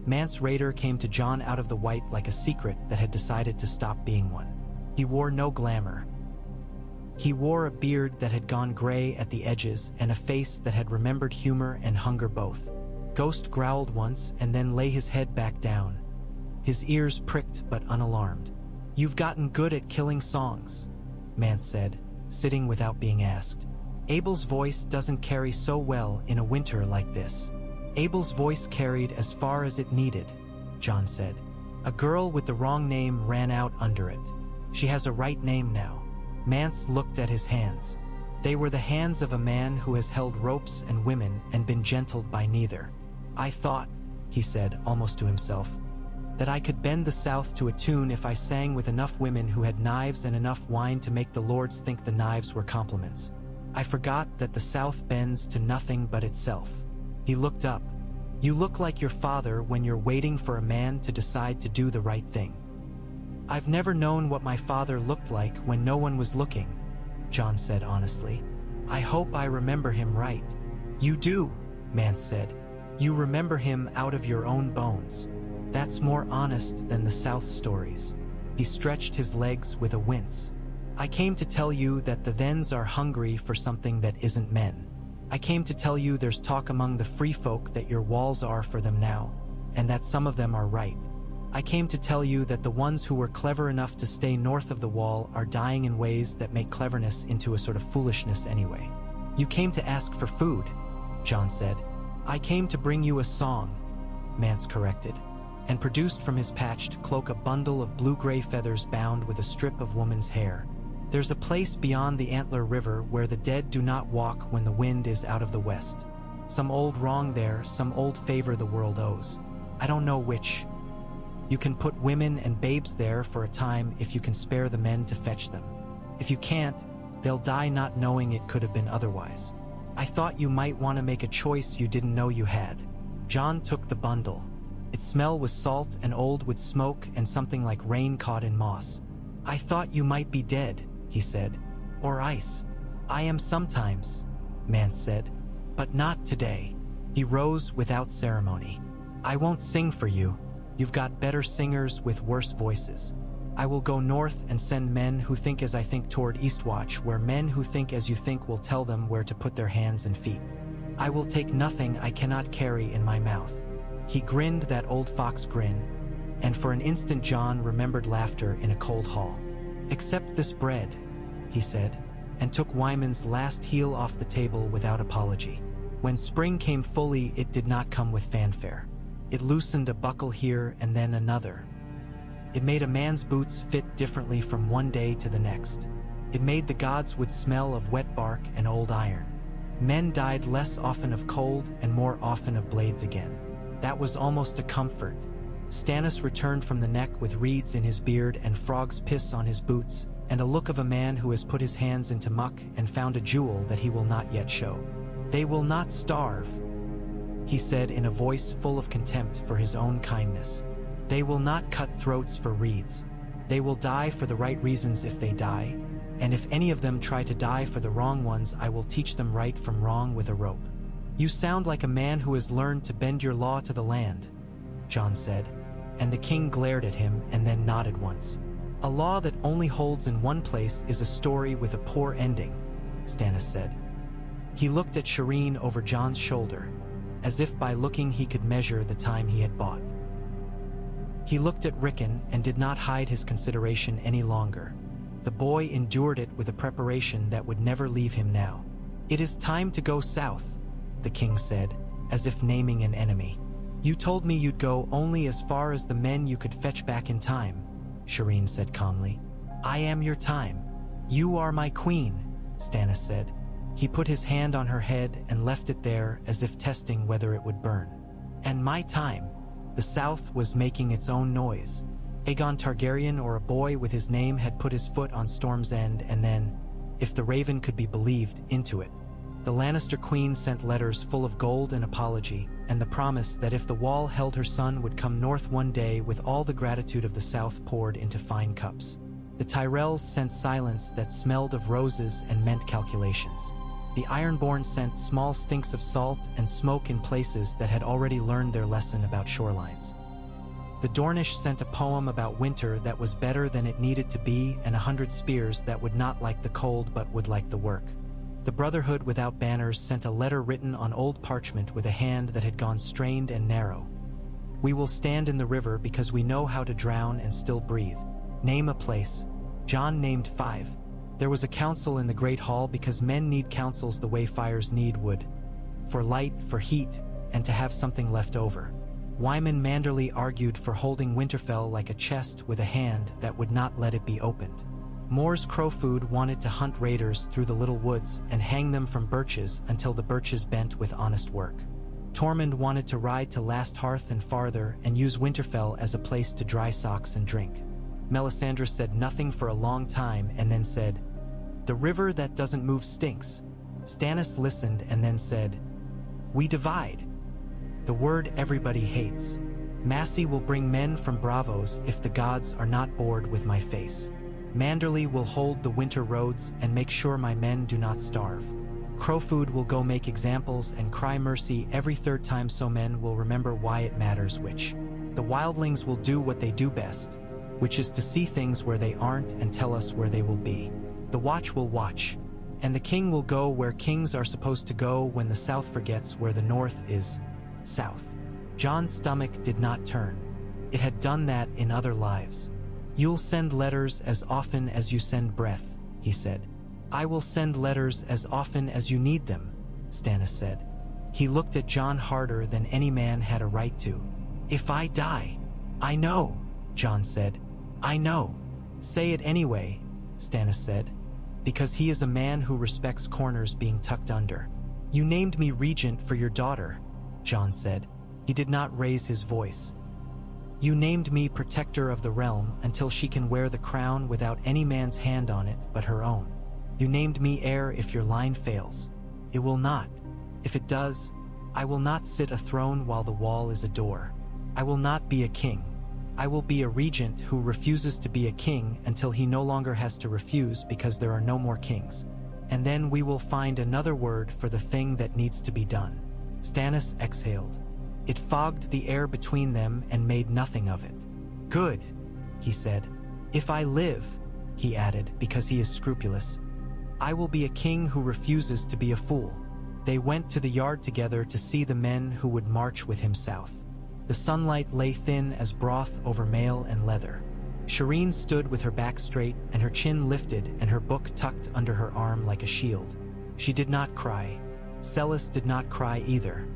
Mance Rayder came to Jon out of the white like a secret that had decided to stop being one. He wore no glamour. He wore a beard that had gone gray at the edges and a face that had remembered humor and hunger both. Ghost growled once and then lay his head back down, his ears pricked but unalarmed. You've gotten good at killing songs, Mance said, sitting without being asked. Abel's voice doesn't carry so well in a winter like this. Abel's voice carried as far as it needed, Jon said. A girl with the wrong name ran out under it. She has a right name now. Mance looked at his hands. They were the hands of a man who has held ropes and women and been gentled by neither. I thought, he said, almost to himself, that I could bend the South to a tune if I sang with enough women who had knives and enough wine to make the lords think the knives were compliments. I forgot that the South bends to nothing but itself. He looked up. You look like your father when you're waiting for a man to decide to do the right thing. I've never known what my father looked like when no one was looking, Jon said honestly. I hope I remember him right. You do, Mance said. You remember him out of your own bones. That's more honest than the South stories. He stretched his legs with a wince. I came to tell you that the Thens are hungry for something that isn't men. I came to tell you there's talk among the free folk that your walls are for them now, and that some of them are right. I came to tell you that the ones who were clever enough to stay north of the wall are dying in ways that make cleverness into a sort of foolishness anyway. You came to ask for food, Jon said. I came to bring you a song, Mance corrected, and produced from his patched cloak a bundle of blue-gray feathers bound with a strip of woman's hair. There's a place beyond the Antler River where the dead do not walk when the wind is out of the west. Some old wrong there, some old favor the world owes. I don't know which. You can put women and babes there for a time if you can spare the men to fetch them. If you can't, they'll die not knowing it could have been otherwise. I thought you might want to make a choice you didn't know you had. Jon took the bundle. Its smell was salt and old with smoke and something like rain caught in moss. I thought you might be dead, he said. Or ice. I am sometimes, Mance said. But not today. He rose without ceremony. I won't sing for you. You've got better singers with worse voices. I will go north and send men who think as I think toward Eastwatch, where men who think as you think will tell them where to put their hands and feet. I will take nothing I cannot carry in my mouth. He grinned that old fox grin, and for an instant Jon remembered laughter in a cold hall. "Accept this bread," he said, and took Wyman's last heel off the table without apology. When spring came fully, it did not come with fanfare. It loosened a buckle here and then another. It made a man's boots fit differently from one day to the next. It made the gods would smell of wet bark and old iron. Men died less often of cold and more often of blades again. That was almost a comfort. Stannis returned from the neck with reeds in his beard and frog's piss on his boots, and a look of a man who has put his hands into muck and found a jewel that he will not yet show. "They will not starve," he said in a voice full of contempt for his own kindness. "They will not cut throats for reeds. They will die for the right reasons if they die, and if any of them try to die for the wrong ones, I will teach them right from wrong with a rope." "You sound like a man who has learned to bend your law to the land," Jon said, and the king glared at him and then nodded once. "A law that only holds in one place is a story with a poor ending," Stannis said. He looked at Shireen over Jon's shoulder, as if by looking he could measure the time he had bought. He looked at Rickon and did not hide his consideration any longer. The boy endured it with a preparation that would never leave him now. "It is time to go south," the king said, as if naming an enemy. "You told me you'd go only as far as the men you could fetch back in time," Shireen said calmly. "I am your time." "You are my queen," Stannis said. He put his hand on her head and left it there as if testing whether it would burn. "And my time." The south was making its own noise. Aegon Targaryen, or a boy with his name, had put his foot on Storm's End and then, if the raven could be believed, into it. The Lannister queen sent letters full of gold and apology, and the promise that if the wall held, her son would come north one day with all the gratitude of the south poured into fine cups. The Tyrells sent silence that smelled of roses and meant calculations. The Ironborn sent small stinks of salt and smoke in places that had already learned their lesson about shorelines. The Dornish sent a poem about winter that was better than it needed to be, and 100 spears that would not like the cold but would like the work. The Brotherhood without banners sent a letter written on old parchment with a hand that had gone strained and narrow. "We will stand in the river because we know how to drown and still breathe. Name a place." Jon named 5. There was a council in the Great Hall because men need councils the way fires need wood. For light, for heat, and to have something left over. Wyman Manderly argued for holding Winterfell like a chest with a hand that would not let it be opened. Mors Crowfood wanted to hunt raiders through the little woods and hang them from birches until the birches bent with honest work. Tormund wanted to ride to Last Hearth and farther and use Winterfell as a place to dry socks and drink. Melisandre said nothing for a long time and then said, "The river that doesn't move stinks." Stannis listened and then said, "We divide." The word everybody hates. "Massey will bring men from Bravos if the gods are not bored with my face. Manderly will hold the winter roads and make sure my men do not starve. Crowfood will go make examples and cry mercy every third time so men will remember why it matters which. The wildlings will do what they do best, which is to see things where they aren't and tell us where they will be. The watch will watch, and the king will go where kings are supposed to go when the south forgets where the north is south." Jon's stomach did not turn. It had done that in other lives. "You'll send letters as often as you send breath," he said. "I will send letters as often as you need them," Stannis said. He looked at Jon harder than any man had a right to. "If I die." "I know," Jon said. "I know." "Say it anyway," Stannis said, "because he is a man who respects corners being tucked under." "You named me regent for your daughter," Jon said. He did not raise his voice. "You named me protector of the realm until she can wear the crown without any man's hand on it but her own. You named me heir if your line fails. It will not. If it does, I will not sit a throne while the wall is a door. I will not be a king. I will be a regent who refuses to be a king until he no longer has to refuse because there are no more kings. And then we will find another word for the thing that needs to be done." Stannis exhaled. It fogged the air between them and made nothing of it. "Good," he said. "If I live," he added, because he is scrupulous, "I will be a king who refuses to be a fool." They went to the yard together to see the men who would march with him south. The sunlight lay thin as broth over mail and leather. Shireen stood with her back straight and her chin lifted and her book tucked under her arm like a shield. She did not cry. Celis did not cry either.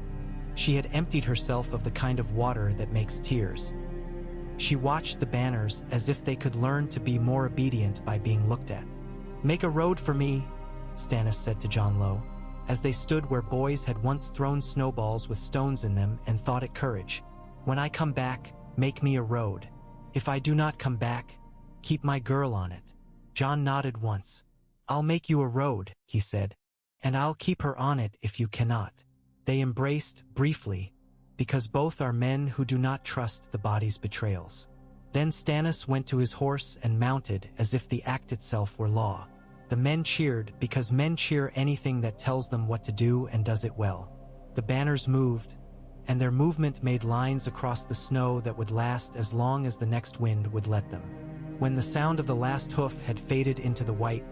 She had emptied herself of the kind of water that makes tears. She watched the banners as if they could learn to be more obedient by being looked at. "Make a road for me," Stannis said to Jon Lo, as they stood where boys had once thrown snowballs with stones in them and thought it courage. "When I come back, make me a road. If I do not come back, keep my girl on it." Jon nodded once. "I'll make you a road," he said, "and I'll keep her on it if you cannot." They embraced briefly, because both are men who do not trust the body's betrayals. Then Stannis went to his horse and mounted as if the act itself were law. The men cheered because men cheer anything that tells them what to do and does it well. The banners moved, and their movement made lines across the snow that would last as long as the next wind would let them. When the sound of the last hoof had faded into the white,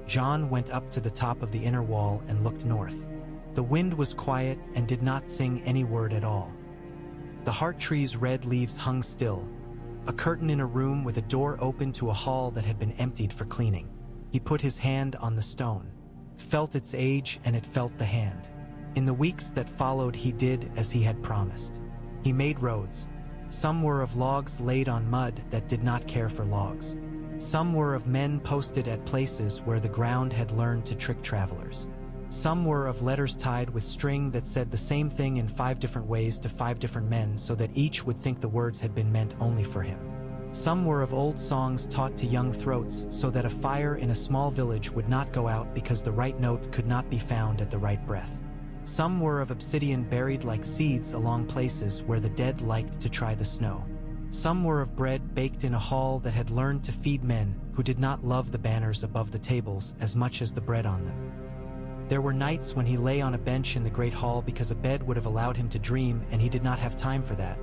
Jon went up to the top of the inner wall and looked north. The wind was quiet and did not sing any word at all. The heart tree's red leaves hung still, a curtain in a room with a door open to a hall that had been emptied for cleaning. He put his hand on the stone, felt its age, and it felt the hand. In the weeks that followed, he did as he had promised. He made roads. Some were of logs laid on mud that did not care for logs. Some were of men posted at places where the ground had learned to trick travelers. Some were of letters tied with string that said the same thing in 5 different ways to 5 different men so that each would think the words had been meant only for him. Some were of old songs taught to young throats so that a fire in a small village would not go out because the right note could not be found at the right breath. Some were of obsidian buried like seeds along places where the dead liked to try the snow. Some were of bread baked in a hall that had learned to feed men who did not love the banners above the tables as much as the bread on them. There were nights when he lay on a bench in the great hall because a bed would have allowed him to dream and he did not have time for that,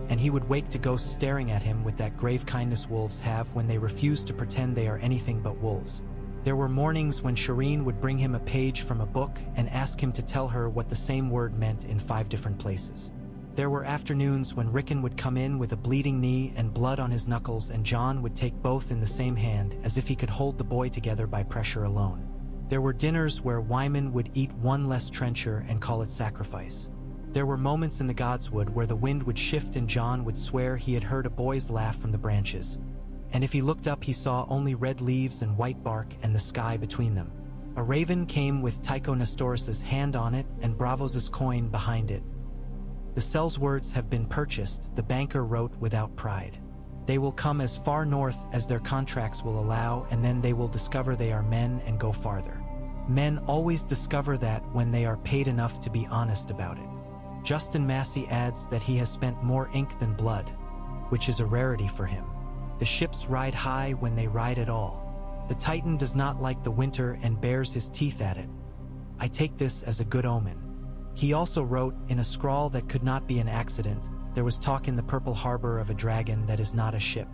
and he would wake to ghosts staring at him with that grave kindness wolves have when they refuse to pretend they are anything but wolves. There were mornings when Shireen would bring him a page from a book and ask him to tell her what the same word meant in 5 different places. There were afternoons when Rickon would come in with a bleeding knee and blood on his knuckles and Jon would take both in the same hand as if he could hold the boy together by pressure alone. There were dinners where Wyman would eat one less trencher and call it sacrifice. There were moments in the Godswood where the wind would shift and Jon would swear he had heard a boy's laugh from the branches. And if he looked up, he saw only red leaves and white bark and the sky between them. A raven came with Tycho Nestoris's hand on it and Bravos's coin behind it. "The sell's words have been purchased," the banker wrote without pride. "They will come as far north as their contracts will allow, and then they will discover they are men and go farther. Men always discover that when they are paid enough to be honest about it." Justin Massey adds that he has spent more ink than blood, which is a rarity for him. The ships ride high when they ride at all. The Titan does not like the winter and bares his teeth at it. I take this as a good omen. He also wrote, in a scrawl that could not be an accident, there was talk in the Purple Harbor of a dragon that is not a ship.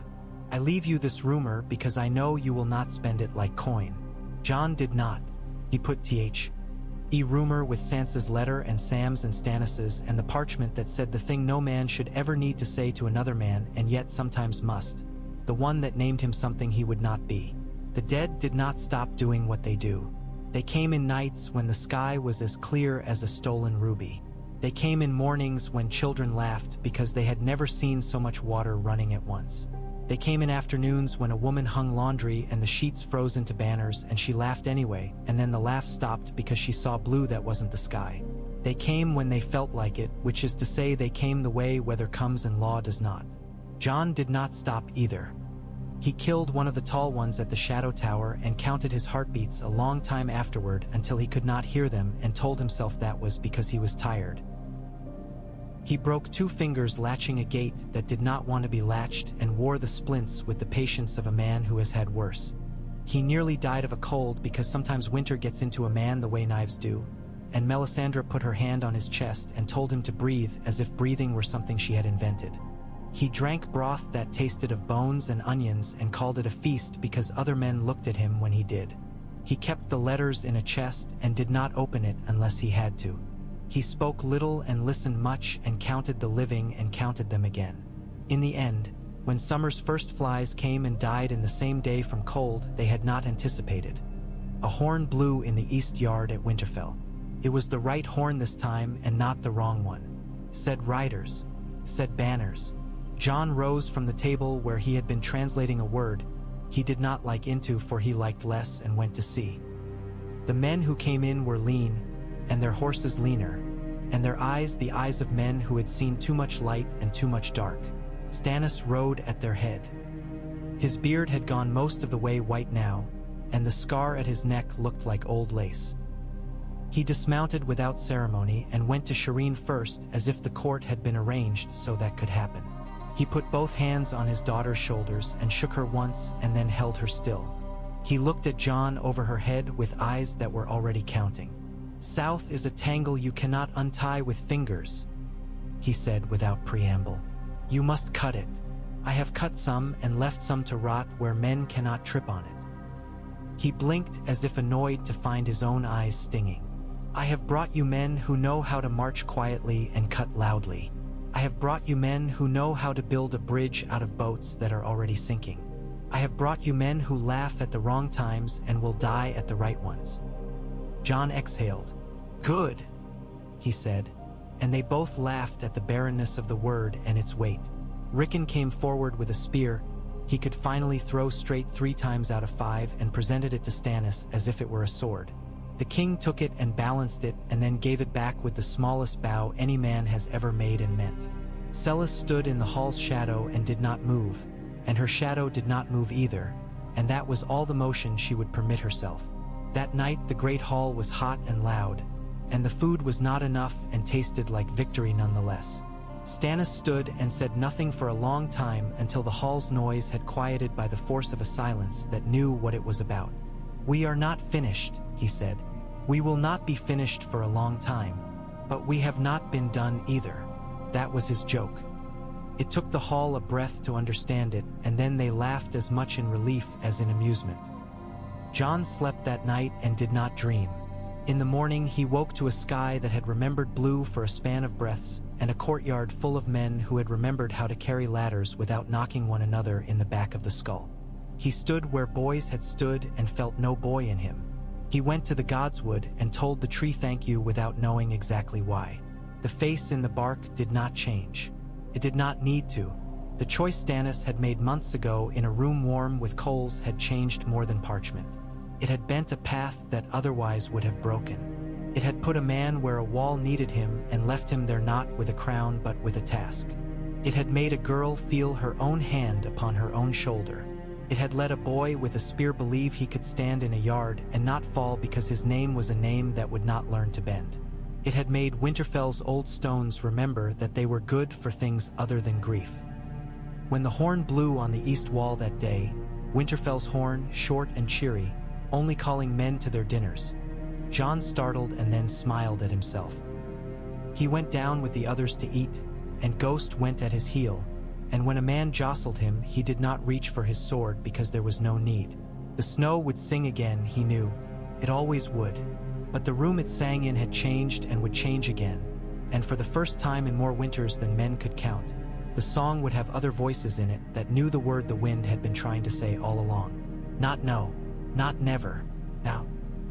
I leave you this rumor because I know you will not spend it like coin. Jon did not. He put the rumor with Sansa's letter and Sam's and Stannis's and the parchment that said the thing no man should ever need to say to another man and yet sometimes must. The one that named him something he would not be. The dead did not stop doing what they do. They came in nights when the sky was as clear as a stolen ruby. They came in mornings when children laughed because they had never seen so much water running at once. They came in afternoons when a woman hung laundry and the sheets froze into banners and she laughed anyway, and then the laugh stopped because she saw blue that wasn't the sky. They came when they felt like it, which is to say they came the way weather comes and law does not. Jon did not stop either. He killed one of the tall ones at the Shadow Tower and counted his heartbeats a long time afterward until he could not hear them and told himself that was because he was tired. He broke 2 fingers latching a gate that did not want to be latched and wore the splints with the patience of a man who has had worse. He nearly died of a cold because sometimes winter gets into a man the way knives do, and Melisandre put her hand on his chest and told him to breathe as if breathing were something she had invented. He drank broth that tasted of bones and onions and called it a feast because other men looked at him when he did. He kept the letters in a chest and did not open it unless he had to. He spoke little and listened much and counted the living and counted them again. In the end, when summer's first flies came and died in the same day from cold they had not anticipated, a horn blew in the east yard at Winterfell. It was the right horn this time and not the wrong one. Said riders, said banners. Jon rose from the table where he had been translating a word he did not like into for he liked less and went to see. The men who came in were lean, and their horses leaner, and their eyes the eyes of men who had seen too much light and too much dark. Stannis rode at their head. His beard had gone most of the way white now, and the scar at his neck looked like old lace. He dismounted without ceremony and went to Shireen first, as if the court had been arranged so that could happen. He put both hands on his daughter's shoulders and shook her once and then held her still. He looked at Jon over her head with eyes that were already counting. "South is a tangle you cannot untie with fingers," he said without preamble. "You must cut it. I have cut some and left some to rot where men cannot trip on it." He blinked as if annoyed to find his own eyes stinging. "I have brought you men who know how to march quietly and cut loudly. I have brought you men who know how to build a bridge out of boats that are already sinking. I have brought you men who laugh at the wrong times and will die at the right ones." Jon exhaled. "Good," he said, and they both laughed at the barrenness of the word and its weight. Rickon came forward with a spear he could finally throw straight 3 times out of 5 and presented it to Stannis as if it were a sword. The king took it and balanced it and then gave it back with the smallest bow any man has ever made and meant. Celis stood in the hall's shadow and did not move, and her shadow did not move either, and that was all the motion she would permit herself. That night the great hall was hot and loud, and the food was not enough and tasted like victory nonetheless. Stannis stood and said nothing for a long time until the hall's noise had quieted by the force of a silence that knew what it was about. "We are not finished," he said. "We will not be finished for a long time, but we have not been done either." That was his joke. It took the hall a breath to understand it, and then they laughed as much in relief as in amusement. Jon slept that night and did not dream. In the morning he woke to a sky that had remembered blue for a span of breaths, and a courtyard full of men who had remembered how to carry ladders without knocking one another in the back of the skull. He stood where boys had stood and felt no boy in him. He went to the godswood and told the tree thank you without knowing exactly why. The face in the bark did not change. It did not need to. The choice Stannis had made months ago in a room warm with coals had changed more than parchment. It had bent a path that otherwise would have broken. It had put a man where a wall needed him and left him there not with a crown but with a task. It had made a girl feel her own hand upon her own shoulder. It had let a boy with a spear believe he could stand in a yard and not fall because his name was a name that would not learn to bend. It had made Winterfell's old stones remember that they were good for things other than grief. When the horn blew on the east wall that day, Winterfell's horn, short and cheery, only calling men to their dinners, Jon startled and then smiled at himself. He went down with the others to eat, and Ghost went at his heel, and when a man jostled him, he did not reach for his sword because there was no need. The snow would sing again, he knew. It always would. But the room it sang in had changed and would change again, and for the first time in more winters than men could count, the song would have other voices in it that knew the word the wind had been trying to say all along. Not no, not never,